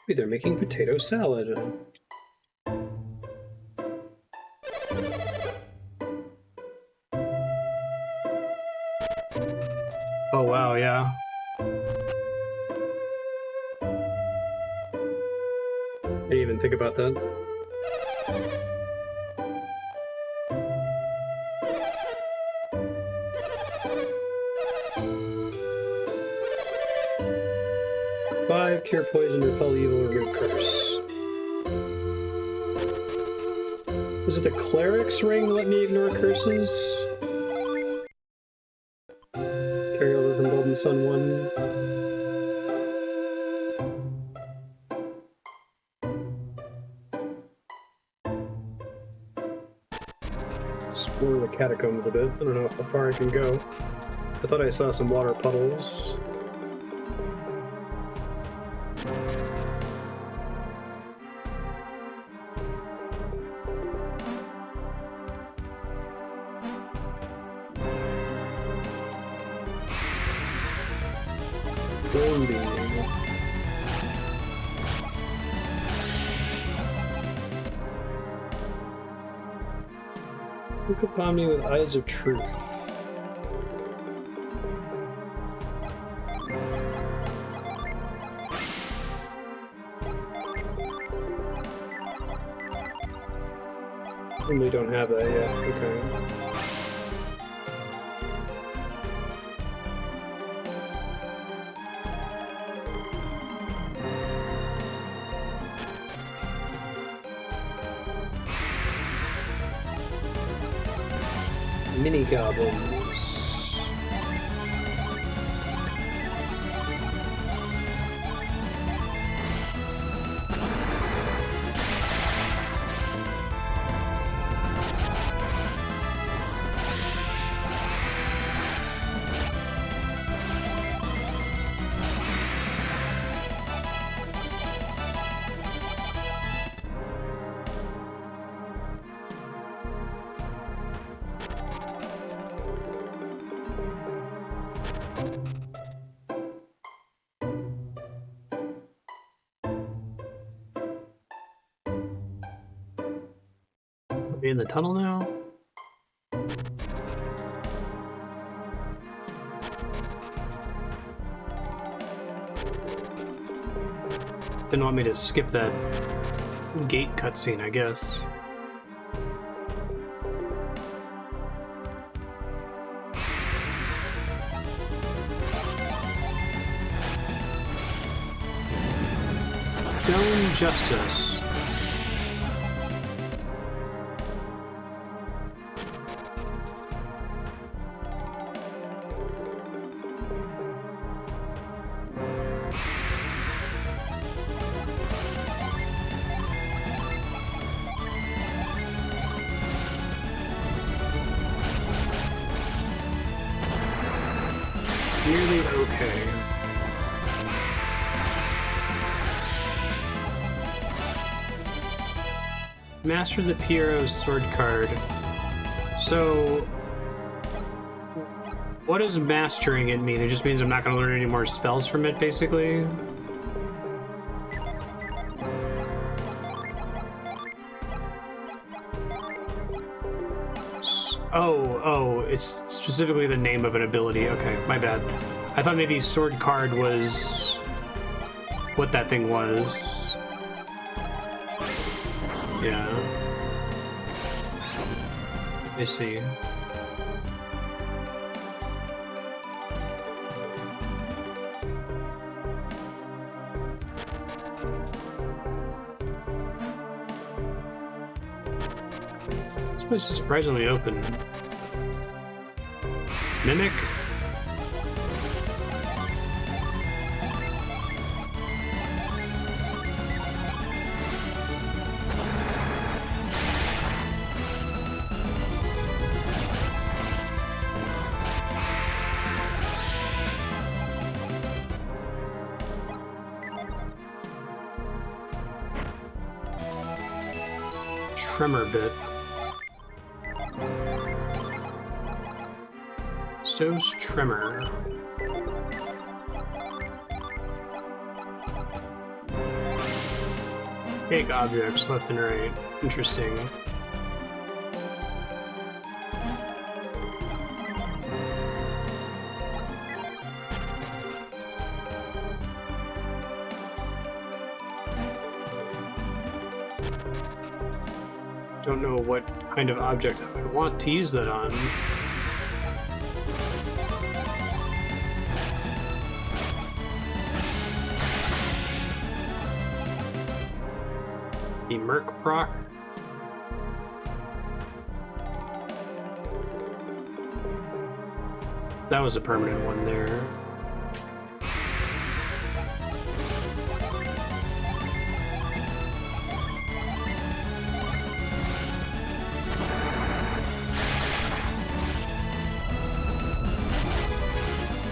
Maybe they're making potato salad. Oh, wow, yeah. I didn't even think about that. Revive, cure poison, repel evil, remove curse. Was it the cleric's ring that let me ignore curses? Carry over from Golden Sun 1. Explore the catacombs a bit. I don't know how far I can go. I thought I saw some water puddles. Look upon me with eyes of truth. And we don't have that yet. Okay. Mini goblins. Are we in the tunnel now? Didn't want me to skip that gate cutscene, I guess. Stone Justice. Nearly okay. Master the Piero's sword card. So, what does mastering it mean? It just means I'm not going to learn any more spells from it, basically? Oh, it's specifically the name of an ability. Okay, my bad. I thought maybe sword card was what that thing was. Yeah. I see. This place is surprisingly open. Mimic? Tremor bit. Stowe's Tremor. Big objects left and right. Interesting. Don't know what kind of object I would want to use that on. The Merc proc. That was a permanent one there.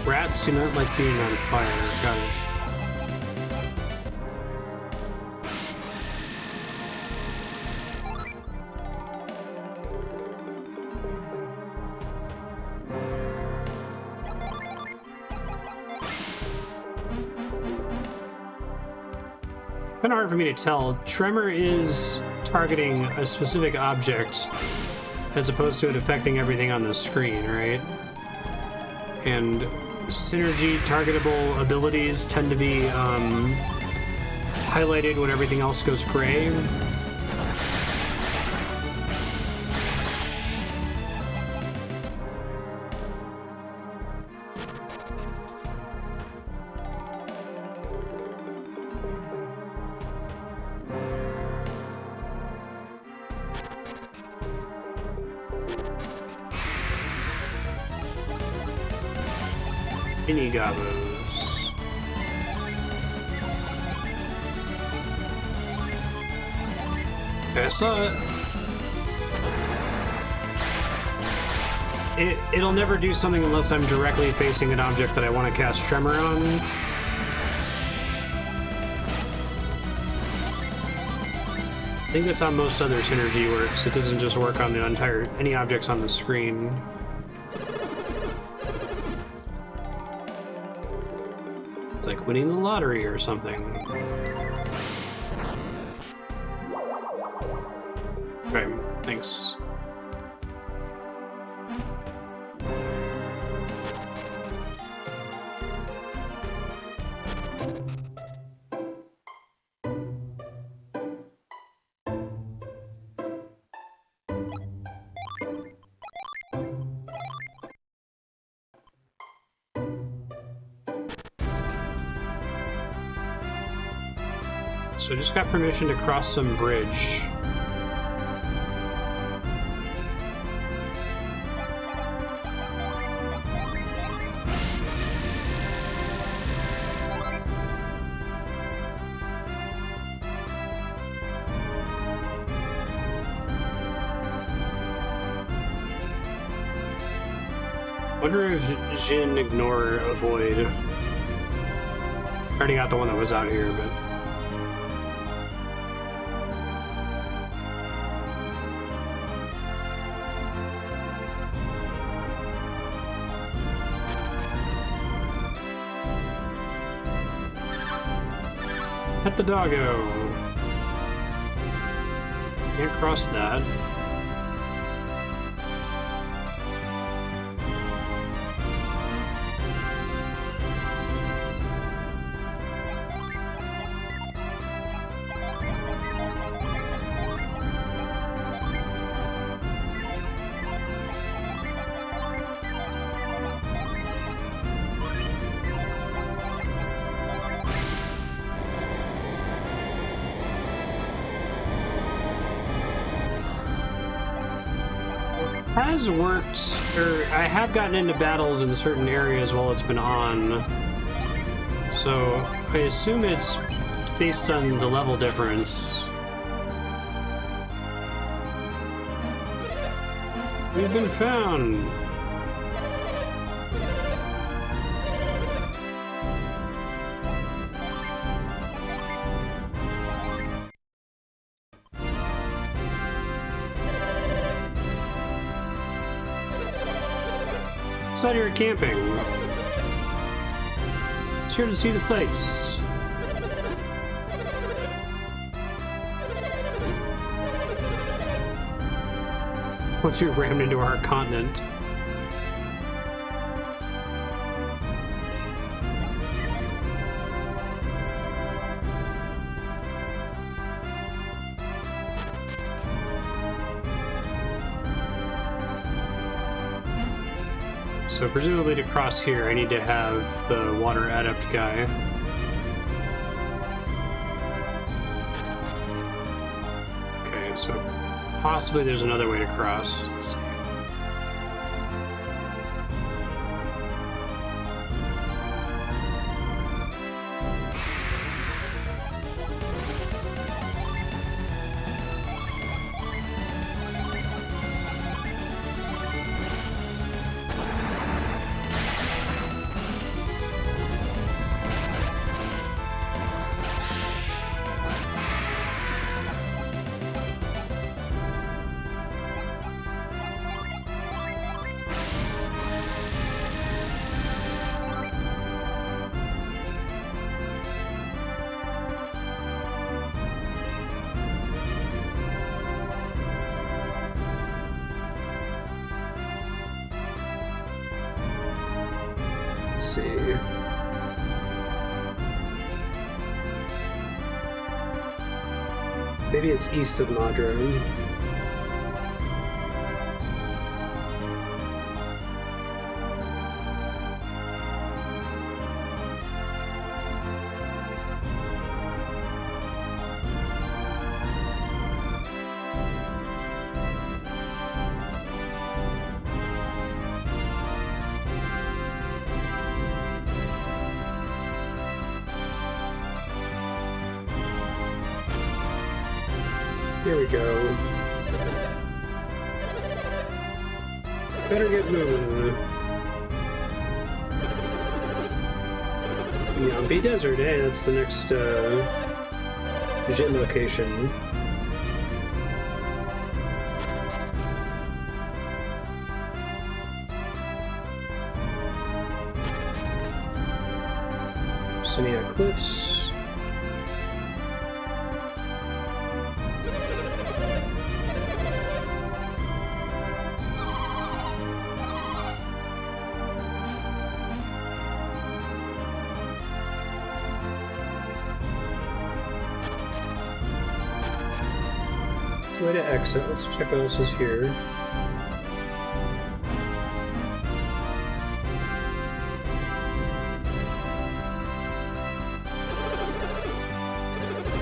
Rats do not like being on fire. Got it. Kind of hard for me to tell. Tremor is targeting a specific object as opposed to it affecting everything on the screen, right? And synergy targetable abilities tend to be highlighted when everything else goes gray. Mini gobos. Okay, I saw it. It'll never do something unless I'm directly facing an object that I want to cast Tremor on. I think that's how most other synergy works. It doesn't just work on the entire any objects on the screen. It's like winning the lottery or something. Okay, thanks. So I just got permission to cross some bridge. Wonder if Jin ignore avoid. Already got the one that was out here, but. At the doggo. Can't cross that. Has worked, or I have gotten into battles in certain areas while it's been on, so I assume it's based on the level difference. We've been found. So you're camping. Just here to see the sights. Once you're rammed into our continent. So presumably to cross here, I need to have the water adept guy. Okay, so possibly there's another way to cross. Let's see. Let's see. Maybe it's east of Madron. Here we go. Better get moving. Yambi Desert, hey, that's the next gym location. Sania Cliffs. Way to exit. Let's check what else is here.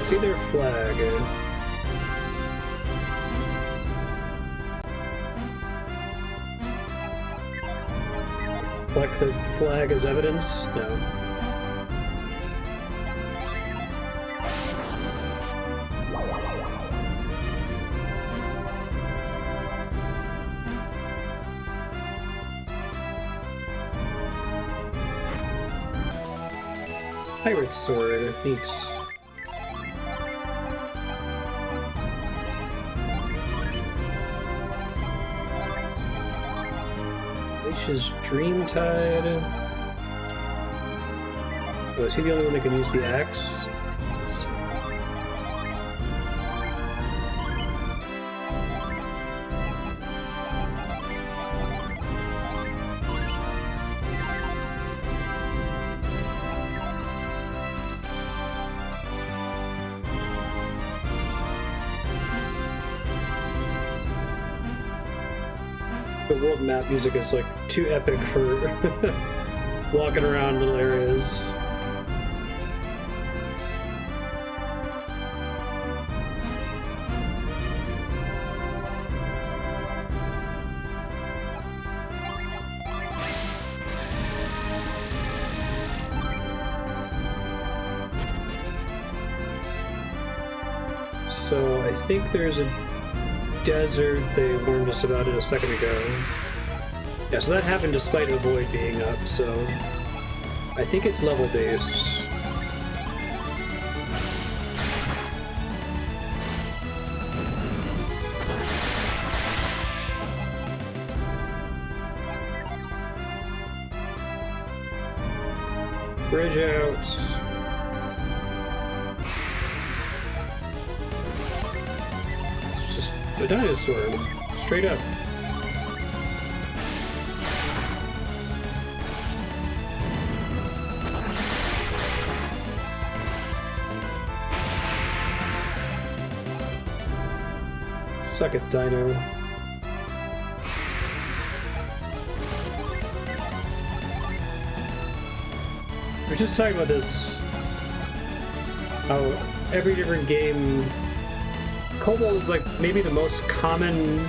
See their flag. Collect the flag as evidence? No. Pirate sword, neat. Glacia's Dreamtide. Oh, is he the only one that can use the axe? The world map music is like too epic for walking around little areas. So I think there's a desert, they warned us about it a second ago. Yeah, so that happened despite a void being up, so I think it's level based. Bridge out. A dinosaur, straight up. Suck it, dino. We're just talking about this, how every different game kobold is like maybe the most common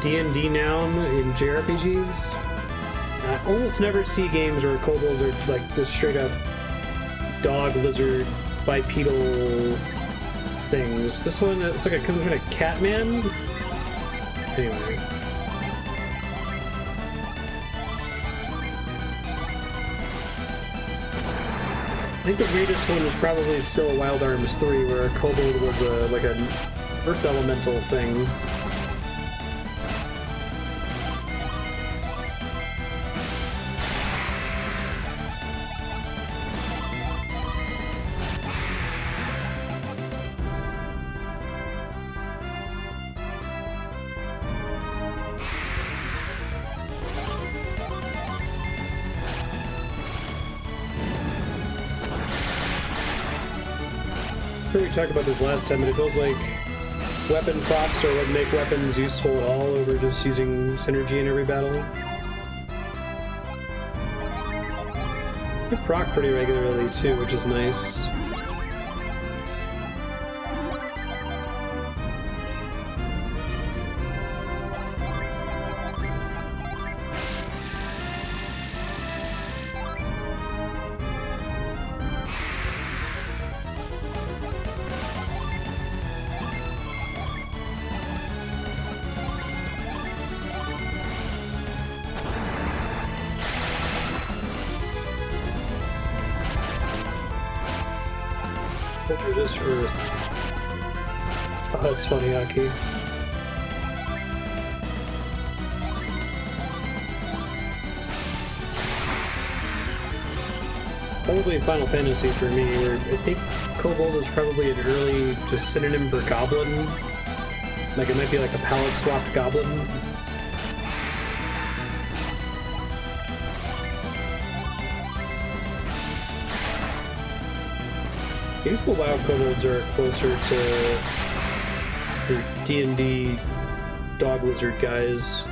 D&D noun in JRPGs. I almost never see games where kobolds are like this straight up dog, lizard, bipedal things. This one, it's like it comes from a Catman. Anyway. I think the weirdest one was probably still Wild Arms 3, where a kobold was like an earth elemental thing. We talked about this last time, but it feels like weapon procs are what make weapons useful at all over just using synergy in every battle. They proc pretty regularly too, which is nice. Resist Earth. Oh, that's funny, Aki. Probably Final Fantasy for me, where I think kobold is probably an early just synonym for goblin. Like it might be like a palette swapped goblin. I guess the WoW kobolds are closer to your D&D dog lizard guys.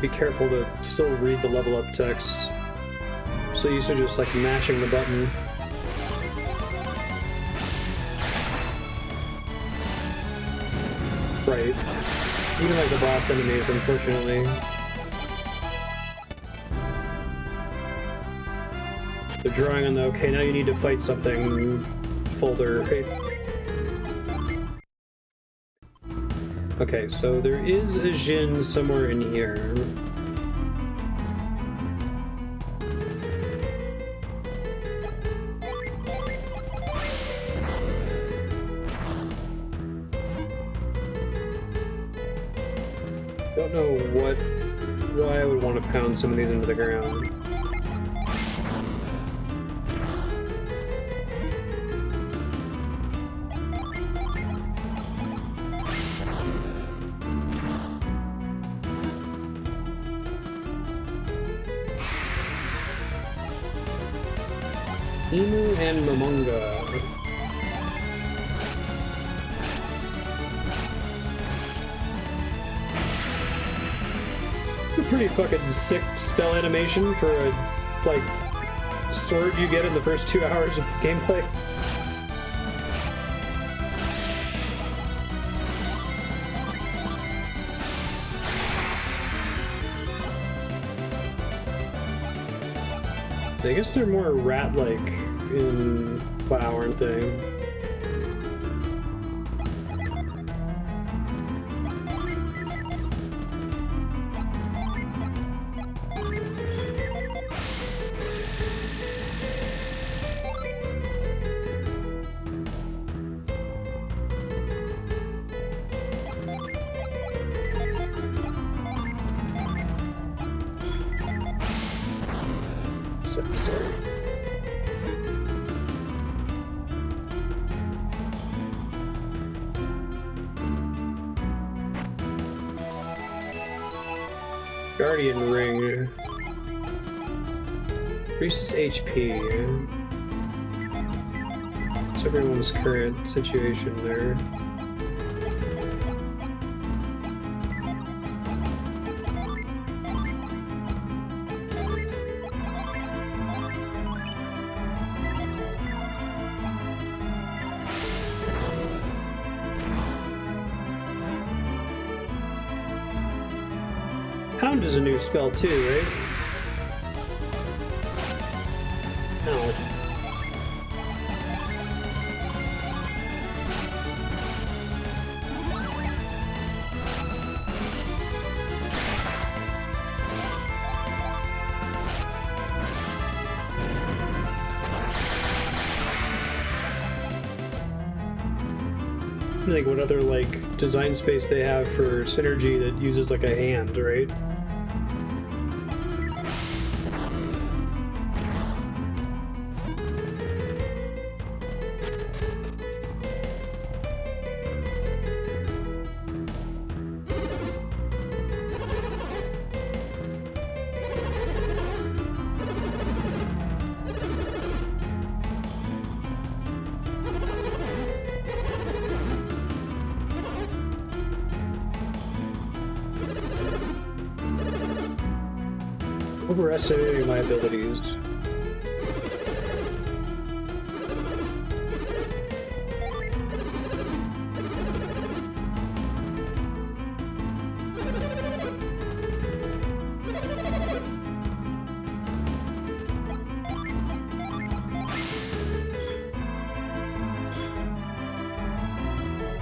Be careful to still read the level up text. So used to just like mashing the button. Right. Even like the boss enemies, unfortunately. They're drawing on the okay, now you need to fight something folder, right? Okay, so there is a Jin somewhere in here. Don't know why I would want to pound some of these into the ground. Emu and Momonga. Pretty fucking sick spell animation for a, like, sword you get in the first 2 hours of the gameplay. I guess they're more rat-like in WoW, aren't they? Sorry. Guardian Ring. Increases HP. What's everyone's current situation there? Pound is a new spell too, right? No. Like what other like design space they have for synergy that uses like a hand, right? Overestimating my abilities.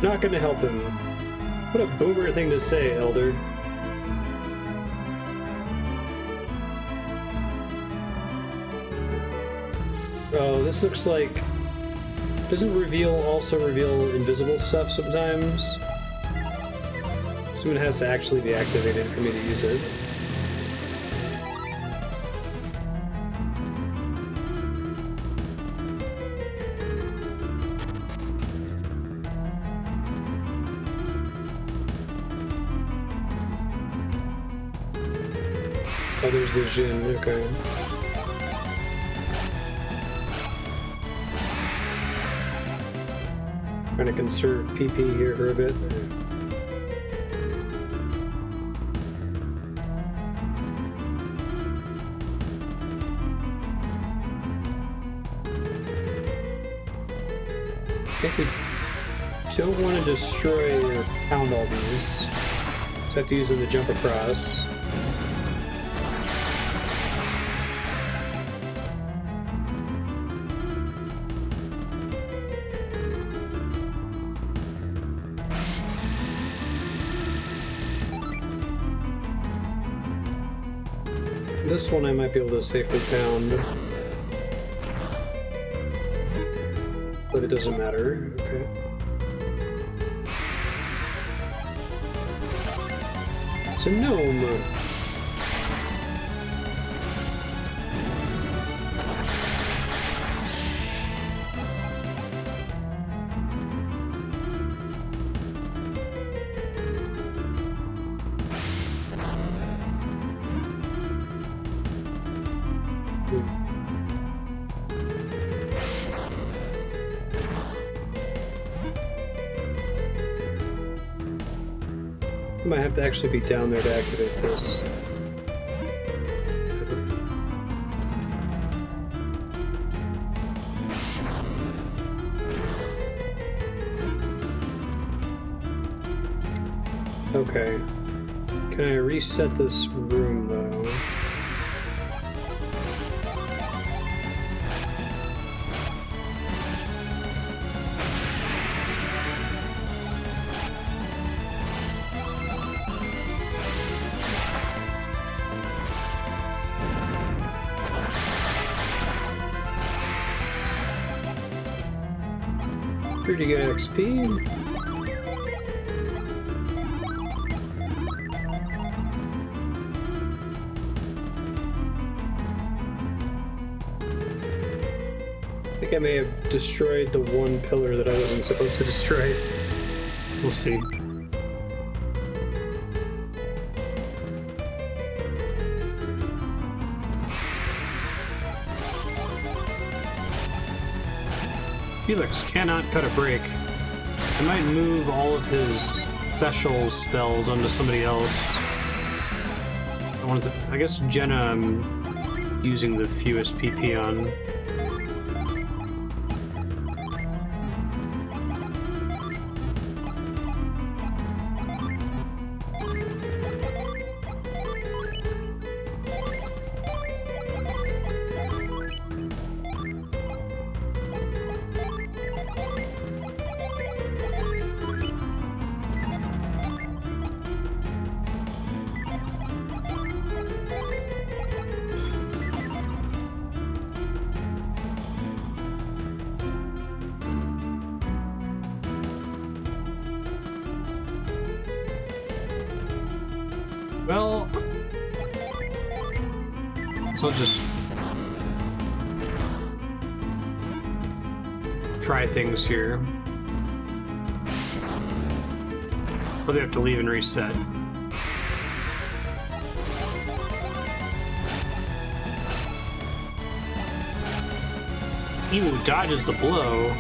Not gonna help him. What a boomer thing to say, Elder. Oh, this looks like... Doesn't reveal also reveal invisible stuff sometimes? So it has to actually be activated for me to use it. Oh, there's the Jin, okay. Trying to conserve PP here for a bit. I think we don't want to destroy or pound all these. So I have to use them to jump across. This one I might be able to safely pound. But it doesn't matter. Okay. It's a gnome. I might have to actually be down there to activate this. Okay. Can I reset this room though? Pretty good XP. I think I may have destroyed the one pillar that I wasn't supposed to destroy. We'll see. Felix cannot cut a break. I might move all of his special spells onto somebody else. I guess Jenna I'm using the fewest PP on. Well, so I'll just try things here. Probably have to leave and reset. Emu dodges the blow.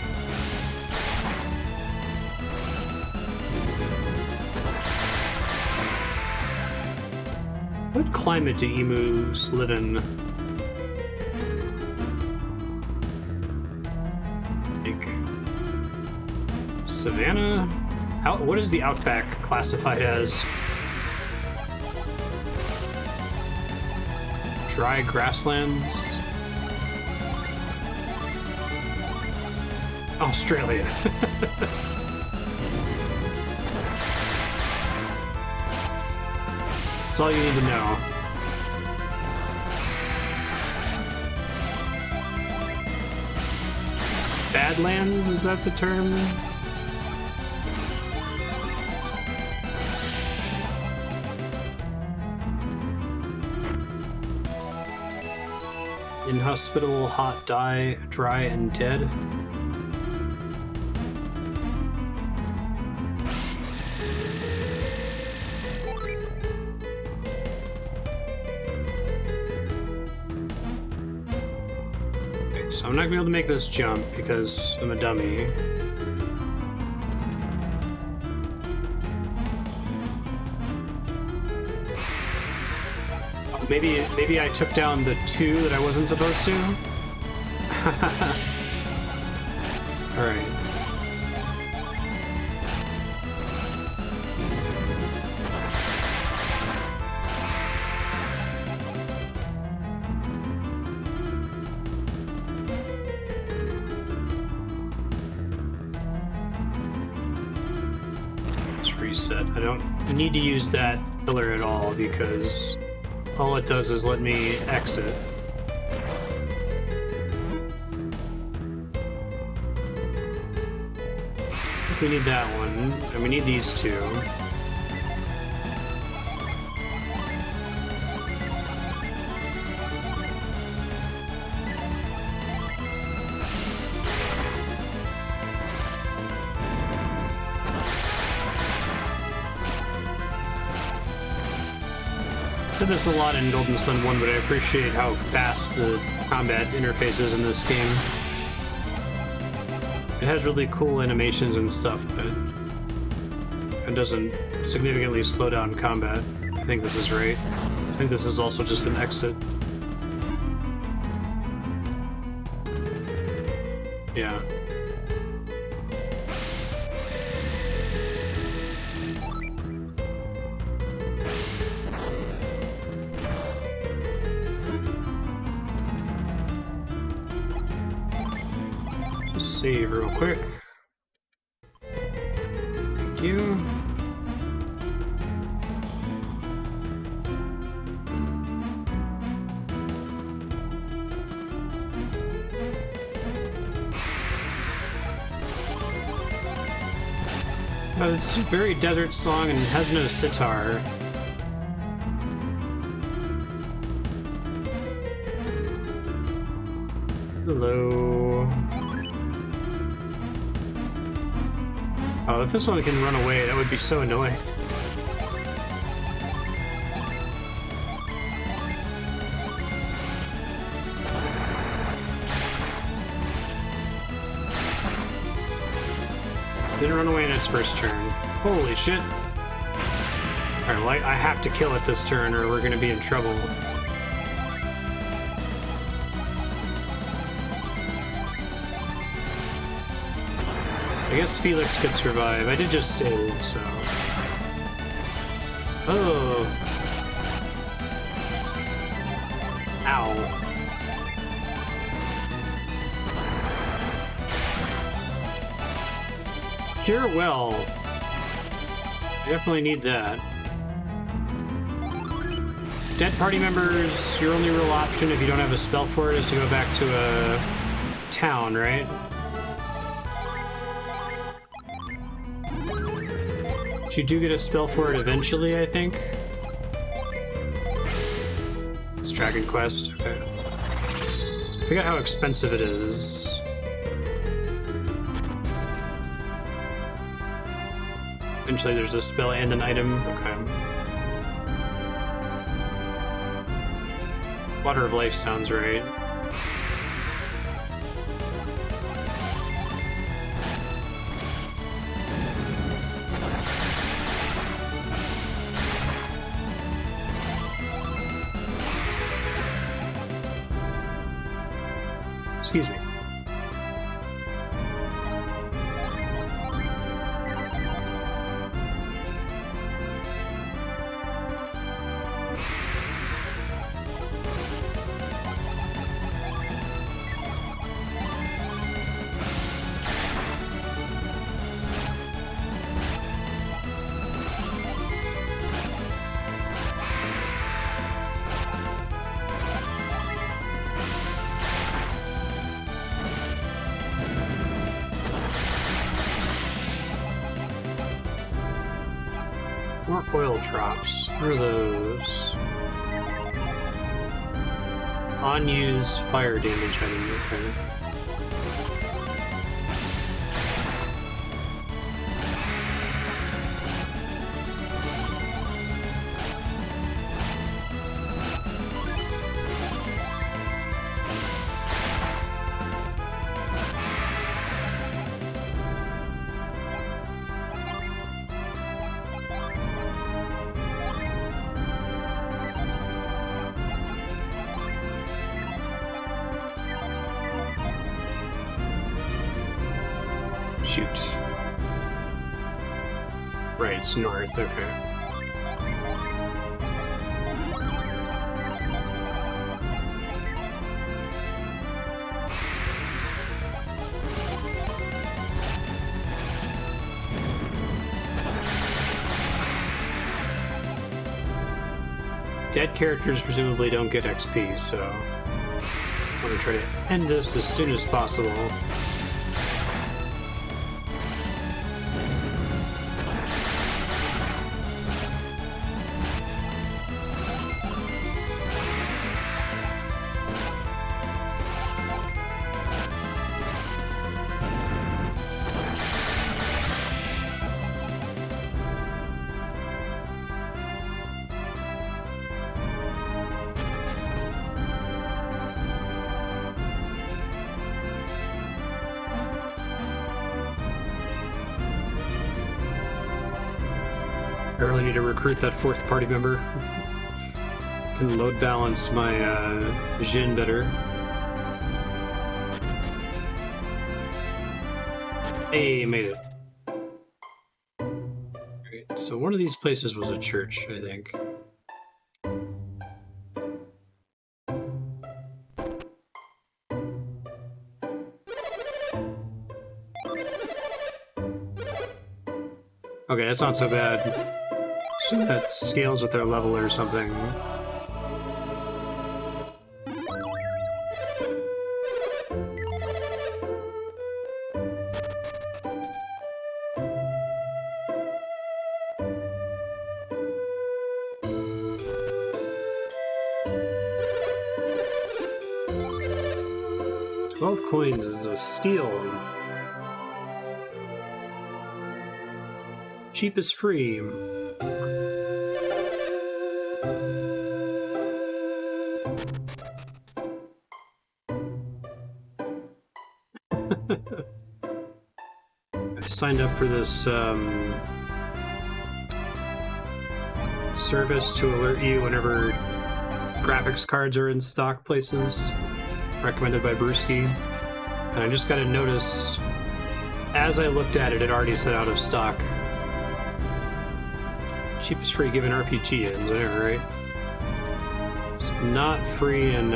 What climate do emus live in? Like savanna? What is the outback classified as? Dry grasslands? Australia. That's all you need to know. Badlands, is that the term? Inhospitable, hot, dry, and dead. So I'm not gonna be able to make this jump because I'm a dummy. Maybe I took down the 2 that I wasn't supposed to. All right. Reset. I don't need to use that pillar at all because all it does is let me exit. I think we need that one, and we need these 2. I said this a lot in Golden Sun 1, but I appreciate how fast the combat interface is in this game. It has really cool animations and stuff, but it doesn't significantly slow down combat. I think this is right. I think this is also just an exit. Yeah. Save real quick. Thank you. This is a very desert song and it has no sitar. Hello. Oh, if this one can run away, that would be so annoying. Didn't run away in its first turn. Holy shit. Alright, well, I have to kill it this turn or we're gonna be in trouble. I guess Felix could survive. I did just save, so... Oh. Ow. Cure well. Definitely need that. Dead party members, your only real option if you don't have a spell for it is to go back to a town, right? But you do get a spell for it eventually, I think. It's Dragon Quest, okay. I forgot how expensive it is. Eventually there's a spell and an item, okay. Water of Life sounds right. Excuse me. More oil drops. What are those? Unused fire damage item, okay. Shoot. Right, it's north, okay. Dead characters presumably don't get XP, so I'm gonna try to end this as soon as possible. I really need to recruit that fourth party member. Can load balance my Jin better. Hey, made it. Alright, so one of these places was a church, I think. Okay, that's not so bad. So that scales with their level or something. $12 coins is a steal. Cheap is free. I signed up for this service to alert you whenever graphics cards are in stock places, recommended by Brewski. And I just got a notice, as I looked at it, it already said out of stock. Cheapest free given RPG ends, I know, right? It's not free in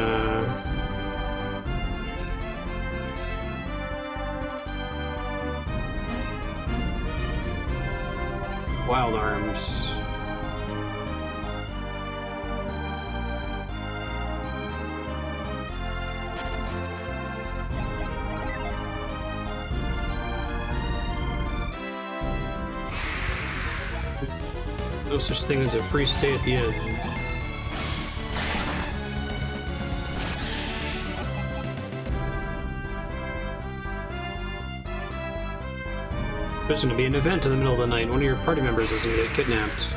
Wild Arms. No such thing as a free stay at the end. There's going to be an event in the middle of the night. One of your party members is going to get kidnapped.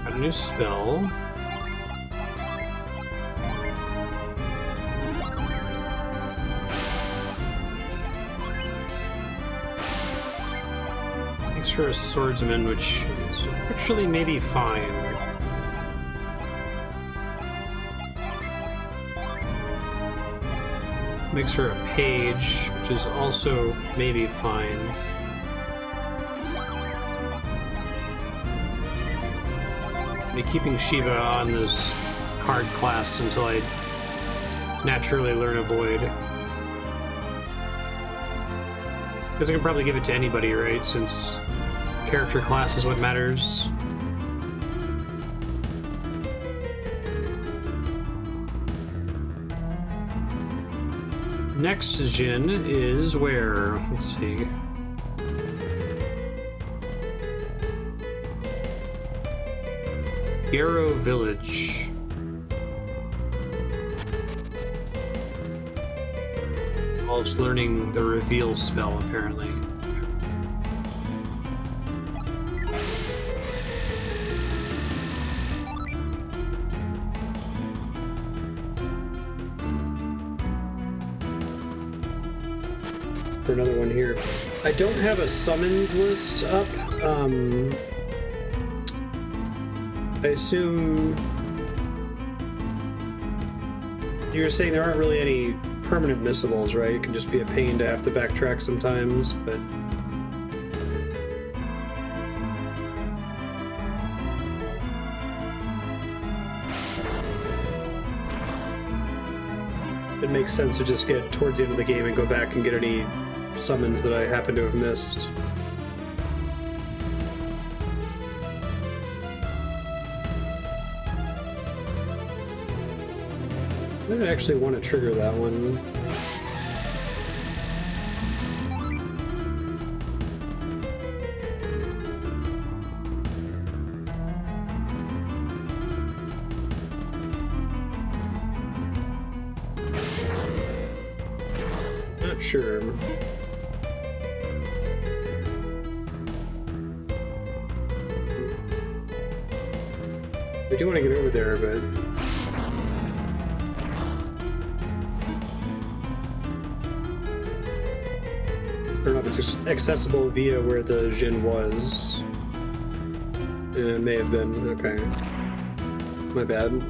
Got a new spell. Makes her a swordsman, which is actually maybe fine. Makes her a page, which is also maybe fine. I'll be keeping Shiva on this card class until I naturally learn a void. Because I can probably give it to anybody, right? Since character class is what matters. Next Jin is where? Let's see. Yarrow Village. Involves learning the reveal spell, apparently. For another one here. I don't have a summons list up. I assume you were saying there aren't really any permanent missables, right? It can just be a pain to have to backtrack sometimes, but it makes sense to just get towards the end of the game and go back and get any summons that I happen to have missed. I don't actually want to trigger that one. Not sure. I do want to get over there, but I don't know if it's accessible via where the Jin was. It may have been. Okay. My bad.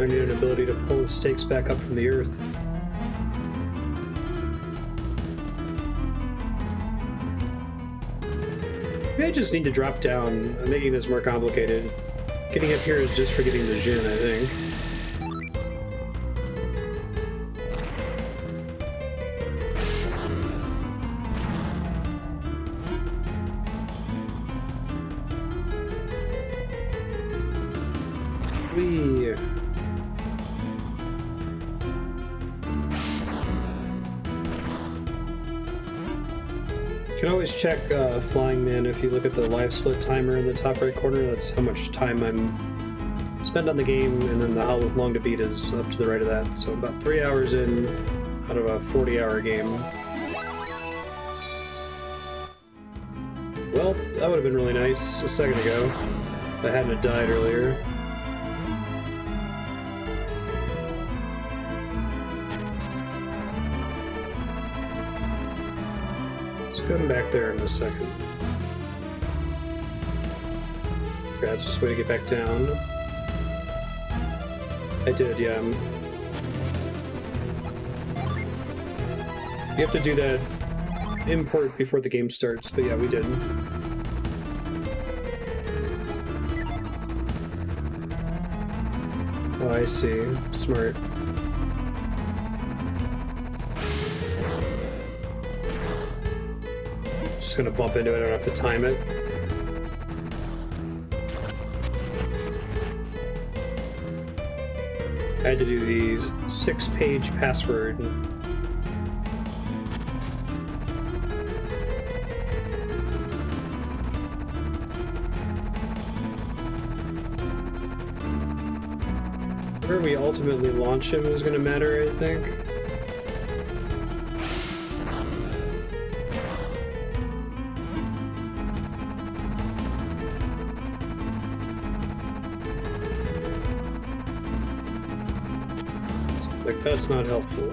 I need an ability to pull the stakes back up from the earth. Maybe I just need to drop down. I'm making this more complicated. Getting up here is just for getting the Jin, I think. Whee! You can always check Flying Man if you look at the live split timer in the top right corner. That's how much time I'm spent on the game, and then how long to beat is up to the right of that. So about 3 hours in out of a 40-hour game. Well, that would have been really nice a second ago if I hadn't have died earlier. Come back there in a second. Okay, that's just a way to get back down. I did, yeah. You have to do that import before the game starts, but yeah, we did. Oh, I see. Smart. Just gonna bump into it, I don't have to time it. I had to do the 6-page password. Where we ultimately launch him is gonna matter, I think. Like, that's not helpful.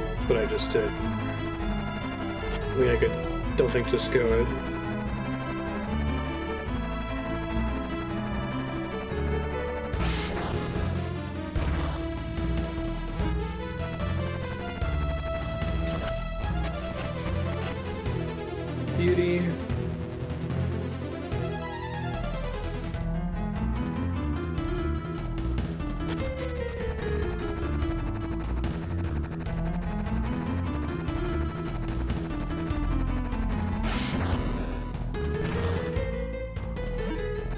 That's what I just did. I mean, I don't think just go it. Beauty.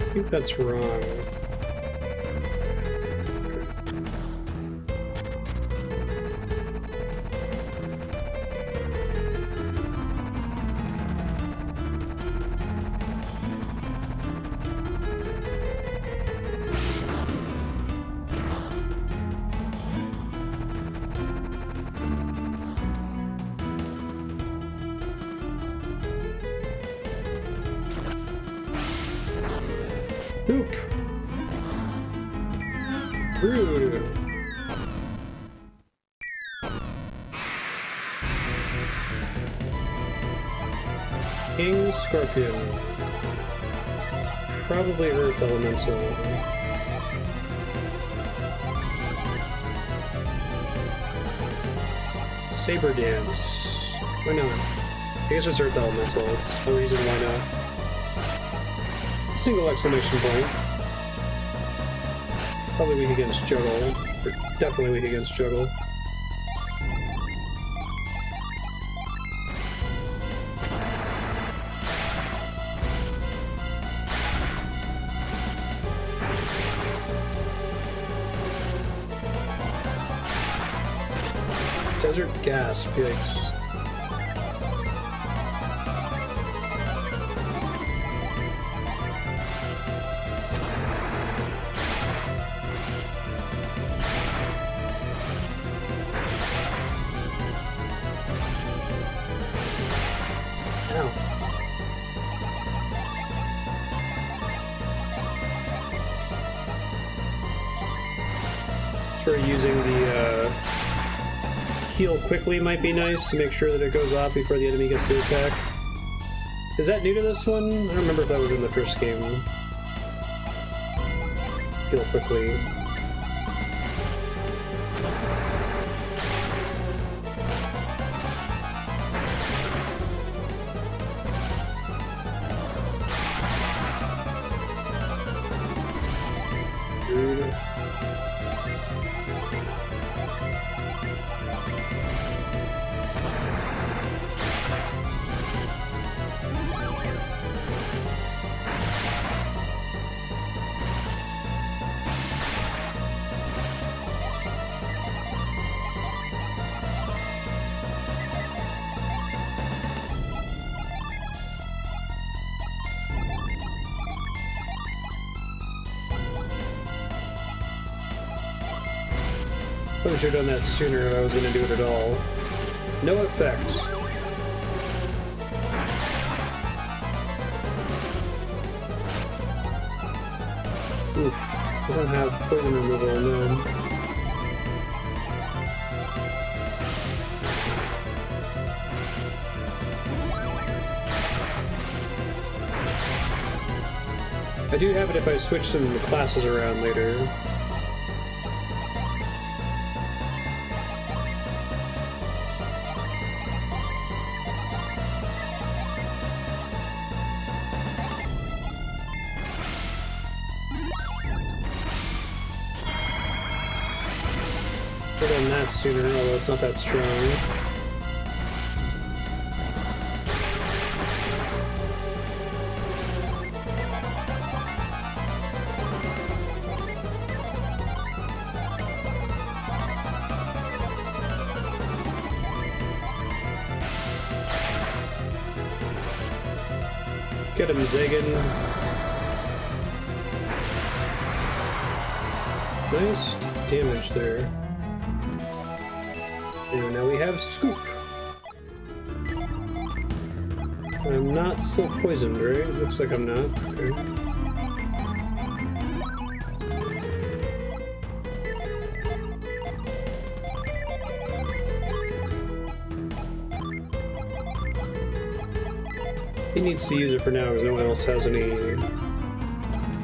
I think that's wrong. Oop! Rude! King Scorpion. Probably Earth Elemental. Saber Dance. Why not? I guess it's Earth Elemental. It's no reason why not. Single exclamation point. Probably weak against Juggle. Or definitely weak against Juggle. Desert Gasp, yikes. Sort of using the heal quickly might be nice to make sure that it goes off before the enemy gets to attack. Is that new to this one? I don't remember if that was in the first game. Heal quickly. Probably should have done that sooner if I was going to do it at all. No effect. Oof. I don't have poison removal, no. I do have it if I switch some classes around later. Should have done that sooner, although it's not that strong. Get him, Zagan. Nice damage there. And now we have Scoop. I'm not still poisoned, right? Looks like I'm not. Okay. He needs to use it for now because no one else has any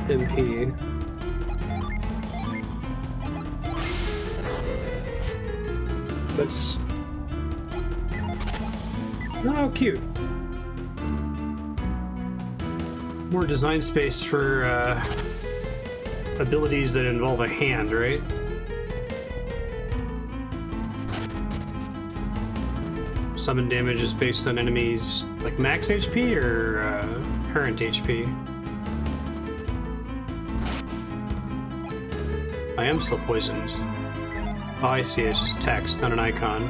MP. So that's... Oh, cute. More design space for abilities that involve a hand, right? Summon damage is based on enemies like max HP or current HP. I am still poisoned. Oh, I see. It's just text, not an icon.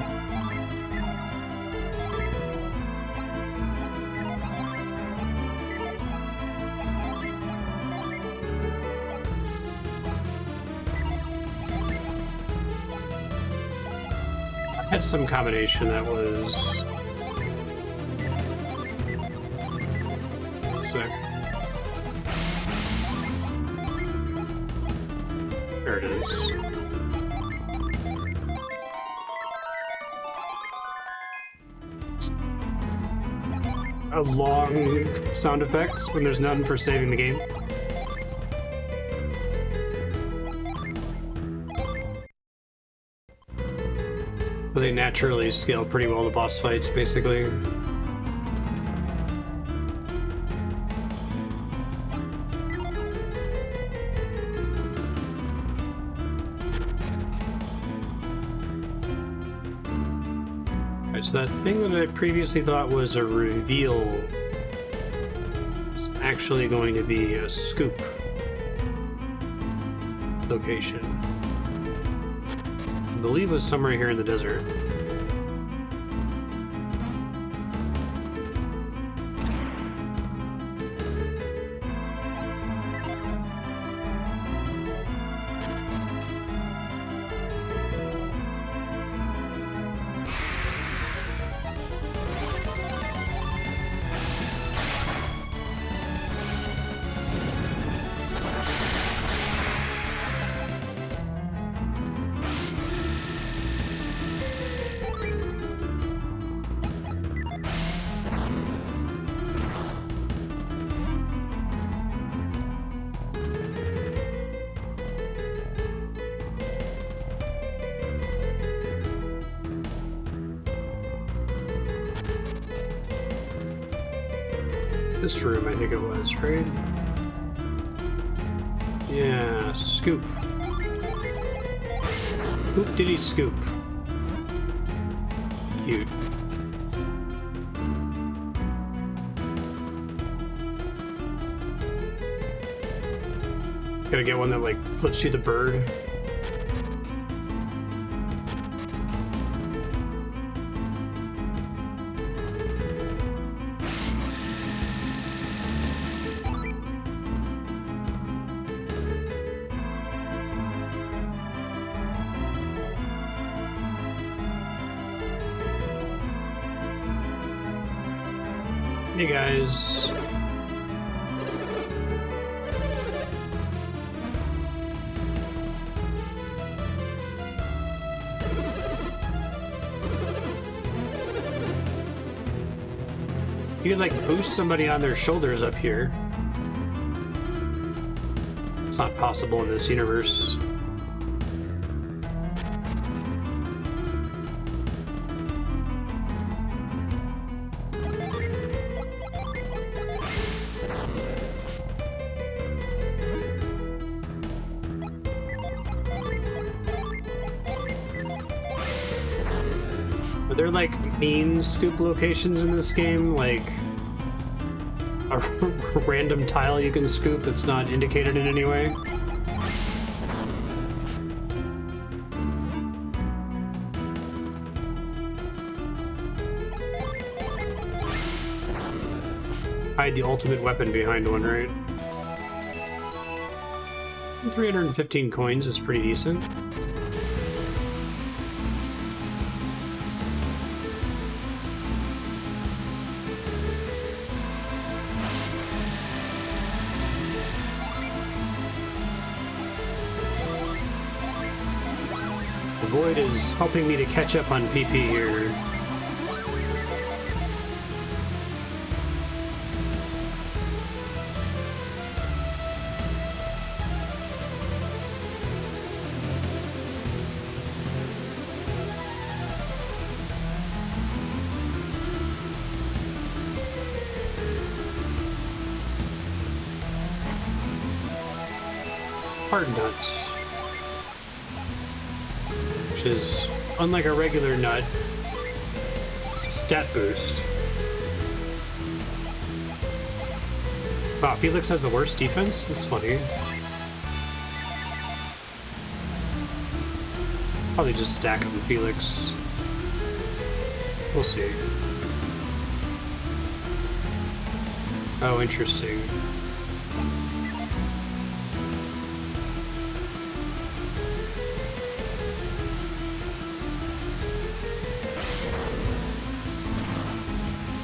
I had some combination that was sick. There it is. It's a long sound effect when there's none for saving the game. But they naturally scale pretty well to boss fights, basically. So that thing that I previously thought was a reveal is actually going to be a scoop location. I believe it was somewhere here in the desert. This room, I think it was, right? Yeah, scoop. Oop diddy scoop. Cute. Gotta get one that like flips you the bird. Hey guys. You can like boost somebody on their shoulders up here. It's not possible in this universe. Are there like mean scoop locations in this game? Like a random tile you can scoop that's not indicated in any way? Hide the ultimate weapon behind one, right? 315 coins is pretty decent. Void is helping me to catch up on PP here. Hard nuts. Which is, unlike a regular nut, it's a stat boost. Wow, Felix has the worst defense? That's funny. Probably just stack him, Felix. We'll see. Oh, interesting.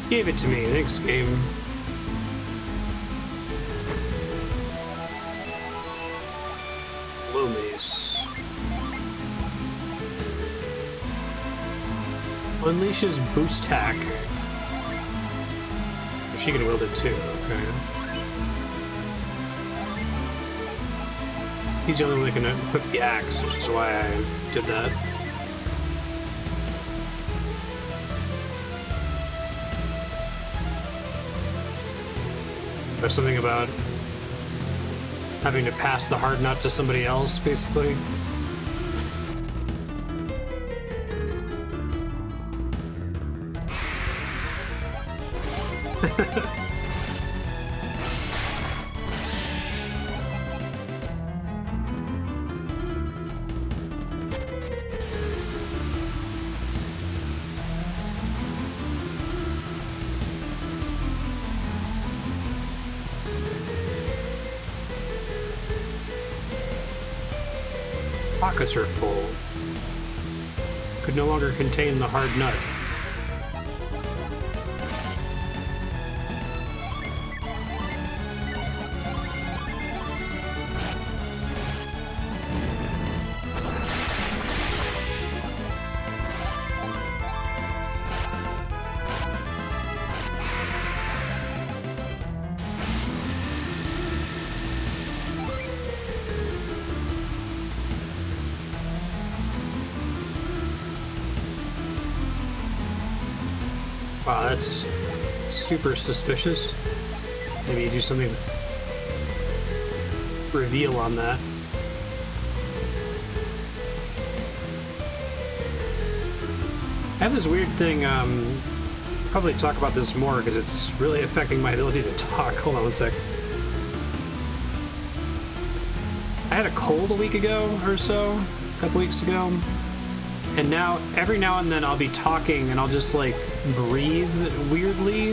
Gave it to me. Thanks, game. Low mace. Unleashes boost tack. Oh, she can wield it too. Okay. He's the only one that can equip the axe, which is why I did that. There's something about having to pass the hard nut to somebody else, basically. Pockets are full. Could no longer contain the hard nut. Wow, that's super suspicious. Maybe you do something with reveal on that. I have this weird thing, probably talk about this more because it's really affecting my ability to talk. Hold on one sec. I had a cold a week ago or so, a couple weeks ago, and now every now and then I'll be talking and I'll just like breathe weirdly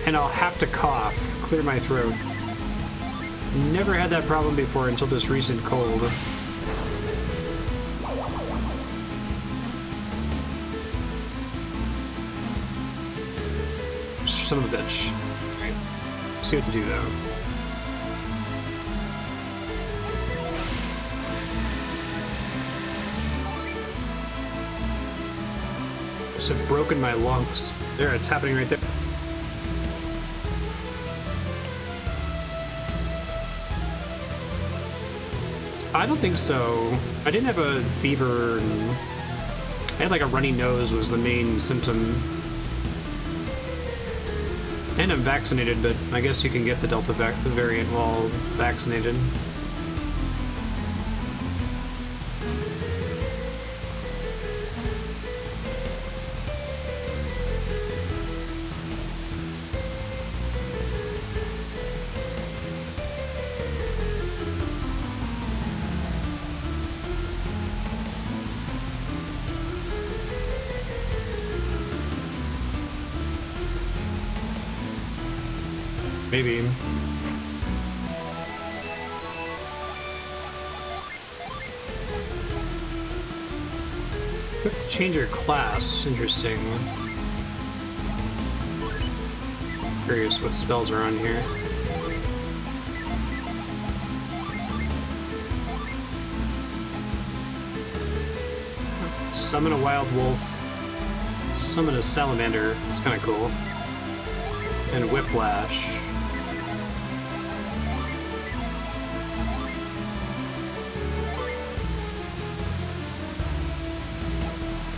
and I'll have to cough, clear my throat. Never had that problem before until this recent cold. Son of a bitch. Alright. See what to do though. Just have broken my lungs. There, it's happening right there. I don't think so. I didn't have a fever, and I had like a runny nose was the main symptom. And I'm vaccinated, but I guess you can get the Delta variant while vaccinated. Maybe. Change your class. Interesting. Curious what spells are on here. Summon a wild wolf. Summon a salamander. It's kind of cool. And whiplash.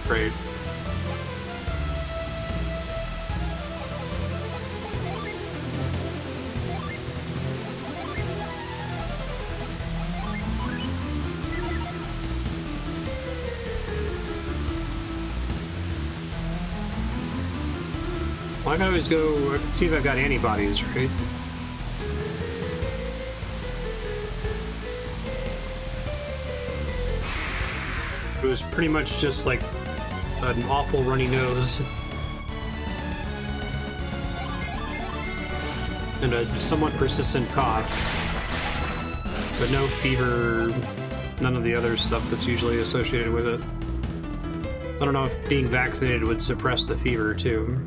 Great. Well, I can always go see if I've got antibodies, right? It was pretty much just like an awful runny nose and a somewhat persistent cough, but no fever, none of the other stuff that's usually associated with it. I don't know if being vaccinated would suppress the fever too.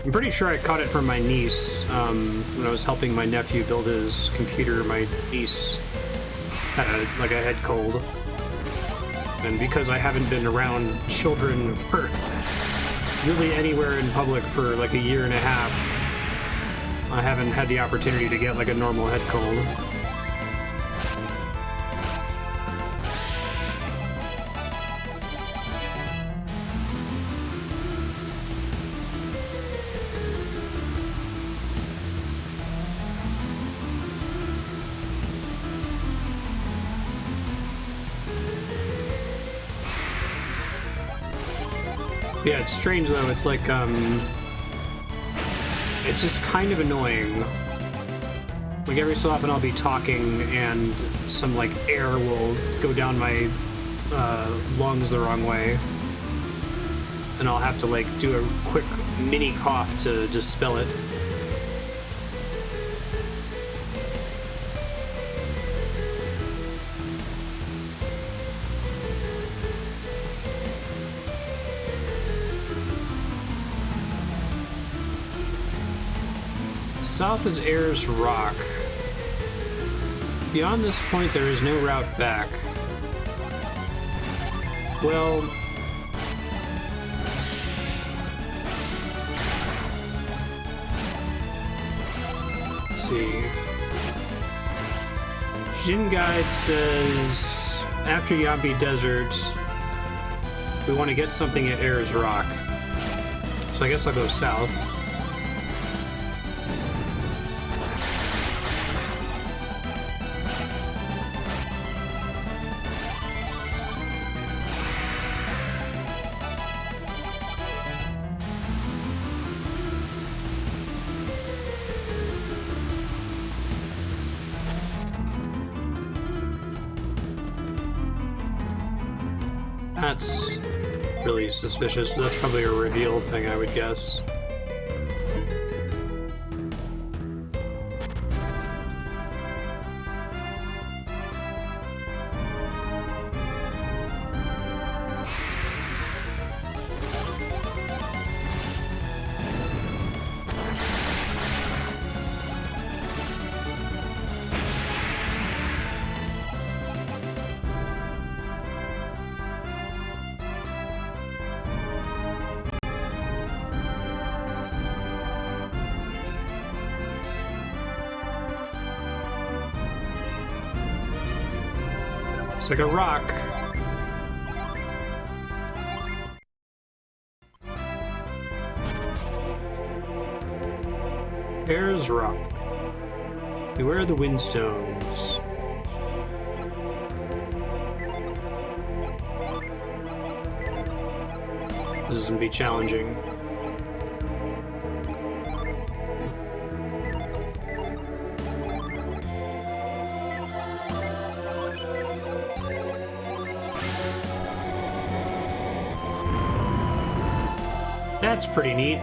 I'm pretty sure I caught it from my niece when I was helping my nephew build his computer. My niece had a head cold, and because I haven't been around children or really anywhere in public for like a year and a half, I haven't had the opportunity to get like a normal head cold. Yeah, it's strange though. It's like, it's just kind of annoying. Like every so often I'll be talking and some like air will go down my lungs the wrong way. And I'll have to like do a quick mini cough to dispel it. South is Ayers Rock. Beyond this point, there is no route back. Well... let's see. Jin Guide says... after Yambi Desert, we want to get something at Ayers Rock. So I guess I'll go south. That's really suspicious. That's probably a reveal thing, I would guess. It's like a rock. Ayers Rock. Beware the windstones. This is gonna be challenging. That's pretty neat.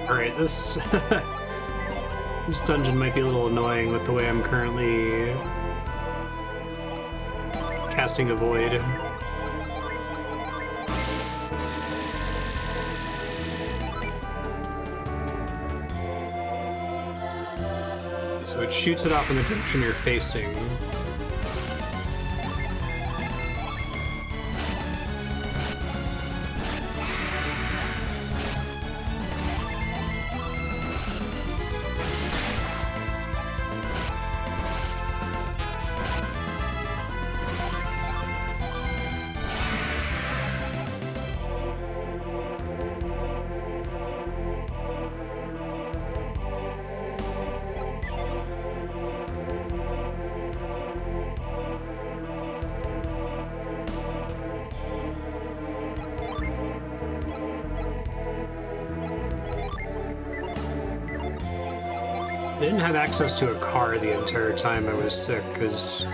Alright, this this dungeon might be a little annoying with the way I'm currently casting a void. So it shoots it off in the direction you're facing. I didn't have access to a car the entire time I was sick because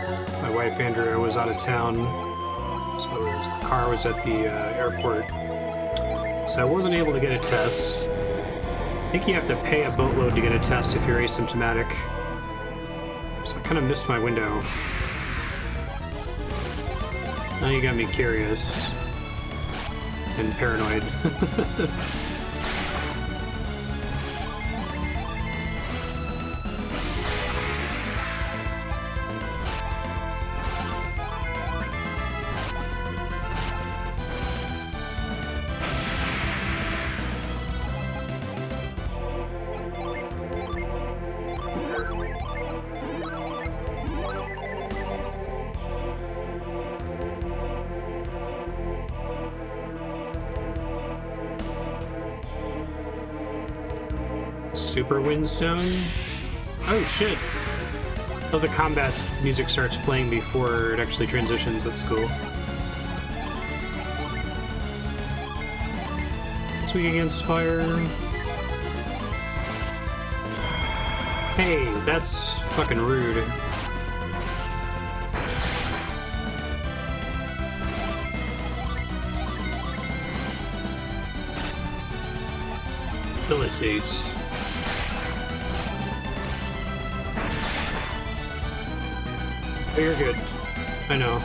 my wife Andrea was out of town, so the car was at the airport. So I wasn't able to get a test. I think you have to pay a boatload to get a test if you're asymptomatic. So I kind of missed my window. Now you got me curious and paranoid. Super Windstone? Oh shit! Oh, the combat music starts playing before it actually transitions. That's cool. It's weak against fire. Hey, that's fucking rude. Debilitates. Oh, you're good. I know.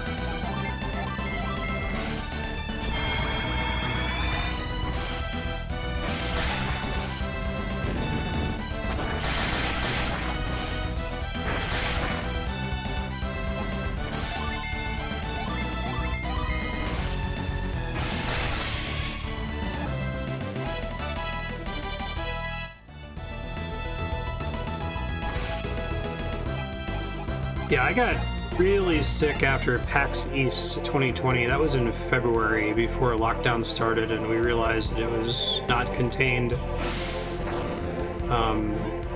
Yeah, I got really sick after PAX East 2020. That was in February before lockdown started, and we realized that it was not contained.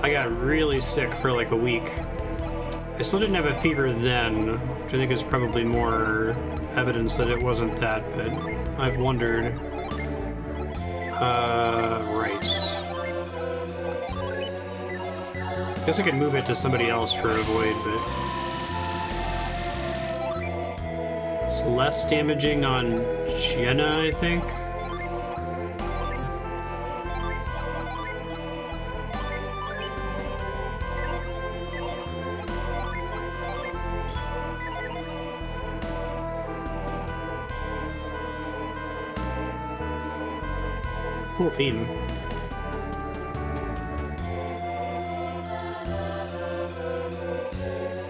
I got really sick for like a week. I still didn't have a fever then, which I think is probably more evidence that it wasn't that, but I've wondered. Right. Guess I could move it to somebody else for a void, but it's less damaging on Jenna, I think. Cool theme.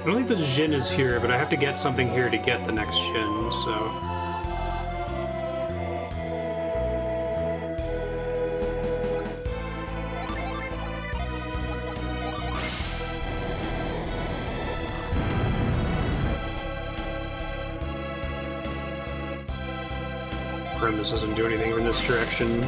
I don't think the Jin is here, but I have to get something here to get the next Jin, so... This doesn't do anything in this direction.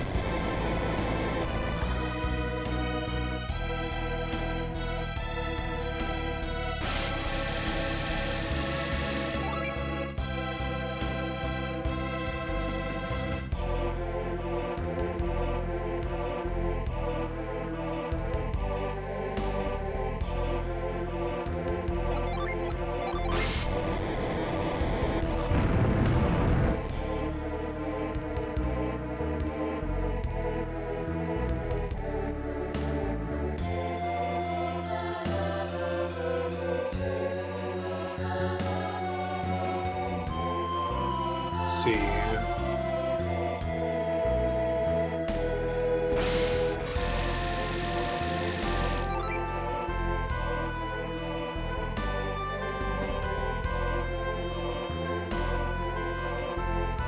See.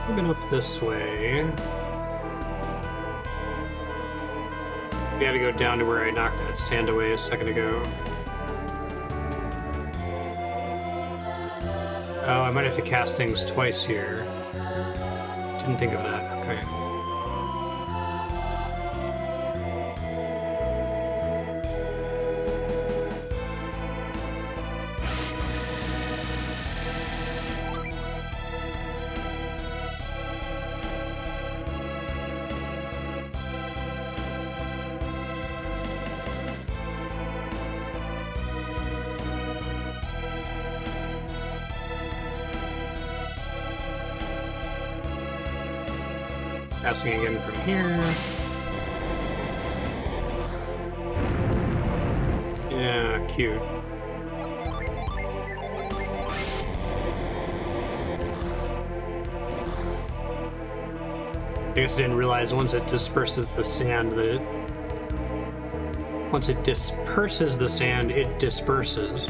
Moving up this way. We gotta go down to where I knocked that sand away a second ago. Oh, I might have to cast things twice here. Didn't think of that. Okay. Passing again from here. Yeah, cute. I guess I didn't realize once it disperses the sand that it... Once it disperses the sand, it disperses.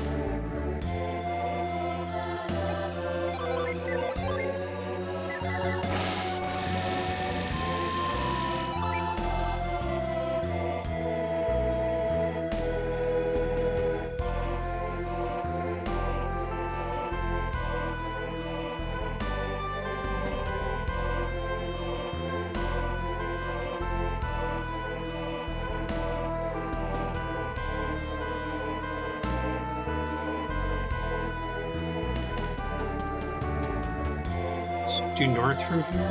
Due north from here?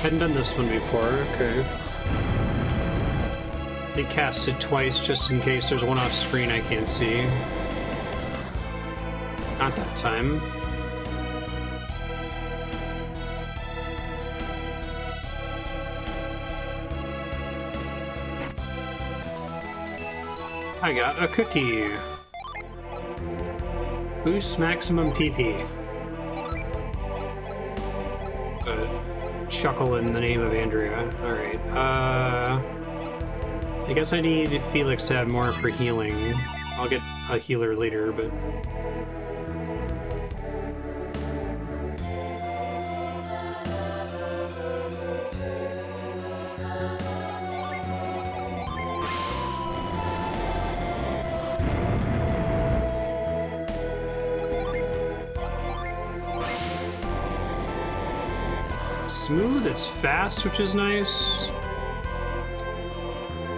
Hadn't done this one before, okay. They cast it twice just in case there's one off screen I can't see. Not that time. I got a cookie. Boost maximum PP. Chuckle in the name of Andrea. Alright, I guess I need Felix to have more for healing. a healer later, but... Smooth, it's fast, which is nice.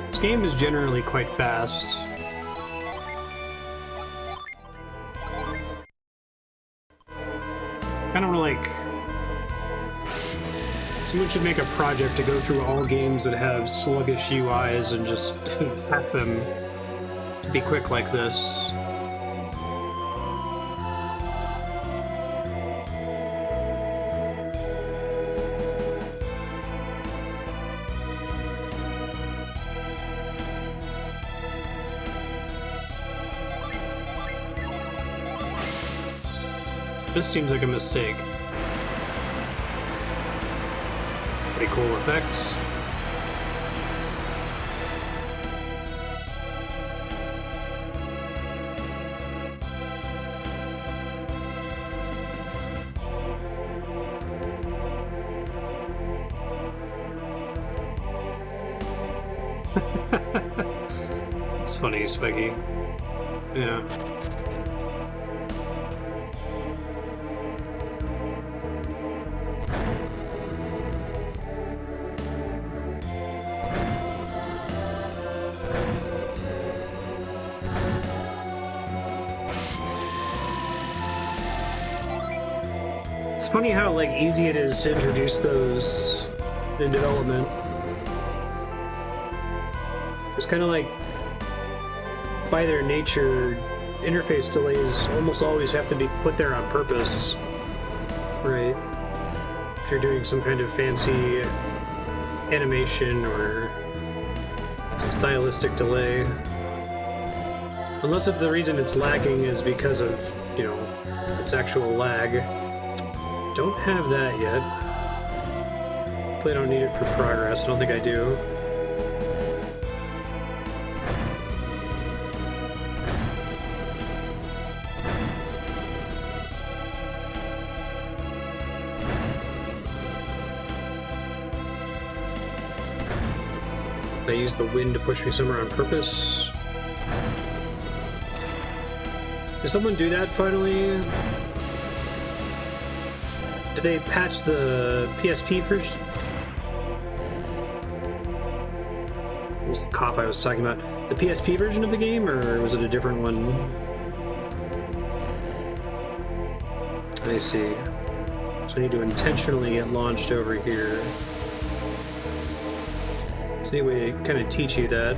This game is generally quite fast. Kind of like... Someone should make a project to go through all games that have sluggish UIs and just hack them to be quick like this. This seems like a mistake. Pretty cool effects. It's funny, Spiky. Yeah. It's funny how like easy it is to introduce those in development. It's kind of like, by their nature, interface delays almost always have to be put there on purpose, right? If you're doing some kind of fancy animation or stylistic delay. Unless if the reason it's lagging is because of, you know, its actual lag. Don't have that yet. Hopefully I don't need it for progress. I don't think I do. I use the wind to push me somewhere on purpose. Did someone do that finally? Did they patch the PSP version? What was the cough I was talking about? The PSP version of the game, or was it a different one? I see. So I need to intentionally get launched over here. Is there any way to kind of teach you that?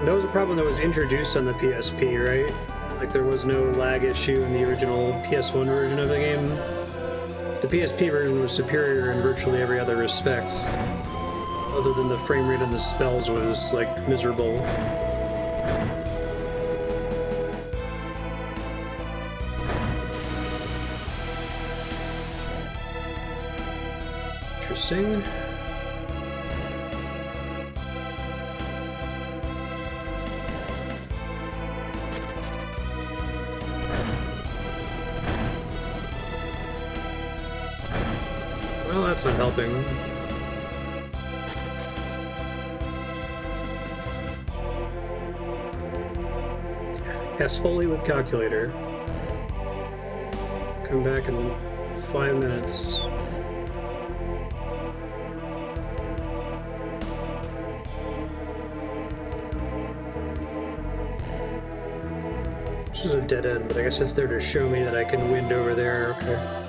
That was a problem that was introduced on the PSP, right? Like there was no lag issue in the original PS1 version of the game. The PSP version was superior in virtually every other respect, other than the frame rate on the spells was like miserable. Interesting. Well, that's not helping. Yes, wholly with calculator. Come back in 5 minutes. This is a dead end, but I guess it's there to show me that I can wind over there. Okay.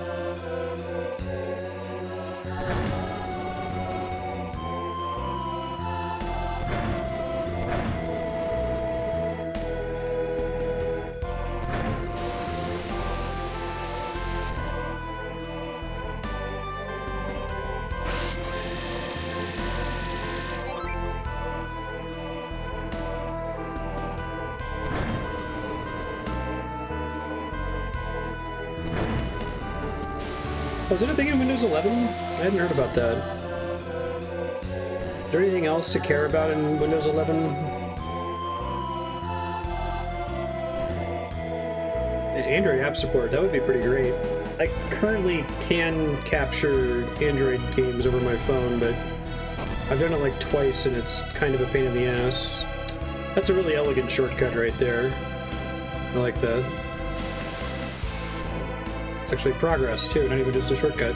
Was it a thing in Windows 11? I hadn't heard about that. Is there anything else to care about in Windows 11? Android app support, that would be pretty great. I currently can capture Android games over my phone, but I've done it like twice and it's kind of a pain in the ass. That's a really elegant shortcut right there. I like that. It's actually progress too, not even just a shortcut.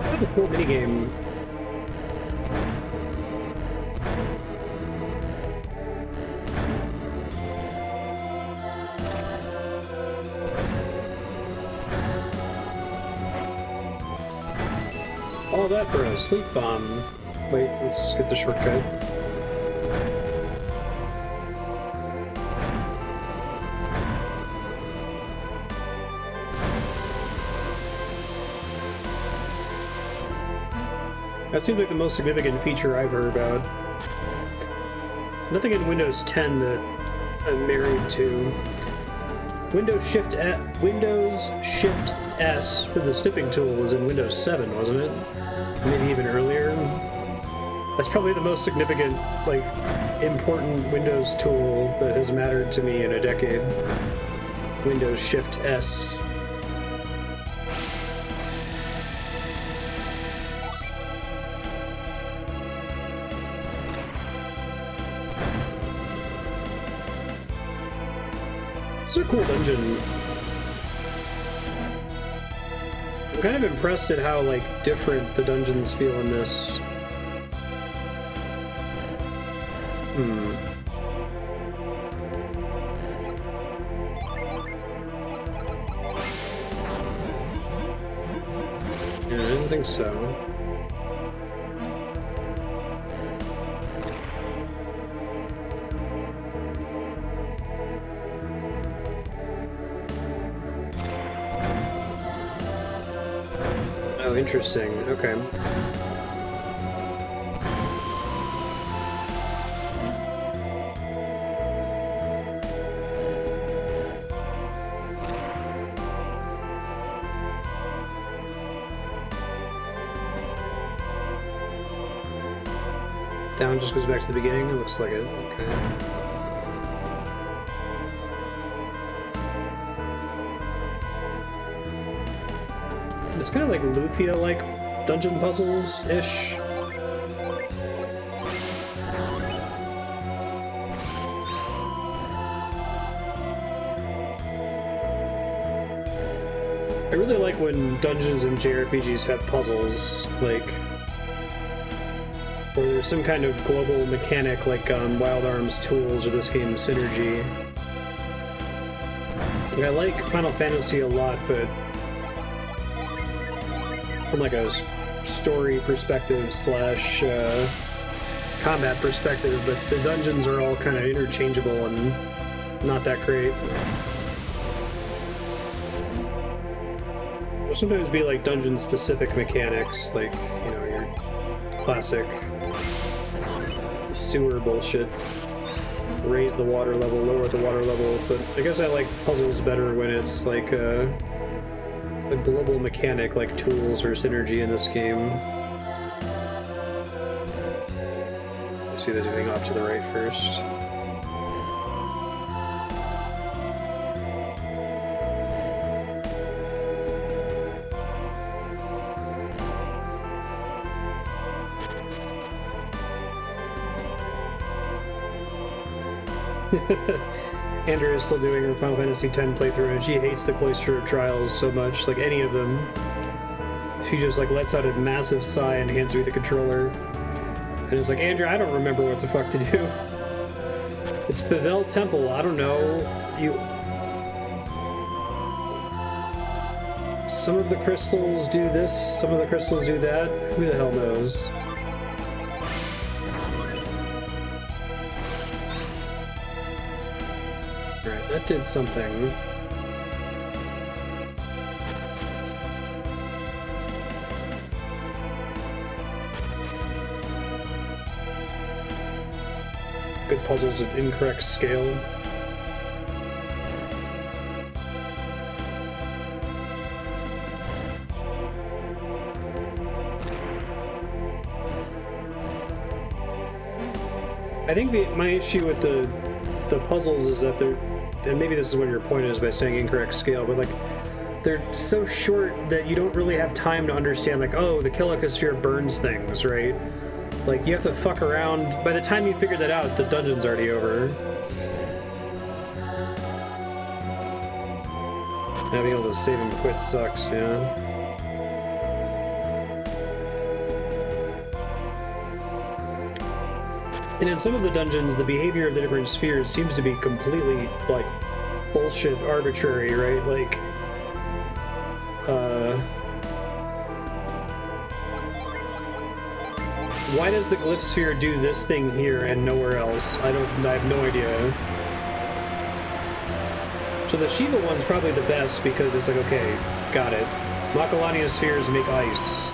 What a cool minigame. All that for a sleep bomb. Wait, let's get the shortcut. That seems like the most significant feature I've heard about. Nothing in Windows 10 that I'm married to. Windows Shift S for the snipping tool was in Windows 7, wasn't it? Maybe even earlier. That's probably the most significant, like, important Windows tool that has mattered to me in a decade. Windows Shift S. This is a cool dungeon. I'm kind of impressed at how, like, different the dungeons feel in this. Yeah, I didn't think so. Oh, interesting. Okay. Down just goes back to the beginning? It looks like it. Okay. It's kind of like Lufia-like dungeon puzzles-ish. I really like when dungeons and JRPGs have puzzles, like, or there's some kind of global mechanic like Wild Arms Tools or this game Synergy. Like, I like Final Fantasy a lot, but from like a story perspective slash combat perspective, but the dungeons are all kind of interchangeable and not that great. There'll sometimes be like dungeon-specific mechanics, like, you know, your classic sewer bullshit. Raise the water level, lower the water level, but I guess I like puzzles better when it's like a global mechanic like Tools or Synergy in this game. Let's see, there's anything off to the right first. Andrea is still doing her Final Fantasy X playthrough, and she hates the Cloister of Trials so much, like any of them. She just like lets out a massive sigh and hands me the controller. And it's like, Andrea, I don't remember what the fuck to do. It's Pavel Temple, I don't know. Some of the crystals do this, some of the crystals do that. Who the hell knows? Alright, that did something. Good puzzles at incorrect scale. I think my issue with the puzzles is that they're, and maybe this is what your point is by saying incorrect scale, but like they're so short that you don't really have time to understand like, oh, the Killicosphere burns things, right? Like you have to fuck around. By the time you figure that out, the dungeon's already over. Not being able to save and quit sucks, yeah. And in some of the dungeons, the behavior of the different spheres seems to be completely, like, bullshit arbitrary, right? Like, why does the glyph sphere do this thing here and nowhere else? I have no idea. So the Shiva one's probably the best because it's like, okay, got it. Macalania spheres make ice.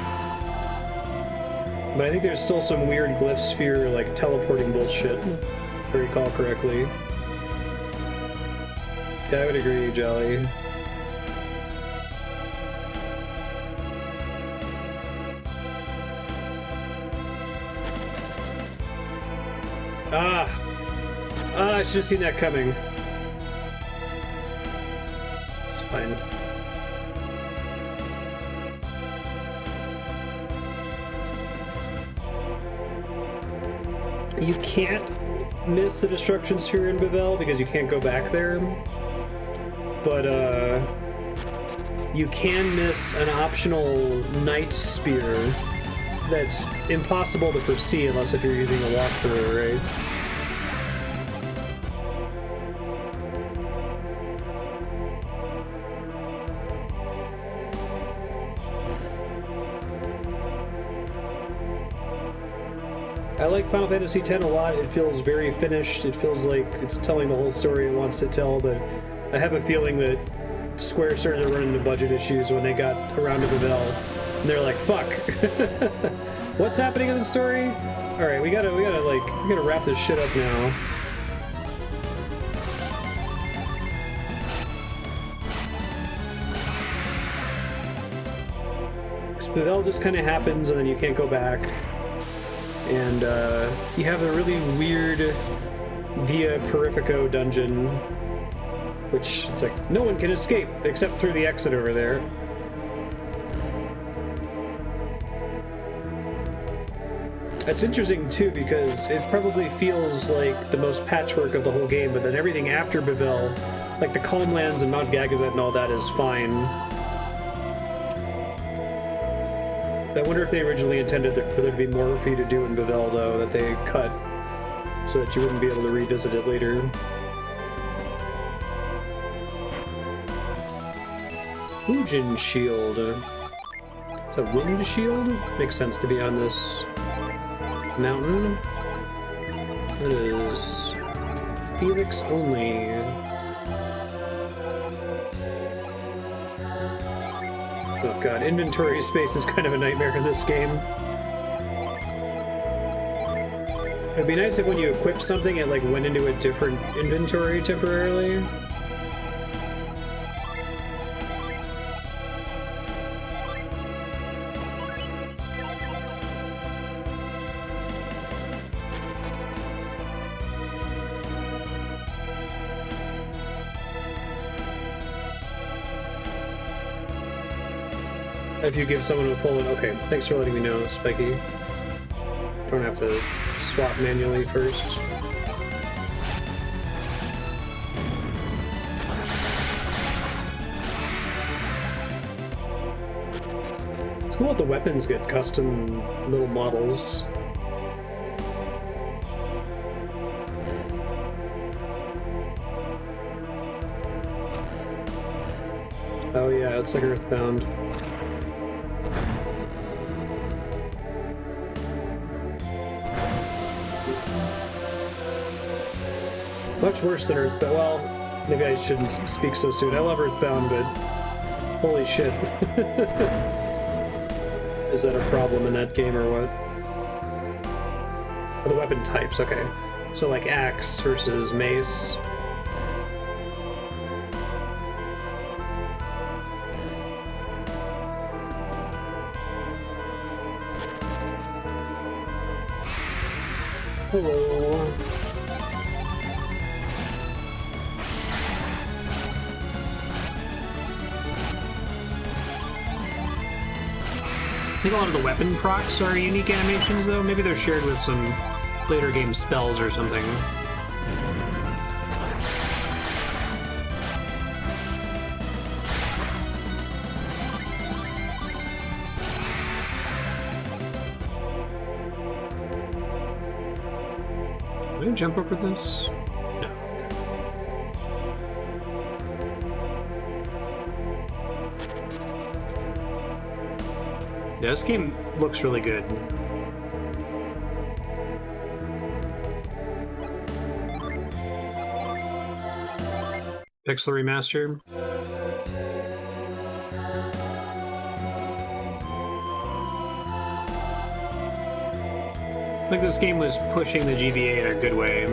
But I think there's still some weird glyph sphere, like, teleporting bullshit, if I recall correctly. Yeah, I would agree, Jolly. I should have seen that coming. It's fine. You can't miss the destruction sphere in Bevel because you can't go back there. But you can miss an optional night spear that's impossible to foresee unless if you're using a walkthrough, right? I like Final Fantasy X a lot. It feels very finished. It feels like it's telling the whole story it wants to tell, but I have a feeling that Square started to run into budget issues when they got around to Bevel. And they're like, fuck. What's happening in the story? Alright, we gotta wrap this shit up now. Bevel just kind of happens and then you can't go back. And you have a really weird Via Perifico dungeon, which it's like no one can escape except through the exit over there. That's interesting too because it probably feels like the most patchwork of the whole game, but then everything after Bevel, like the Calmlands and Mount Gagazet and all that, is fine. I wonder if they originally intended for there to be more for you to do in Bevel, though, that they cut so that you wouldn't be able to revisit it later. Fujin Shield. It's a wind shield? Makes sense to be on this mountain. That is Felix only. Oh god, inventory space is kind of a nightmare in this game. It'd be nice if when you equip something it like went into a different inventory temporarily. If you give someone a full one, okay, thanks for letting me know, Spiky. Don't have to swap manually first. It's cool that the weapons get custom little models. Oh yeah, it's like Earthbound. Much worse than Earthbound. Well, Maybe I shouldn't speak so soon. I love Earthbound, but holy shit. Is that a problem in that game or what? Oh, the weapon types, okay. So like axe versus mace. Hello. I think a lot of the weapon procs are unique animations, though. Maybe they're shared with some later game spells or something. Did I jump over this? No. Yeah, this game looks really good. Pixel remaster. I think this game was pushing the GBA in a good way.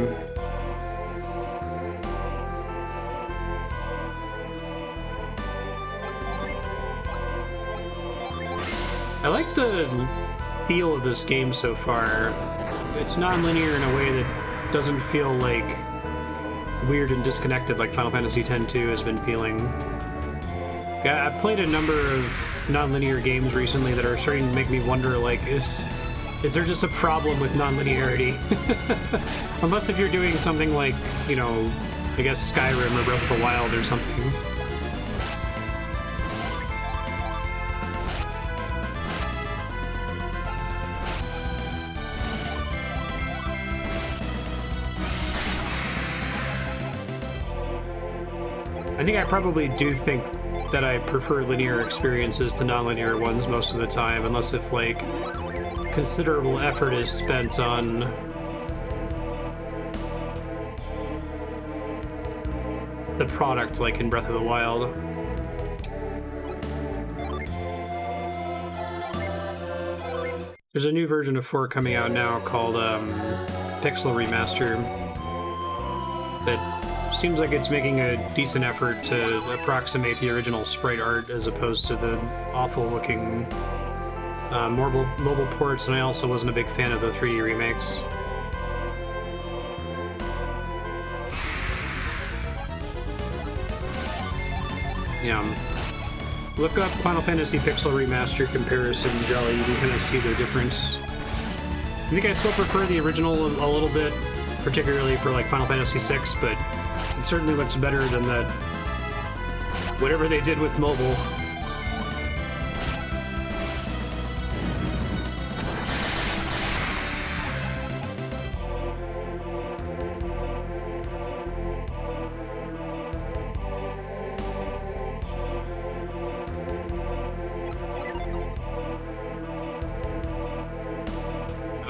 I like the feel of this game so far. It's non-linear in a way that doesn't feel like weird and disconnected like Final Fantasy X-2 has been feeling. Yeah, I've played a number of non-linear games recently that are starting to make me wonder, like, is there just a problem with non-linearity? Unless if you're doing something like, you know, I guess Skyrim or Breath of the Wild or something. I think I probably do think that I prefer linear experiences to non-linear ones most of the time, unless if, like, considerable effort is spent on the product, like in Breath of the Wild. There's a new version of 4 coming out now called Pixel Remaster that seems like it's making a decent effort to approximate the original sprite art as opposed to the awful-looking mobile ports, and I also wasn't a big fan of the 3D remakes. Yeah. Look up Final Fantasy Pixel Remaster comparison, Jolly. You can kind of see the difference. I think I still prefer the original a little bit, particularly for like Final Fantasy VI, but it certainly looks better than that whatever they did with mobile.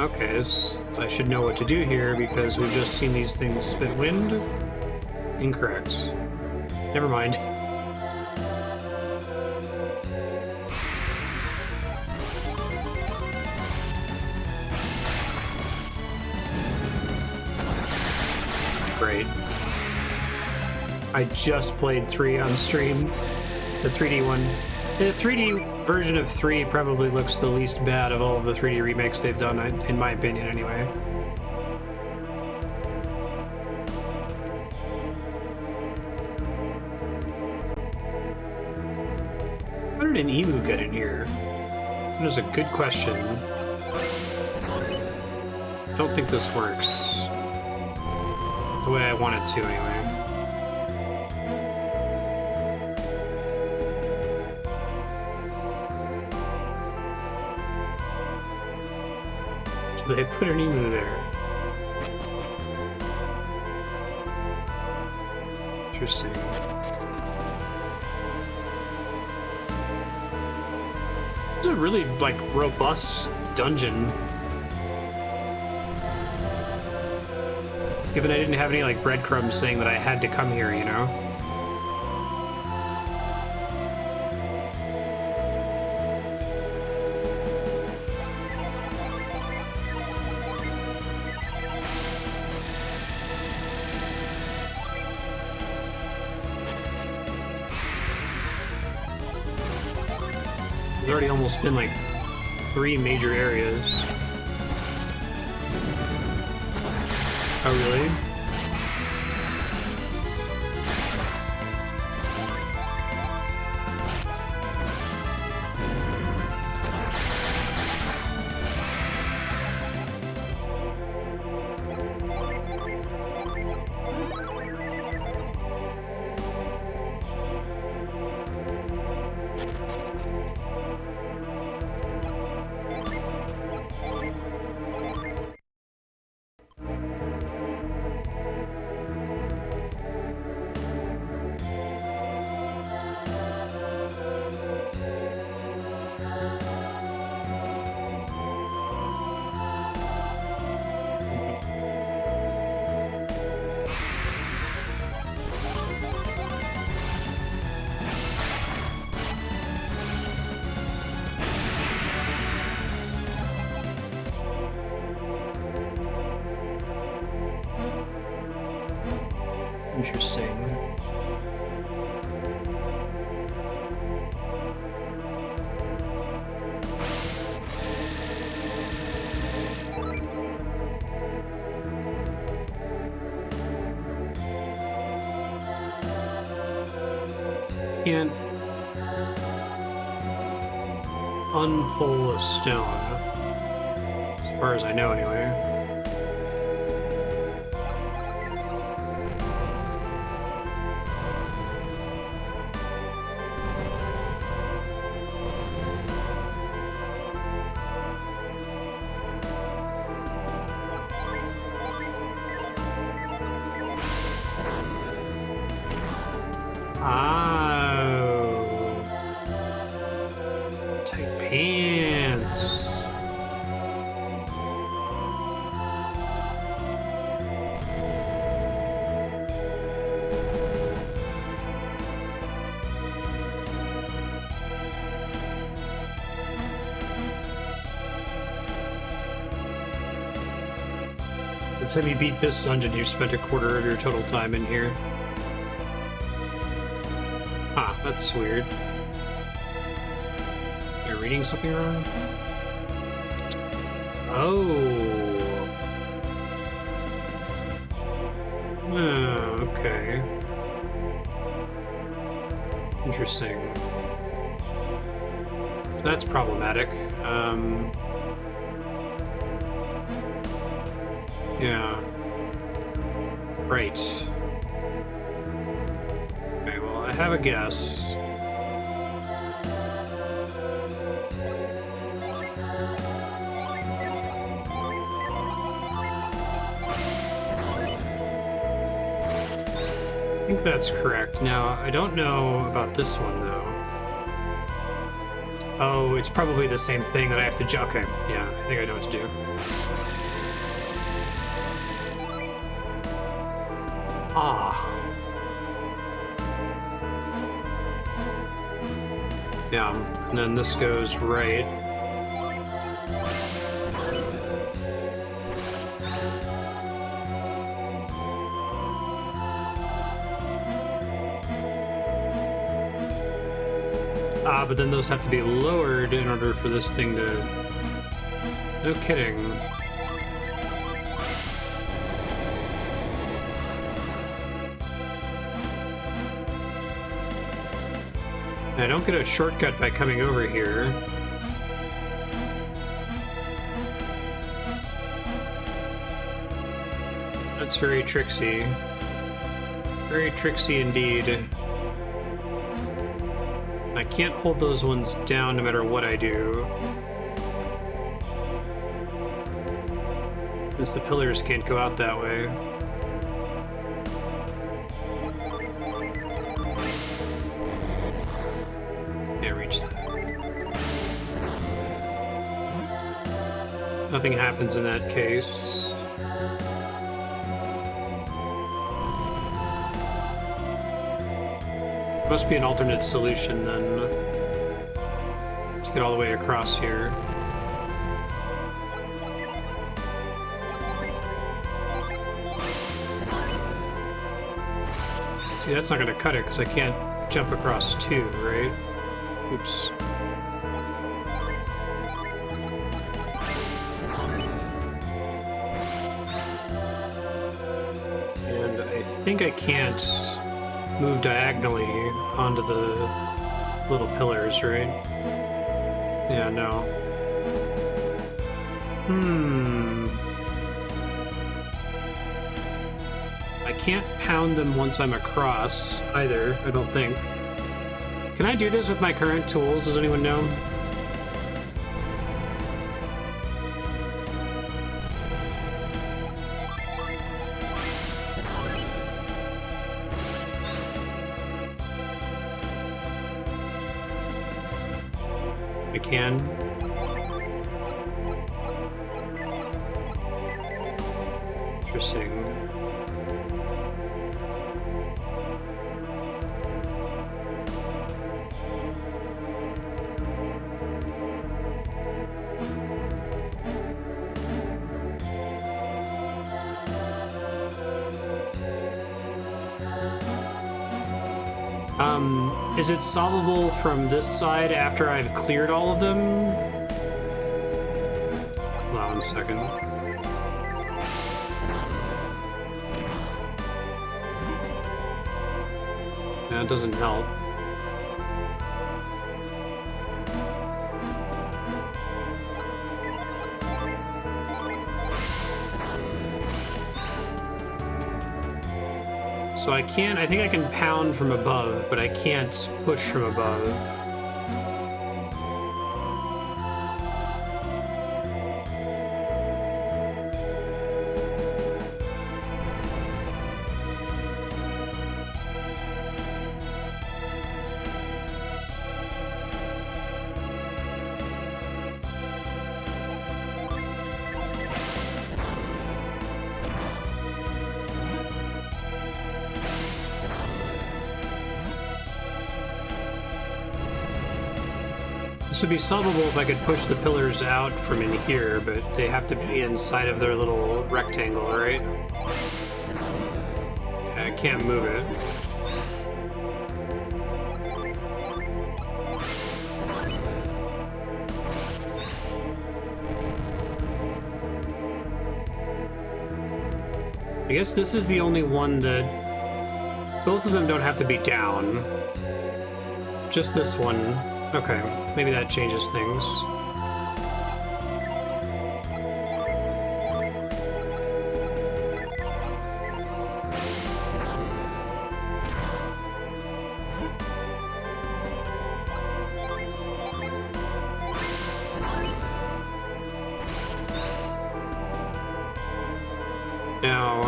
Okay, I should know what to do here because we've just seen these things spit wind. Incorrect. Never mind. Great. I just played 3 on stream. The 3D one. The 3D version of 3 probably looks the least bad of all of the 3D remakes they've done, in my opinion, anyway. How did an emu get in here? That is a good question. I don't think this works the way I want it to, anyway. They put an emu there. Interesting. It's a really, like, robust dungeon. Given I didn't have any, like, breadcrumbs saying that I had to come here, you know? There's already almost been, like, 3 major areas. Oh, really? Interesting. Can't unpull a stone, as far as I know, anyway. Oh. Tight pants. Let's have you beat this dungeon. You spent a quarter of your total time in here. Huh, that's weird. You're reading something wrong? Oh. Oh, okay. Interesting. So that's problematic. Yeah. Right. Okay, well, I have a guess. I think that's correct. Now, I don't know about this one, though. Oh, it's probably the same thing that I have to jump. Okay, yeah, I think I know what to do. Ah. Yeah, and then this goes right. Ah, but then those have to be lowered in order for this thing to... No kidding. I don't get a shortcut by coming over here. That's very tricksy. Very tricksy indeed. I can't hold those ones down no matter what I do. Since the pillars can't go out that way. Nothing happens in that case. Must be an alternate solution then to get all the way across here. See, that's not going to cut it because I can't jump across two, right? Oops. And I think I can't move diagonally onto the little pillars, right? Yeah, no. I can't pound them once I'm across, either, I don't think. Can I do this with my current tools? Does anyone know? I can. Interesting. Is it solvable from this side after I've cleared all of them? Hold on 1 second. That doesn't help. So I can't, I think I can pound from above, but I can't push from above. This would be solvable if I could push the pillars out from in here, but they have to be inside of their little rectangle, right? Yeah, I can't move it. I guess this is the only one that... Both of them don't have to be down. Just this one. Okay, maybe that changes things. Now,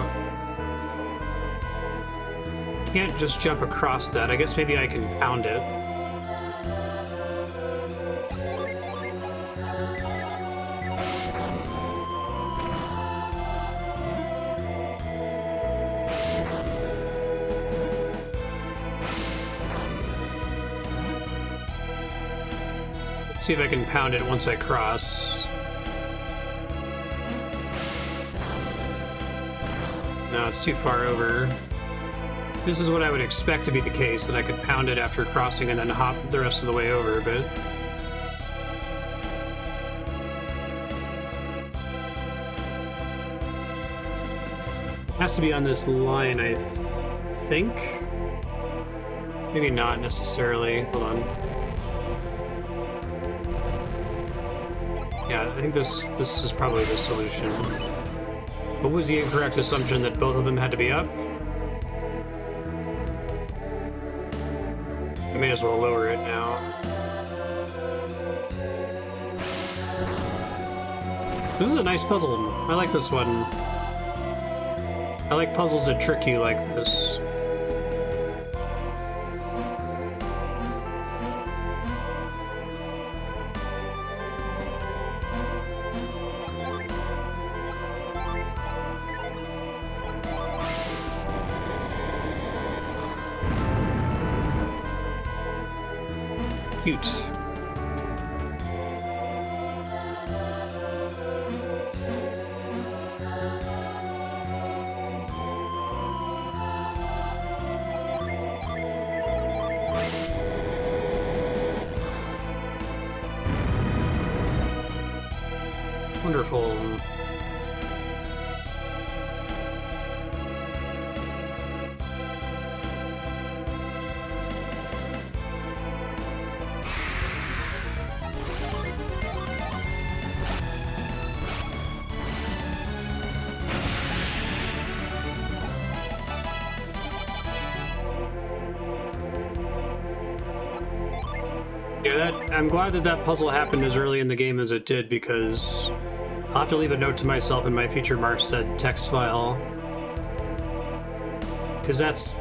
can't just jump across that. I guess maybe I can pound it. See if I can pound it once I cross. No, it's too far over. This is what I would expect to be the case, that I could pound it after crossing and then hop the rest of the way over, but... It has to be on this line, I think? Maybe not necessarily. Hold on. Yeah, I think this is probably the solution. What was the incorrect assumption, that both of them had to be up? I may as well lower it now. This is a nice puzzle. I like this one. I like puzzles that trick you like this. Cute. Wonderful. Yeah, I'm glad that that puzzle happened as early in the game as it did, because I'll have to leave a note to myself in my future Marstead text file, because that's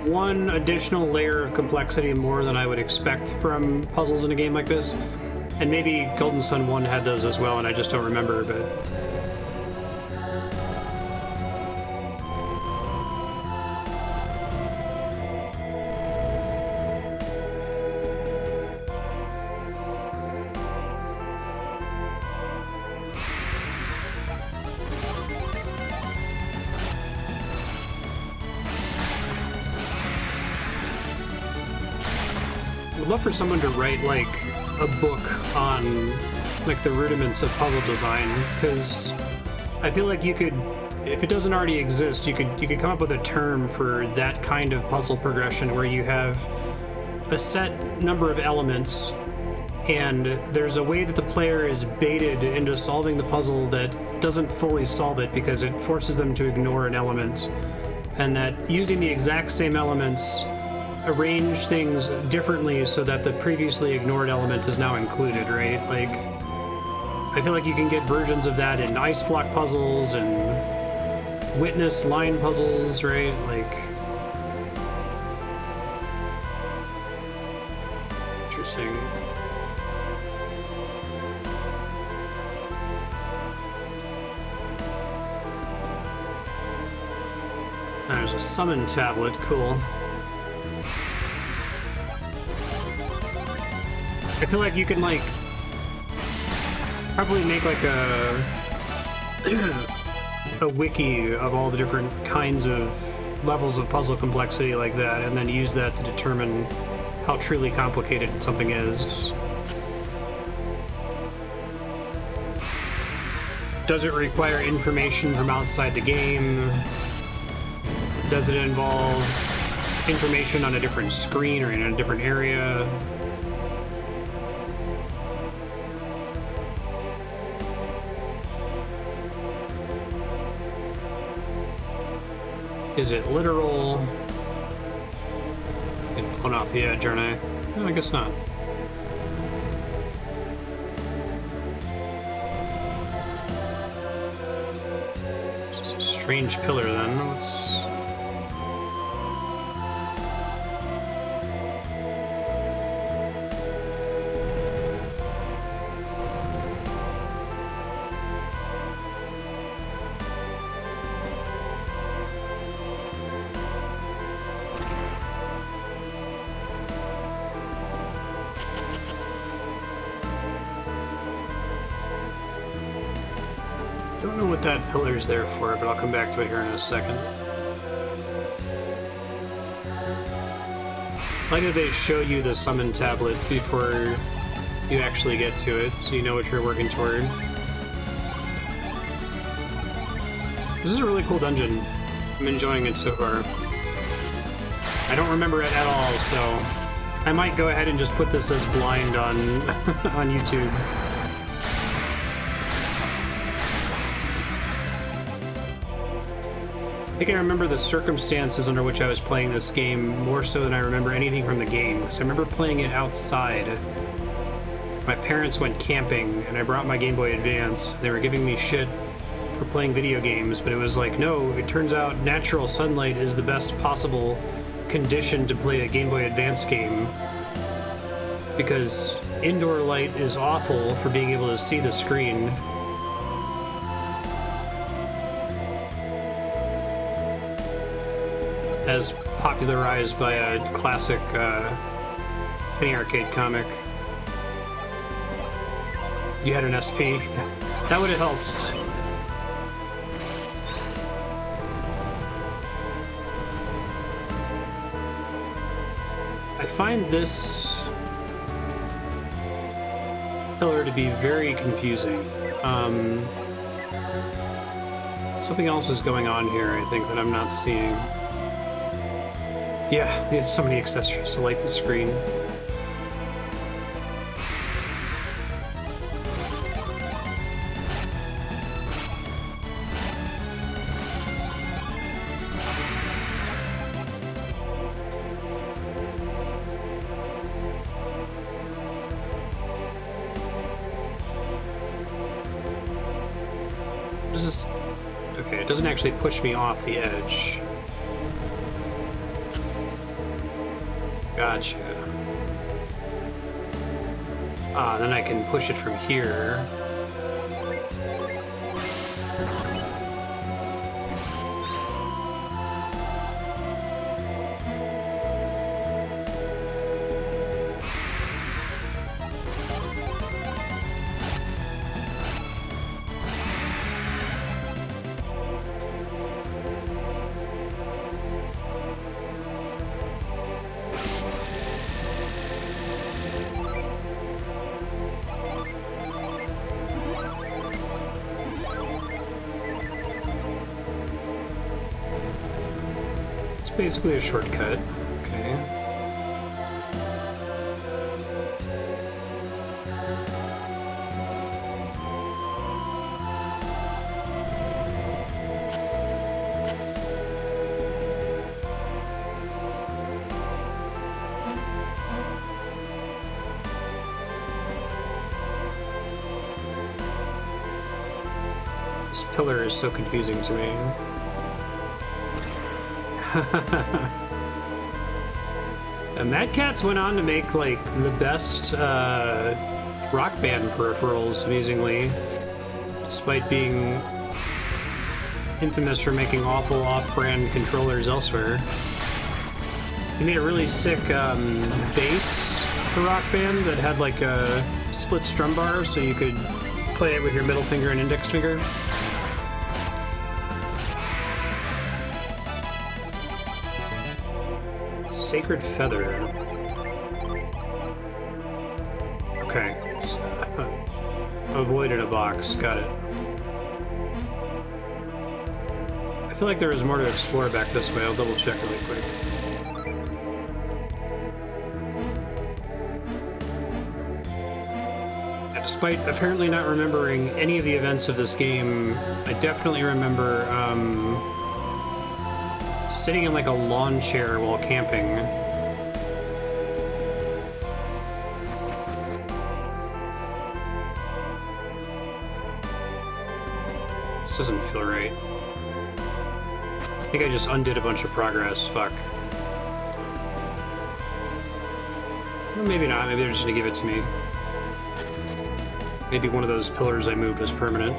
one additional layer of complexity more than I would expect from puzzles in a game like this. And maybe Golden Sun 1 had those as well, and I just don't remember, but... I'd love for someone to write, like, a book on, like, the rudiments of puzzle design, because I feel like you could, if it doesn't already exist, you could come up with a term for that kind of puzzle progression where you have a set number of elements, and there's a way that the player is baited into solving the puzzle that doesn't fully solve it because it forces them to ignore an element, and that using the exact same elements arrange things differently so that the previously ignored element is now included, right? Like, I feel like you can get versions of that in ice block puzzles and witness line puzzles, right? Like, interesting. There's a summon tablet, cool. I feel like you can, like, probably make, like, a wiki of all the different kinds of levels of puzzle complexity like that, and then use that to determine how truly complicated something is. Does it require information from outside the game? Does it involve information on a different screen or in a different area? Is it literal? Getting blown off the edge, aren't I? No, I guess not. It's a strange pillar then. Let's... don't know what that pillar's there for, but I'll come back to it here in a second. Like that they show you the summon tablet before you actually get to it, so you know what you're working toward. This is a really cool dungeon. I'm enjoying it so far. I don't remember it at all, so I might go ahead and just put this as blind on on YouTube. I think I remember the circumstances under which I was playing this game more so than I remember anything from the game. So I remember playing it outside. My parents went camping, and I brought my Game Boy Advance. They were giving me shit for playing video games, but it was like, no, it turns out natural sunlight is the best possible condition to play a Game Boy Advance game, because indoor light is awful for being able to see the screen. As popularized by a classic Penny Arcade comic. You had an SP. That would have helped. I find this pillar to be very confusing. Something else is going on here, I think, that I'm not seeing. Yeah, it's so many accessories to light the screen. This is... Okay, it doesn't actually push me off the edge. Gotcha. Ah, then I can push it from here. Basically a shortcut. Okay. This pillar is so confusing to me. And Mad Catz went on to make like the best rock band peripherals, amusingly, despite being infamous for making awful off-brand controllers elsewhere. He made a really sick bass for Rock Band that had like a split strum bar, so you could play it with your middle finger and index finger. Sacred Feather. Okay. Avoided a box. Got it. I feel like there was more to explore back this way. I'll double check really quick. And despite apparently not remembering any of the events of this game, I definitely remember sitting in like a lawn chair while camping. This doesn't feel right. I think I just undid a bunch of progress. Fuck. Well, maybe not. Maybe they're just gonna give it to me. Maybe one of those pillars I moved was permanent.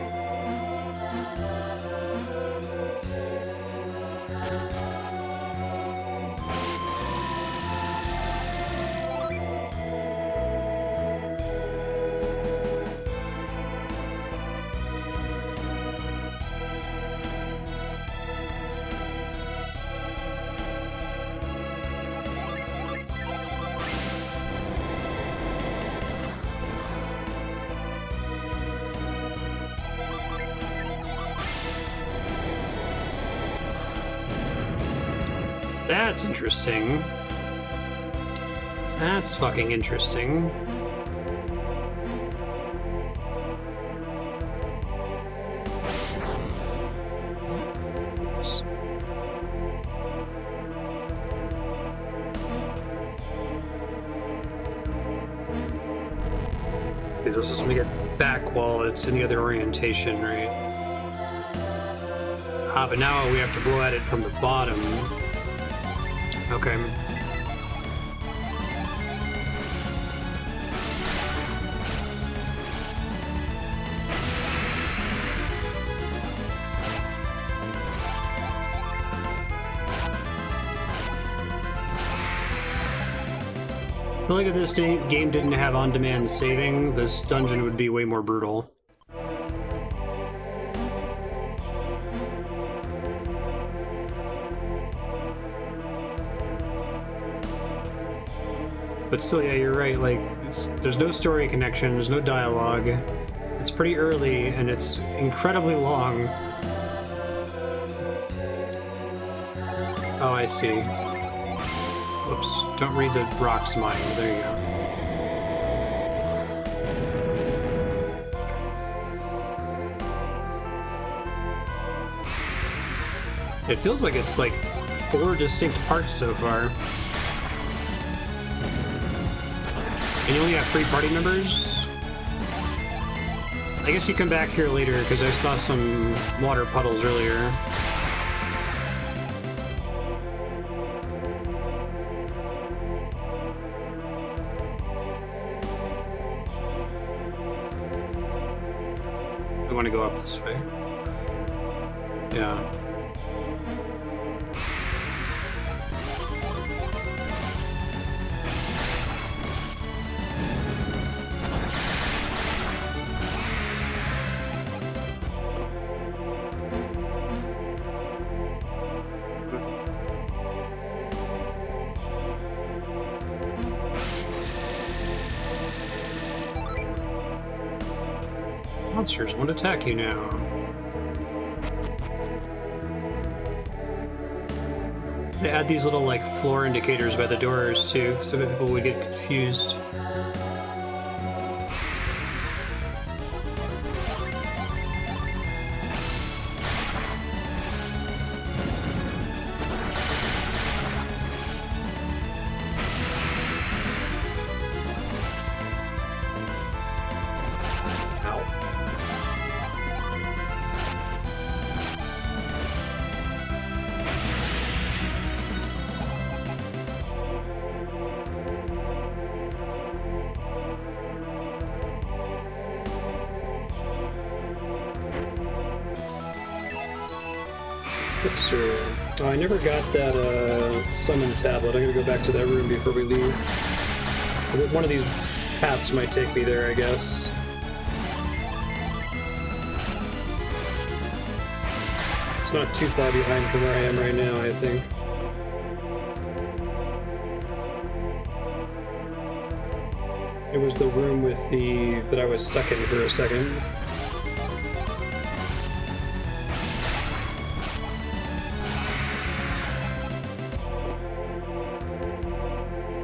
That's interesting. That's fucking interesting. Oops. Okay, this is when we get back while it's in the other orientation, right? Ah, but now we have to blow at it from the bottom. Okay. feel like if this game didn't have on-demand saving, this dungeon would be way more brutal. But still, yeah, you're right, like, there's no story connection, there's no dialogue. It's pretty early, and it's incredibly long. Oh, I see. Whoops, don't read the rock's mind. There you go. It feels like it's like 4 distinct parts so far. And you only have 3 party members? I guess you come back here later, because I saw some water puddles earlier. I want to go up this way. Yeah. Monsters won't attack you now. They add these little like floor indicators by the doors too, so that people would get confused. Oh, I never got that summon tablet. I'm gonna go back to that room before we leave. One of these paths might take me there, I guess. It's not too far behind from where I am right now, I think. It was the room with that I was stuck in for a second.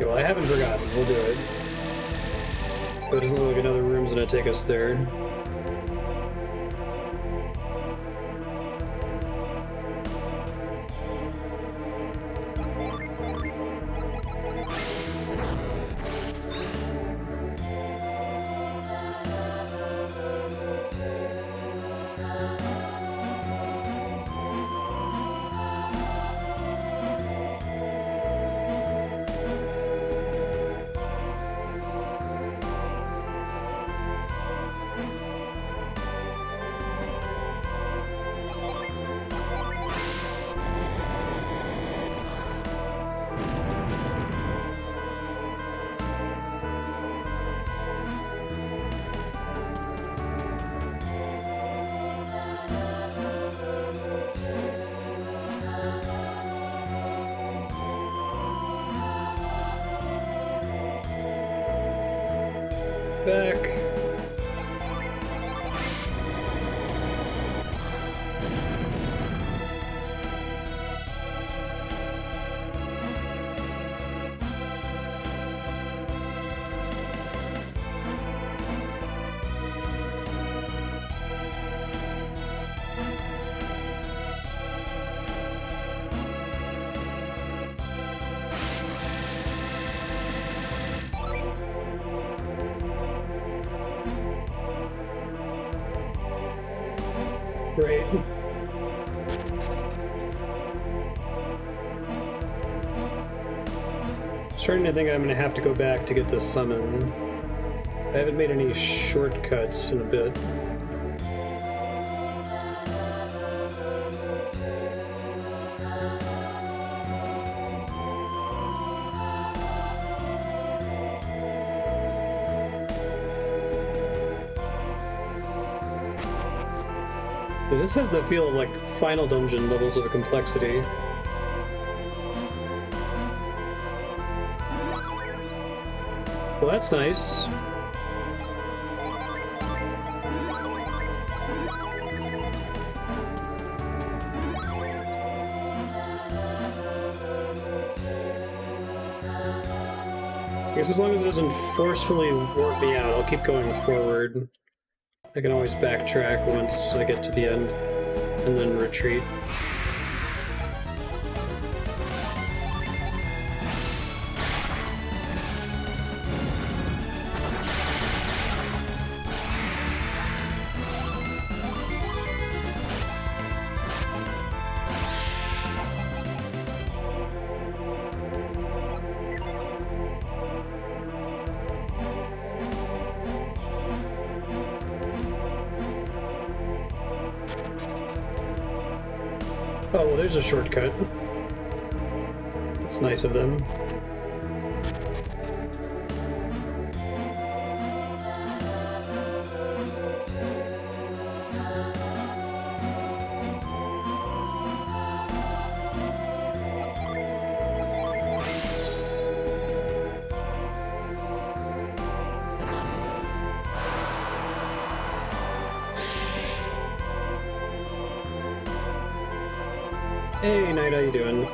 Well, I haven't forgotten. We'll do it. But it doesn't look like another room's gonna take us there. Back. Great. Starting to think I'm gonna have to go back to get this summon. I haven't made any shortcuts in a bit. This has the feel of like final dungeon levels of complexity. Well, that's nice. I guess as long as it doesn't forcefully warp me out, I'll keep going forward. I can always backtrack once I get to the end, and then retreat. Oh, well, there's a shortcut. It's nice of them. Hey, Knight, how you doing?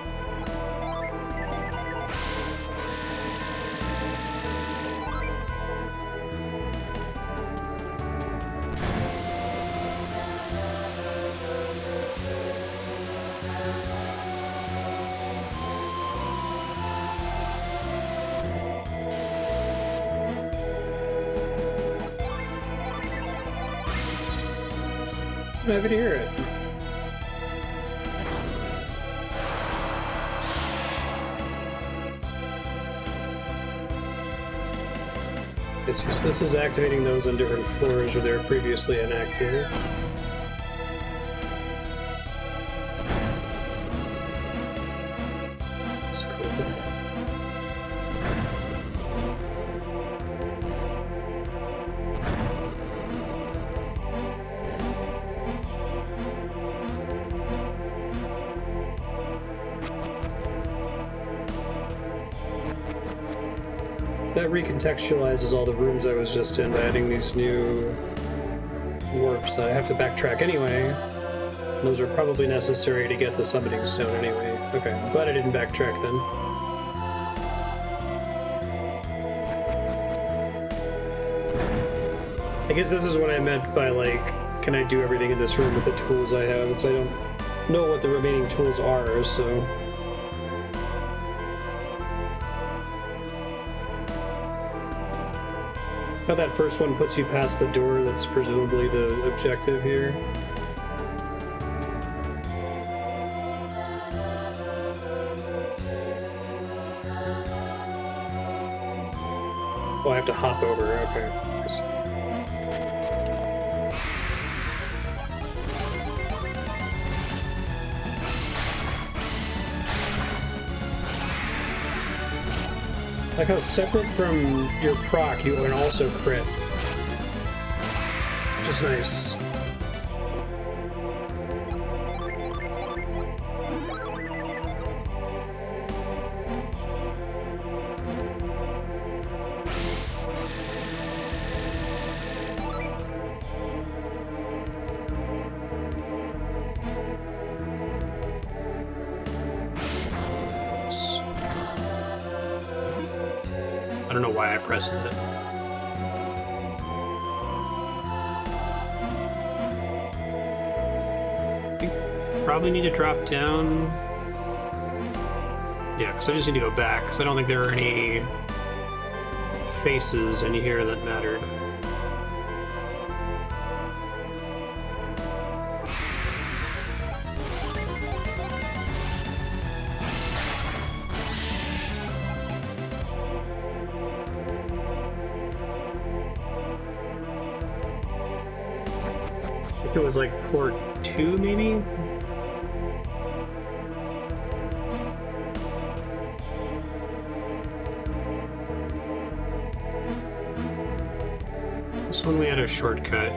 I'm happy to hear it. This is activating those on different floors where they were previously inactive. That's cool. That recontextualizes all the rooms I was just in by adding these new warps that I have to backtrack anyway. Those are probably necessary to get the summoning stone anyway. Okay, I'm glad I didn't backtrack then. I guess this is what I meant by, like, can I do everything in this room with the tools I have? Because I don't know what the remaining tools are, so... How that first one puts you past the door that's presumably the objective here. Oh, I have to hop over, okay. Like how separate from your proc, you can also crit. Which is nice. I don't know why I pressed that. Probably need to drop down. Yeah, because I just need to go back, because I don't think there are any faces in here that mattered. It was like floor 2, maybe? This one we had a shortcut.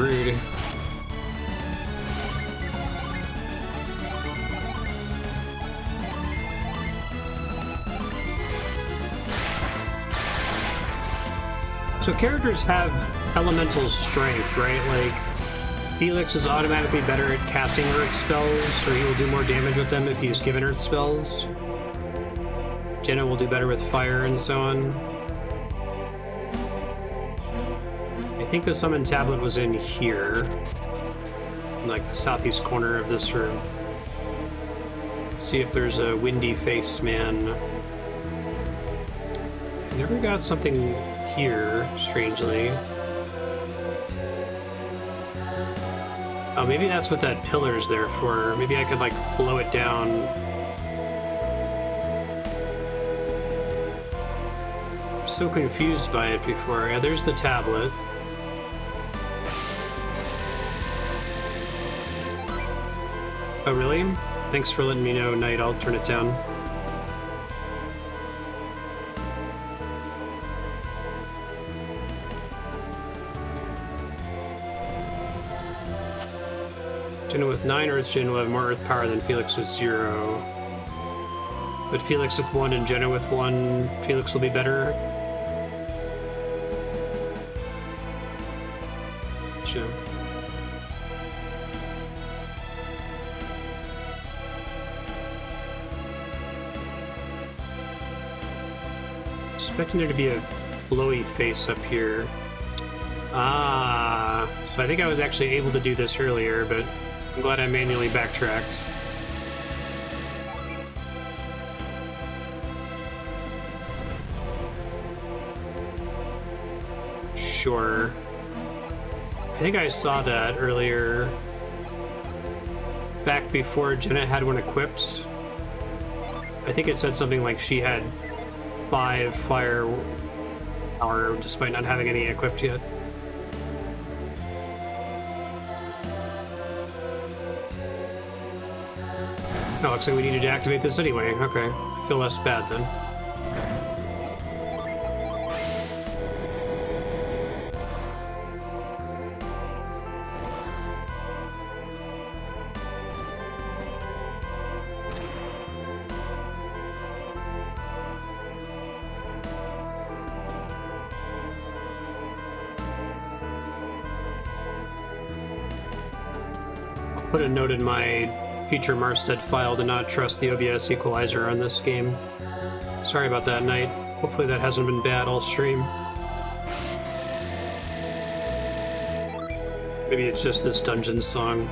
rude. So characters have elemental strength, right? Like, Felix is automatically better at casting earth spells, or he will do more damage with them if he's given earth spells. Jenna will do better with fire and so on. I think the summon tablet was in here, in like the southeast corner of this room. See if there's a windy face man. I never got something here, strangely. Oh, maybe that's what that pillar's there for. Maybe I could, like, blow it down. I'm so confused by it before. Yeah, there's the tablet. Oh, really? Thanks for letting me know, Knight. I'll turn it down. Jenna with 9 Earth Gen will have more Earth power than Felix with 0. But Felix with 1 and Jenna with 1, Felix will be better. Sure. Expecting there to be a blowy face up here. Ah, so I think I was actually able to do this earlier, but I'm glad I manually backtracked. Sure. I think I saw that earlier. Back before Jenna had one equipped. I think it said something like she had 5 fire power despite not having any equipped yet. Oh, looks like we needed to activate this anyway. Okay, I feel less bad then. I'll put a note in my feature Marstead file to not trust the OBS equalizer on this game. Sorry about that, Knight. Hopefully that hasn't been bad all stream. Maybe it's just this dungeon song.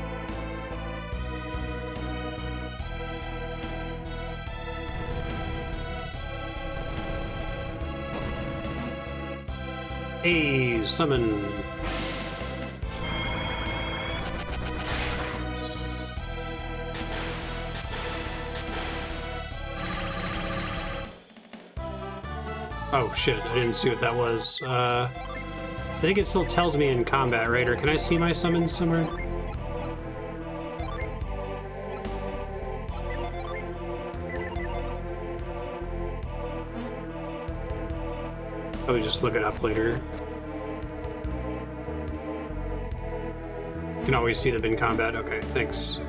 Hey, summon. Oh shit, I didn't see what that was. I think it still tells me in combat, right? Or can I see my summons somewhere? Probably just look it up later. You can always see them in combat. Okay, thanks.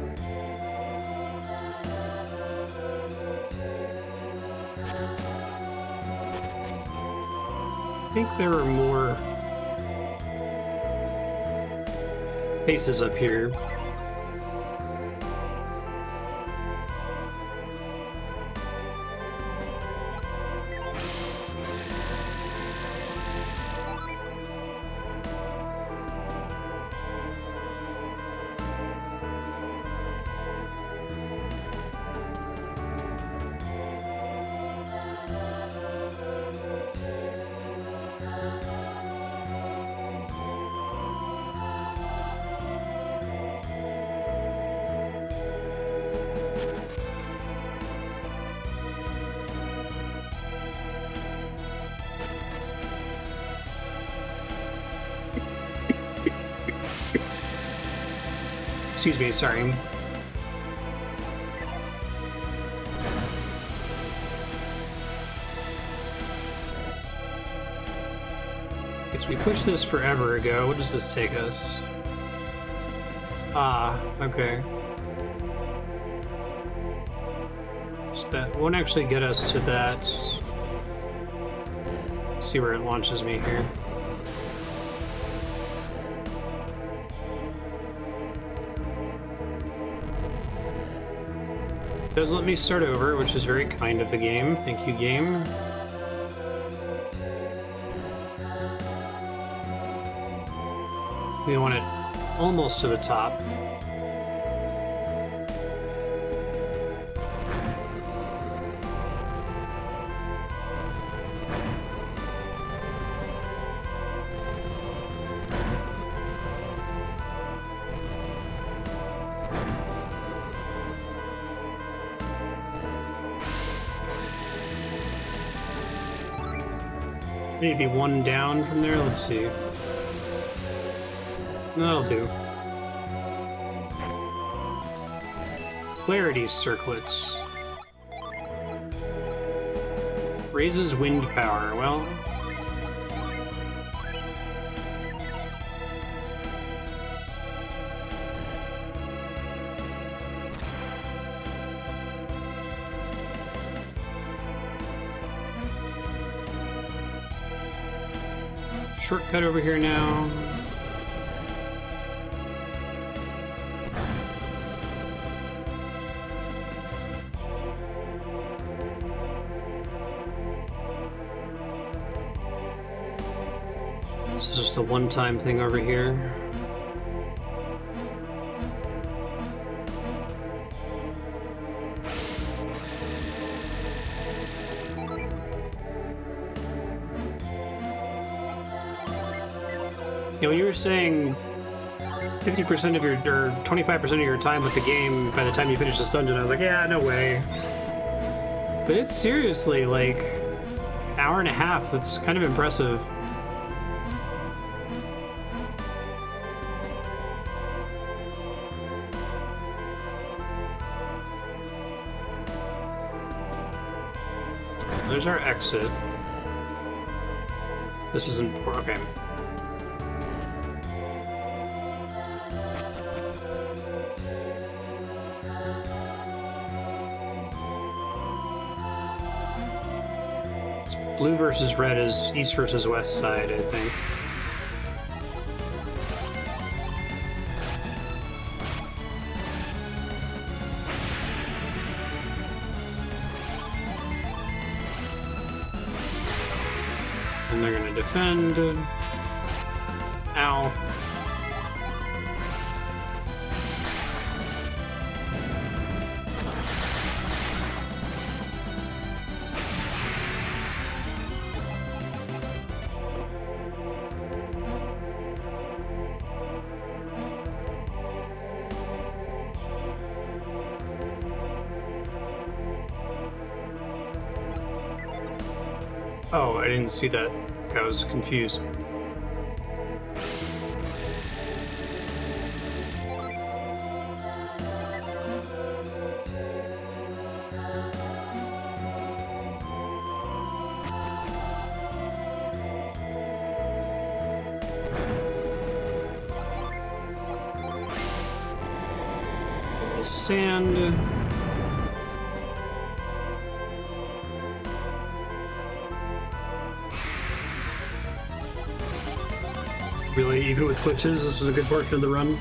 I think there are more faces up here. Excuse me, sorry. Guess we pushed this forever ago. What does this take us? Ah, okay. So that won't actually get us to that. Let's see where it launches me here. It does let me start over, which is very kind of the game. Thank you, game. We want it almost to the top. Maybe one down from there, let's see. That'll do. Clarity circlets. Raises wind power. Well, shortcut over here now. This is just a one-time thing over here. You know, you were saying 50% of your, or 25% of your time with the game by the time you finish this dungeon. I was like, yeah, no way. But it's seriously like an hour and a half. It's kind of impressive. There's our exit. This is important. Okay. It's blue versus red is east versus west side, I think. And they're gonna defend. Ow. Oh, I didn't see that. I was confused. Sand. Really, even with glitches, this is a good portion of the run.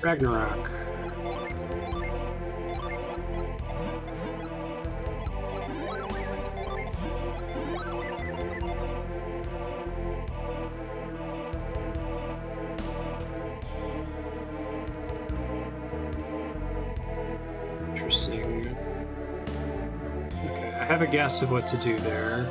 Ragnarok. Interesting. Okay, I have a guess of what to do there.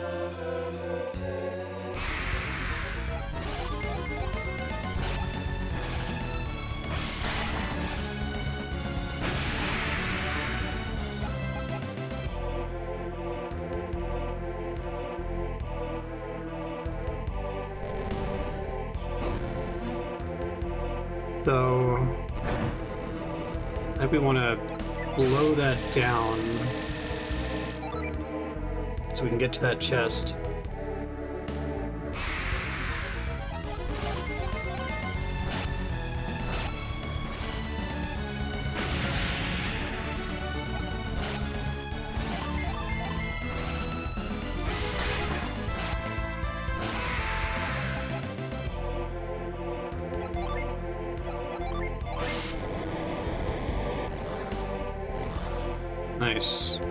though. I think we want to blow that down so we can get to that chest. Nice.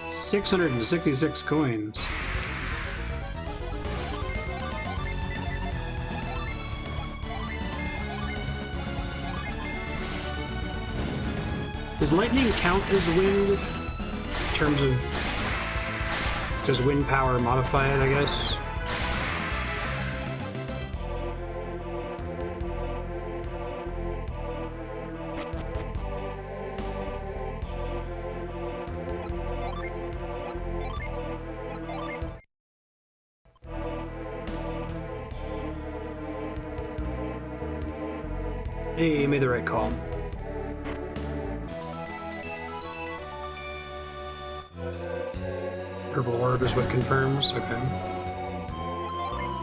$666 coins. Does lightning count as wind in terms of, does wind power modify it, I guess? Hey, you made the right call. Purple orb is what confirms, okay.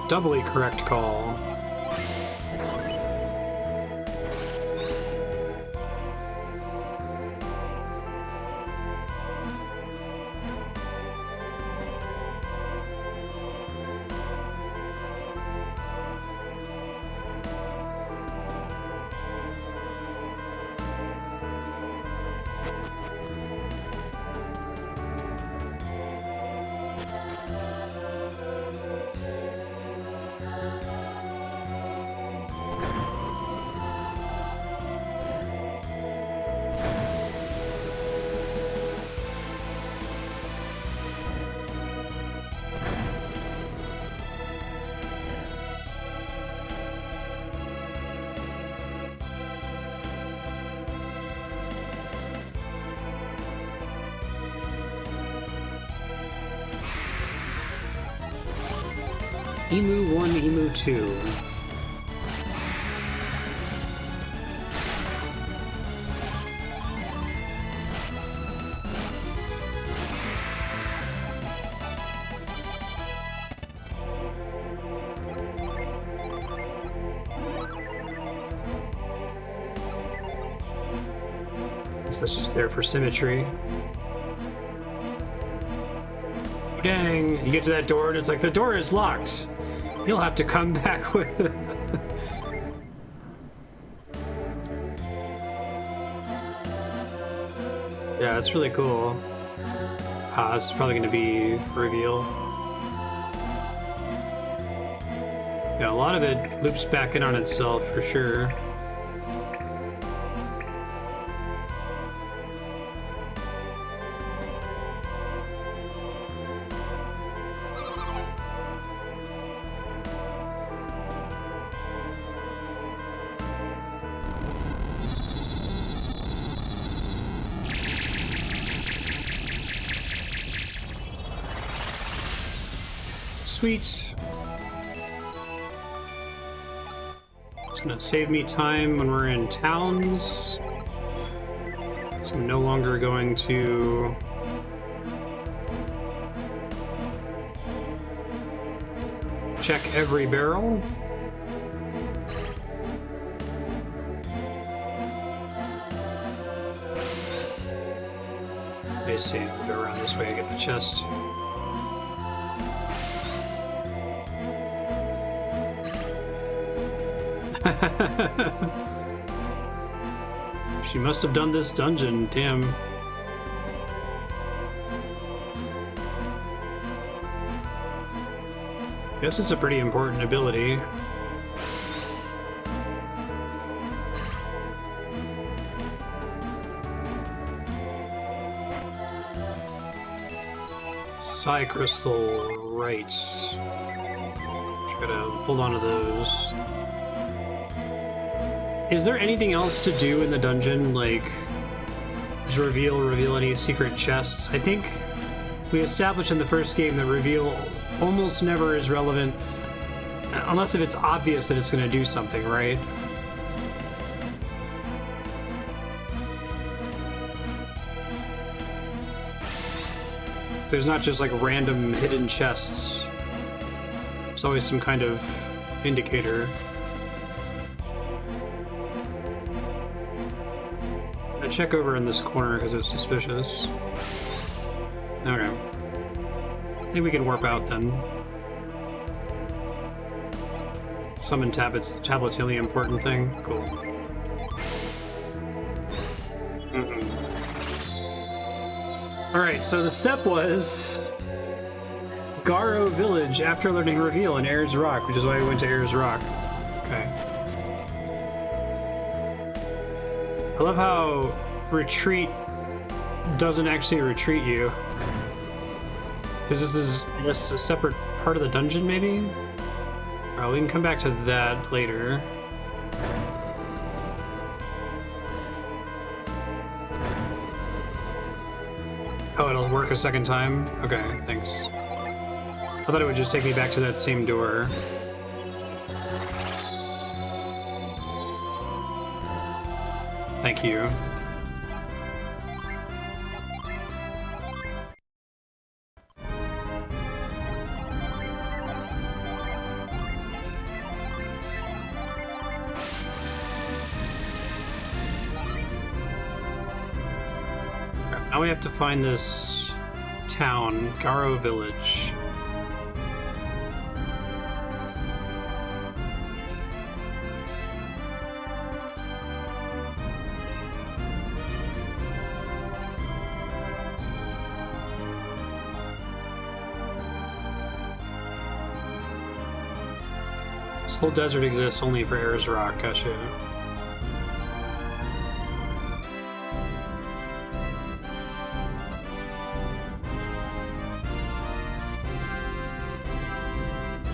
Doubly correct call. Emu 1, Emu 2. Guess that's just there for symmetry. Dang, you get to that door and it's like, the door is locked. You'll have to come back with it. Yeah, it's really cool. This is probably going to be reveal. Yeah, a lot of it loops back in on itself for sure. Sweet. It's gonna save me time when we're in towns. So I'm no longer going to check every barrel. I see. We'll go around this way to get the chest. She must have done this dungeon, damn. Guess it's a pretty important ability. Psi crystal, right. Just gotta hold on to those. Is there anything else to do in the dungeon, like just reveal any secret chests? I think we established in the first game that reveal almost never is relevant unless if it's obvious that it's going to do something, right? There's not just like random hidden chests. There's always some kind of indicator. I'm gonna check over in this corner because it's suspicious. Okay. I think we can warp out then. Summon tablets the only important thing. Cool. Alright, so the step was Garo Village after learning Reveal in Ayers Rock, which is why we went to Ayers Rock. Okay. I love how retreat doesn't actually retreat you. Because this is, I guess, a separate part of the dungeon, maybe? Alright, we can come back to that later. Oh, it'll work a second time? Okay, thanks. I thought it would just take me back to that same door. Thank you. Now we have to find this town, Garo Village. This whole desert exists only for Ayers Rock, gotcha.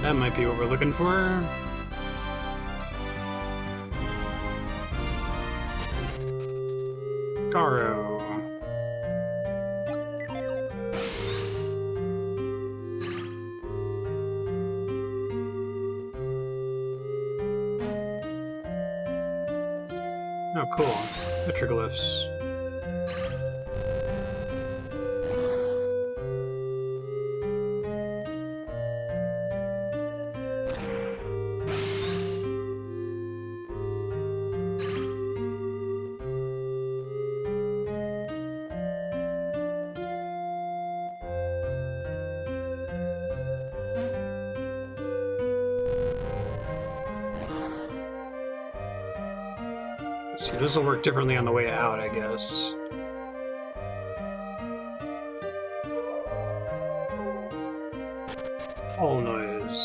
That might be what we're looking for. Garo. Oh, cool. Petroglyphs. See, this will work differently on the way out, I guess. All noise.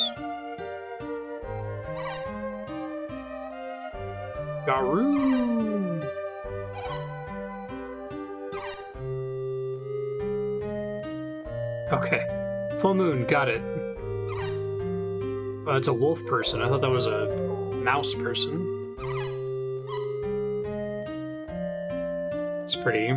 Garoo! Okay. Full moon, got it. Oh, it's a wolf person. I thought that was a mouse person. It's pretty.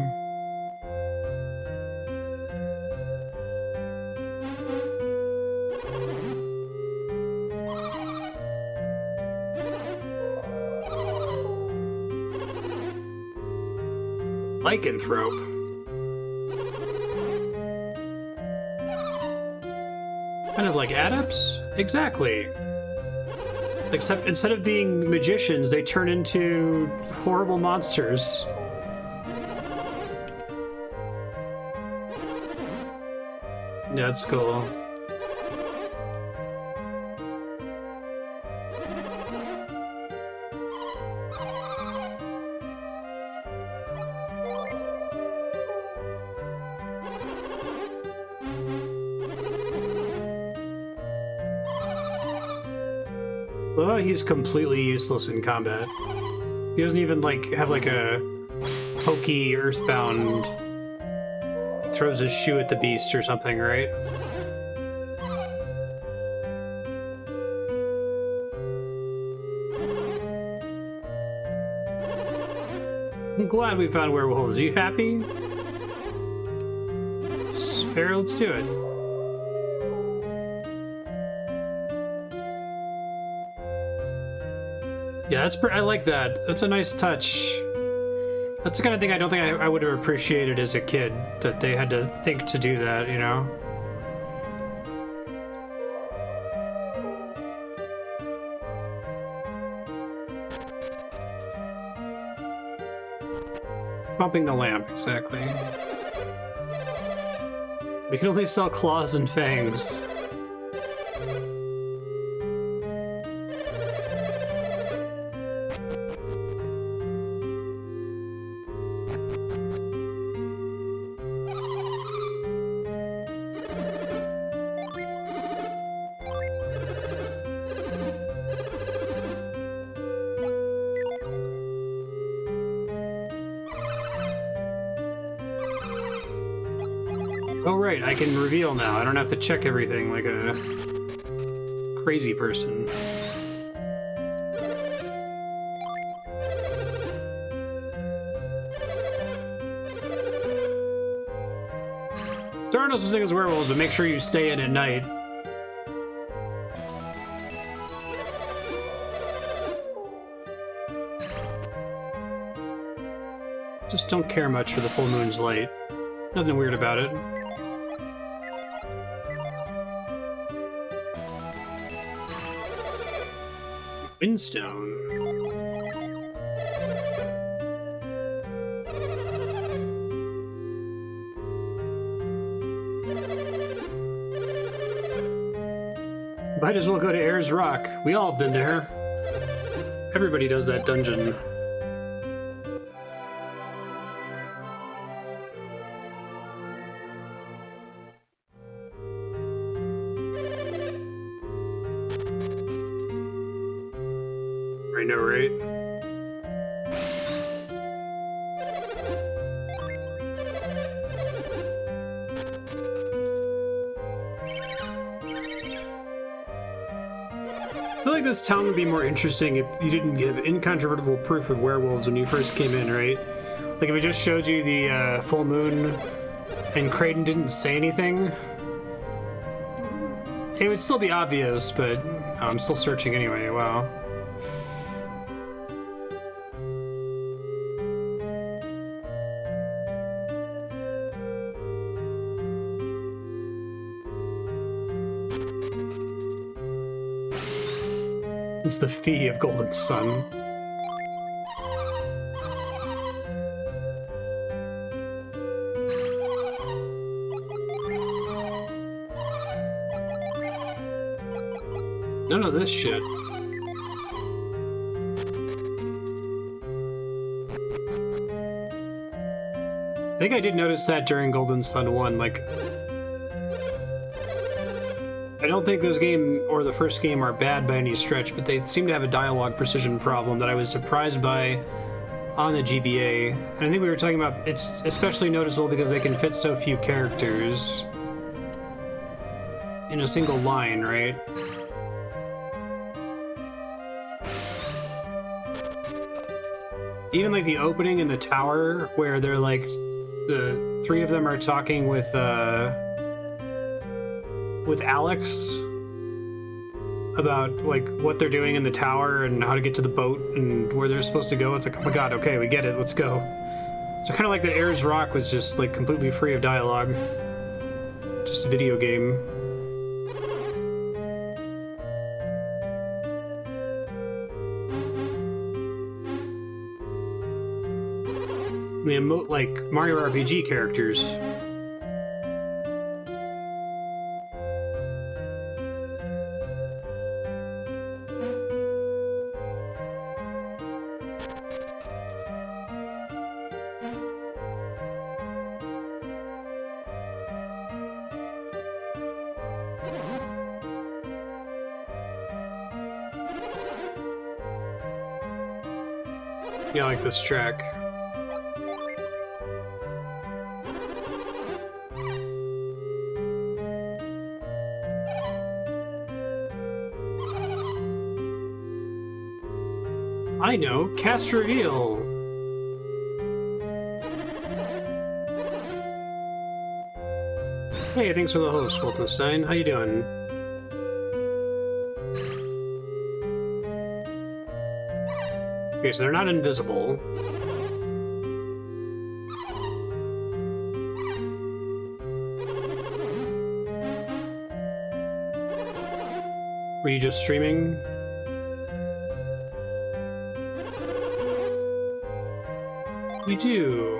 Lycanthrope. Kind of like adepts? Exactly. Except instead of being magicians, they turn into horrible monsters. Yeah, that's cool. Well, he's completely useless in combat. He doesn't even like have like a pokey earthbound throws his shoe at the beast or something, right? I'm glad we found werewolves. Are you happy? It's fair, let's do it. Yeah, I like that. That's a nice touch. That's the kind of thing I don't think I would have appreciated as a kid, that they had to think to do that, you know? Bumping the lamp, exactly. We can only sell claws and fangs. Oh right, I can reveal now. I don't have to check everything like a crazy person. There are no such thing as werewolves, but make sure you stay in at night. Just don't care much for the full moon's light. Nothing weird about it. Windstone. Might as well go to Ayers Rock. We all have been there. Everybody does that dungeon. I know, right? I feel like this town would be more interesting if you didn't give incontrovertible proof of werewolves when you first came in, right? Like if it just showed you the full moon and Creighton didn't say anything, it would still be obvious, but oh, I'm still searching anyway, wow. It's the fee of Golden Sun. None of this shit. I think I did notice that during Golden Sun 1, like... I don't think this game or the first game are bad by any stretch, but they seem to have a dialogue precision problem that I was surprised by on the GBA. And I think we were talking about it's especially noticeable because they can fit so few characters in a single line, right? Even like the opening in the tower where they're like, the three of them are talking with Alex about like what they're doing in the tower and how to get to the boat and where they're supposed to go. It's like, oh my god, okay, we get it, let's go. So kind of like the Ayers Rock was just like completely free of dialogue. Just a video game. They emote like Mario RPG characters. Yeah, I like this track. I know, cast reveal. Hey, thanks for the host, Wolfenstein. How you doing? Okay, so they're not invisible. Were you just streaming? You do.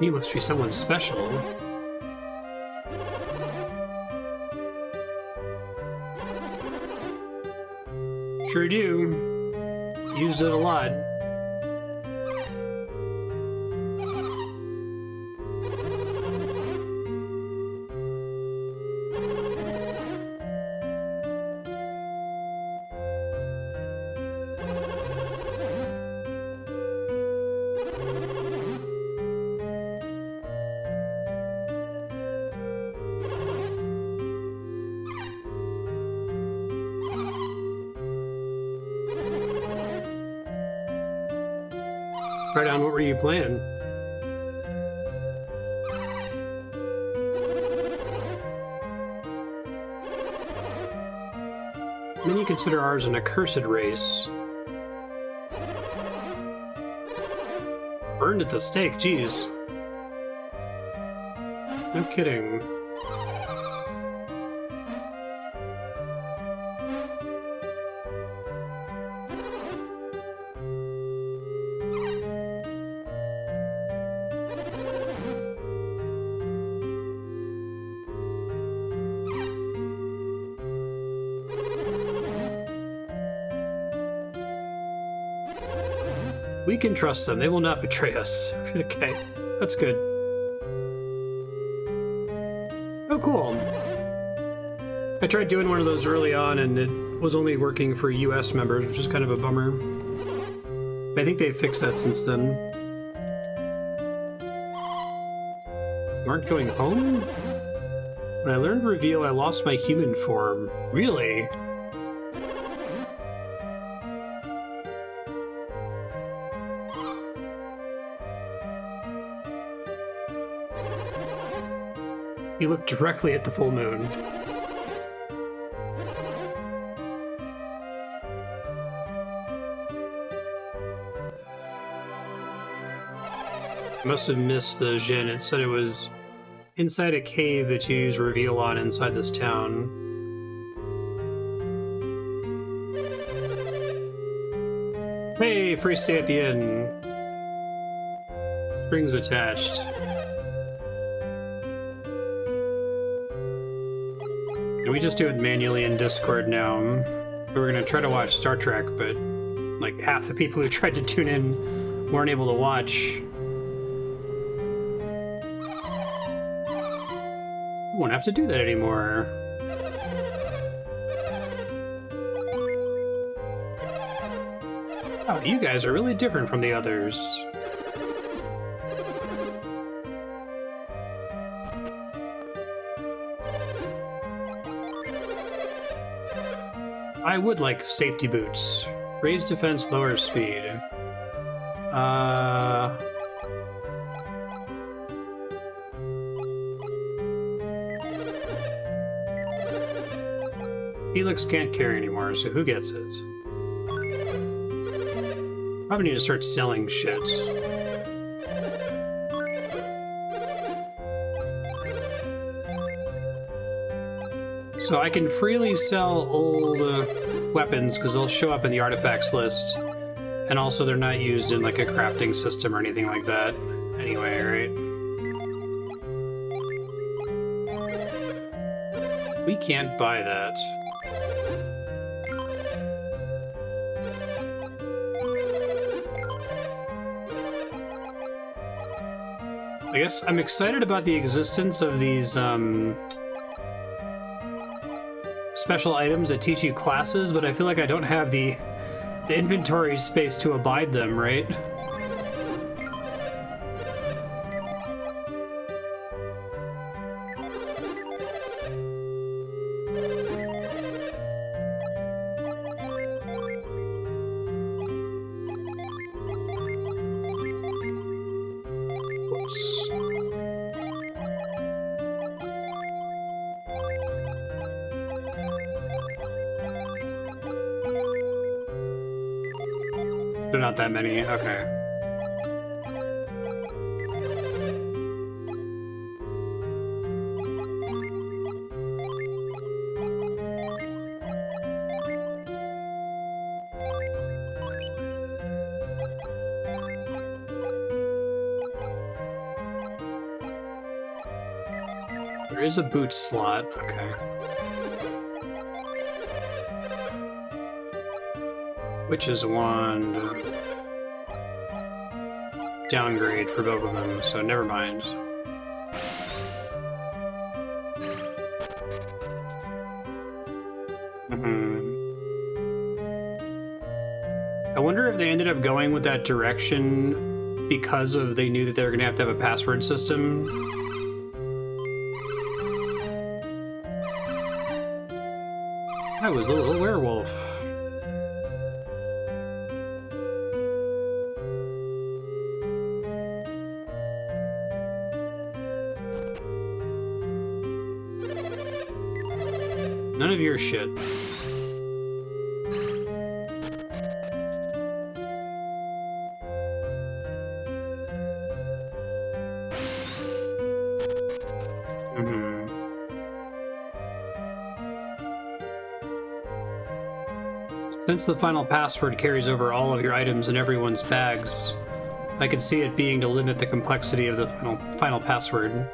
You must be someone special. Sure do. Used it a lot. Right on, what were you playing? Many consider ours an accursed race. Burned at the stake, geez. No kidding. We can trust them. They will not betray us. Okay, that's good. Oh, cool. I tried doing one of those early on, and it was only working for US members, which is kind of a bummer. I think they've fixed that since then. You aren't going home? When I learned Reveal, I lost my human form. Really? You look directly at the full moon. I must have missed the Jin. It said it was inside a cave that you use Reveal on inside this town. Hey, free stay at the inn. Springs attached. We just do it manually in Discord now. We were gonna try to watch Star Trek, but like half the people who tried to tune in weren't able to watch. We won't have to do that anymore. Oh, you guys are really different from the others. I would like safety boots. Raise defense, lower speed. Felix can't carry anymore, so who gets it? Probably need to start selling shit. So I can freely sell old weapons because they'll show up in the artifacts list, and also they're not used in like a crafting system or anything like that. Anyway, right? We can't buy that. I guess I'm excited about the existence of these special items that teach you classes, but I feel like I don't have the inventory space to abide them, right? They're not that many. Okay. There is a boot slot. Okay. Witch's wand. Downgrade for both of them, so never mind. I wonder if they ended up going with that direction because of they knew that they were going to have a password system. I was the little werewolf. None of your shit. Since the final password carries over all of your items in everyone's bags, I could see it being to limit the complexity of the final password.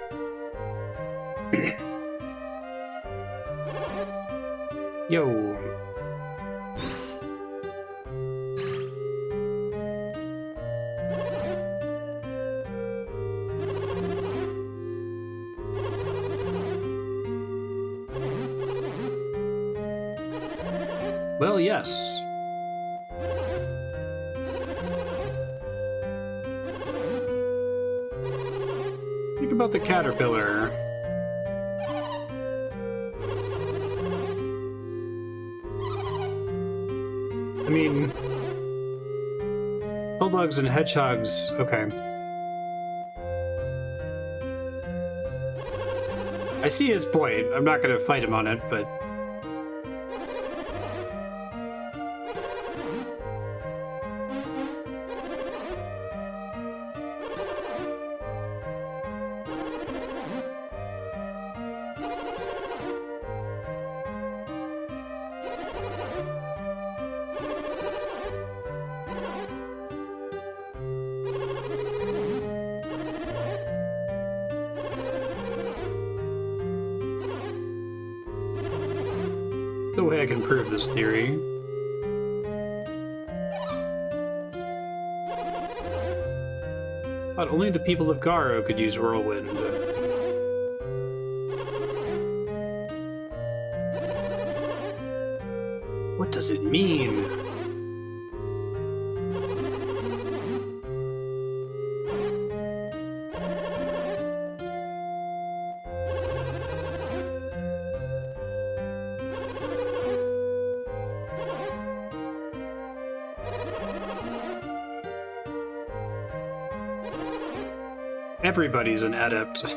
Yo. Well, yes. Think about the caterpillar. I mean, bullbugs and hedgehogs, okay. I see his point. I'm not gonna fight him on it, but... no way I can prove this theory. But only the people of Garo could use Whirlwind. What does it mean? Everybody's an adept.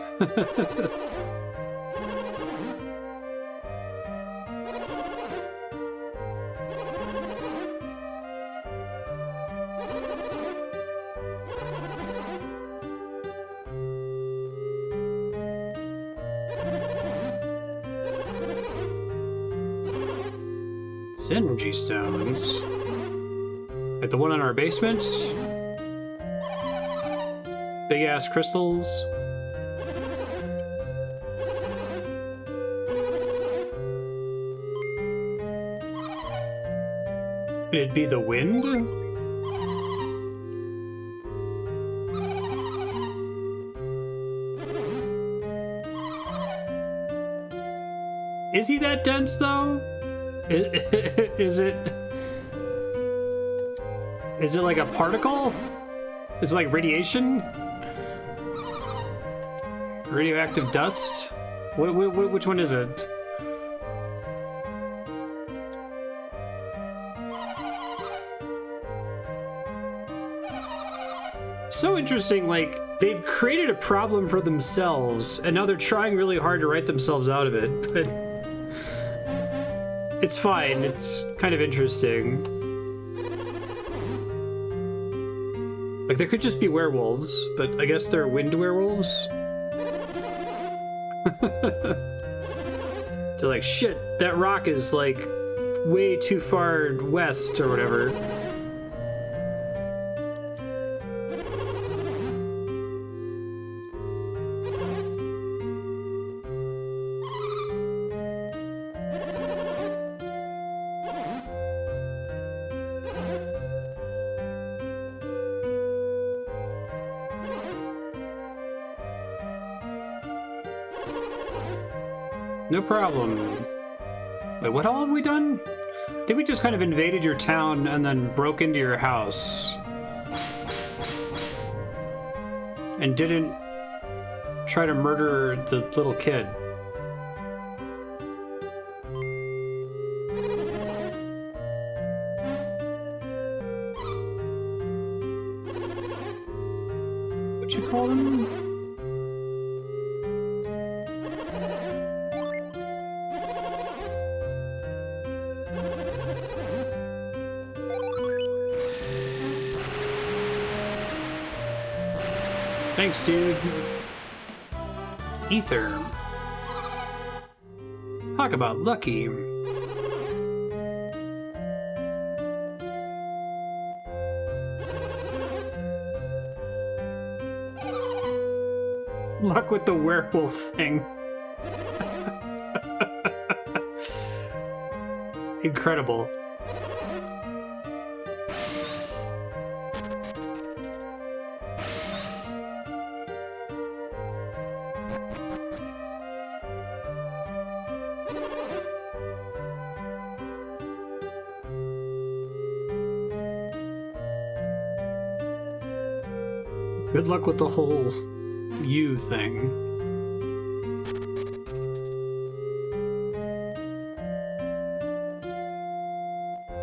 Synergy stones. Like the one in our basement? Big ass crystals. It'd be the wind? Is he that dense though? Is it like a particle? Is it like radiation? Radioactive dust? Which one is it? So interesting, like, they've created a problem for themselves, and now they're trying really hard to write themselves out of it, but it's fine, it's kind of interesting. Like, there could just be werewolves, but I guess they're wind werewolves. They're like, shit, that rock is like way too far west or whatever. No problem. Wait, what all have we done? I think we just kind of invaded your town and then broke into your house. And didn't try to murder the little kid. What'd you call him? Thanks, dude. Ether. Talk about lucky. Luck with the werewolf thing. Incredible. Good luck with the whole you thing.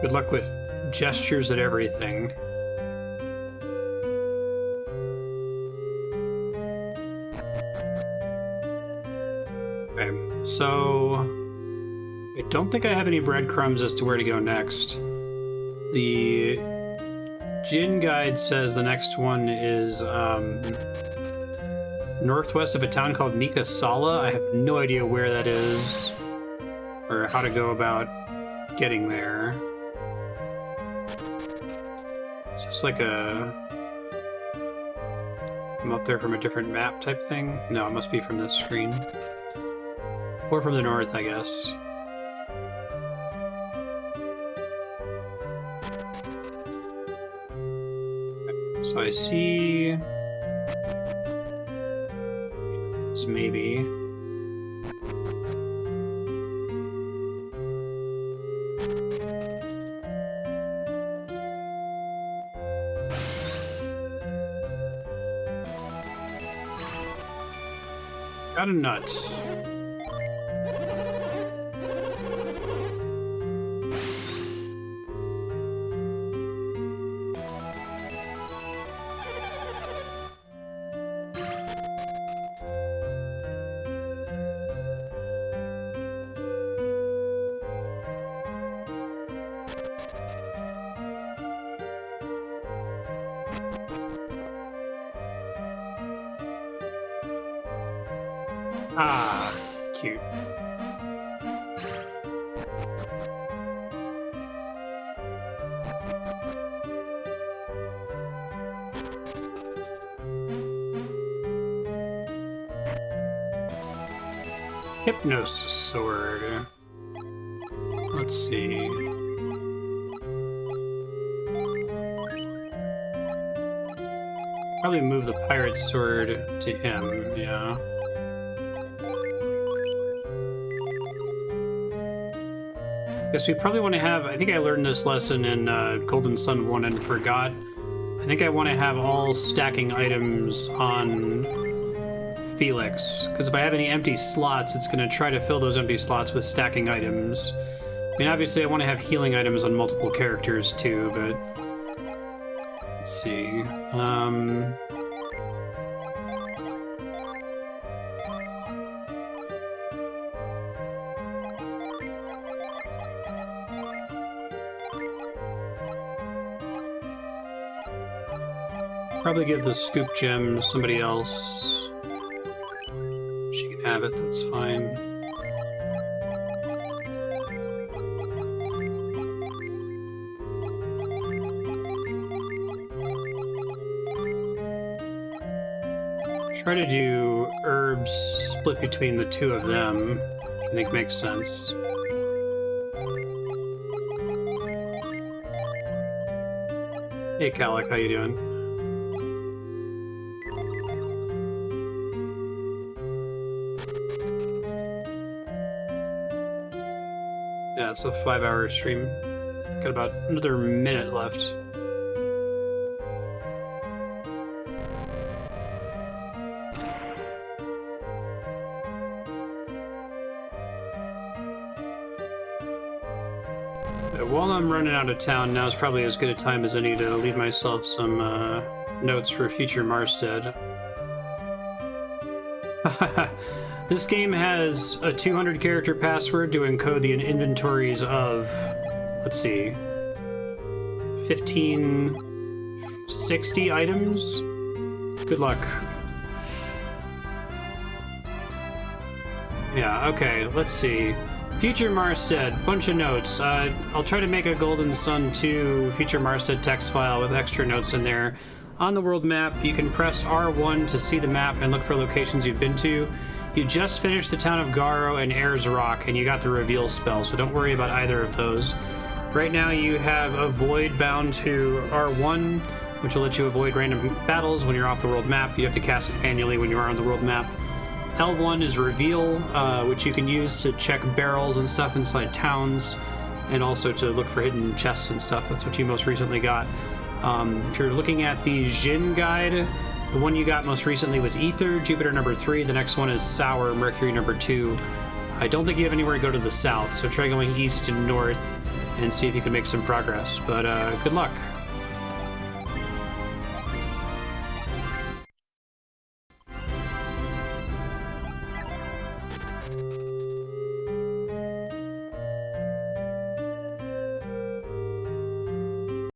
Good luck with gestures at everything. Okay, so I don't think I have any breadcrumbs as to where to go next. The Jin guide says the next one is northwest of a town called Mikasala. I have no idea where that is or how to go about getting there. Is this like a I'm up there from a different map type thing? No, it must be from this screen. Or from the north, I guess. So I see... So maybe... Got a nut. Ah, cute. Hypnosis sword. Let's see. Probably move the pirate sword to him, yeah. Guess we probably want to have, I think I learned this lesson in Golden Sun 1 and forgot. I think I want to have all stacking items on Felix, because if I have any empty slots, it's going to try to fill those empty slots with stacking items. I mean, obviously I want to have healing items on multiple characters too, but... Let's see... Probably give the scoop gem to somebody else. She can have it, that's fine. Try to do herbs split between the two of them. I think makes sense. Hey, Calic, how you doing? Yeah, it's a 5-hour stream. Got about another minute left. While I'm running out of town, now is probably as good a time as any to leave myself some notes for future Marstead. This game has a 200 character password to encode the inventories of, let's see, 1560 items. Good luck. Yeah, okay, let's see. Future Marstead, bunch of notes. I'll try to make a Golden Sun 2 Future Marstead text file with extra notes in there. On the world map, you can press R1 to see the map and look for locations you've been to. You just finished the town of Garo and Ayers Rock, and you got the reveal spell, so don't worry about either of those. Right now you have Avoid bound to R1, which will let you avoid random battles when you're off the world map. You have to cast it manually when you are on the world map. L1 is Reveal, which you can use to check barrels and stuff inside towns, and also to look for hidden chests and stuff. That's what you most recently got. If you're looking at the Jin guide, the one you got most recently was Ether, Jupiter number 3. The next one is Sour, Mercury number 2. I don't think you have anywhere to go to the south, so try going east and north and see if you can make some progress. But good luck.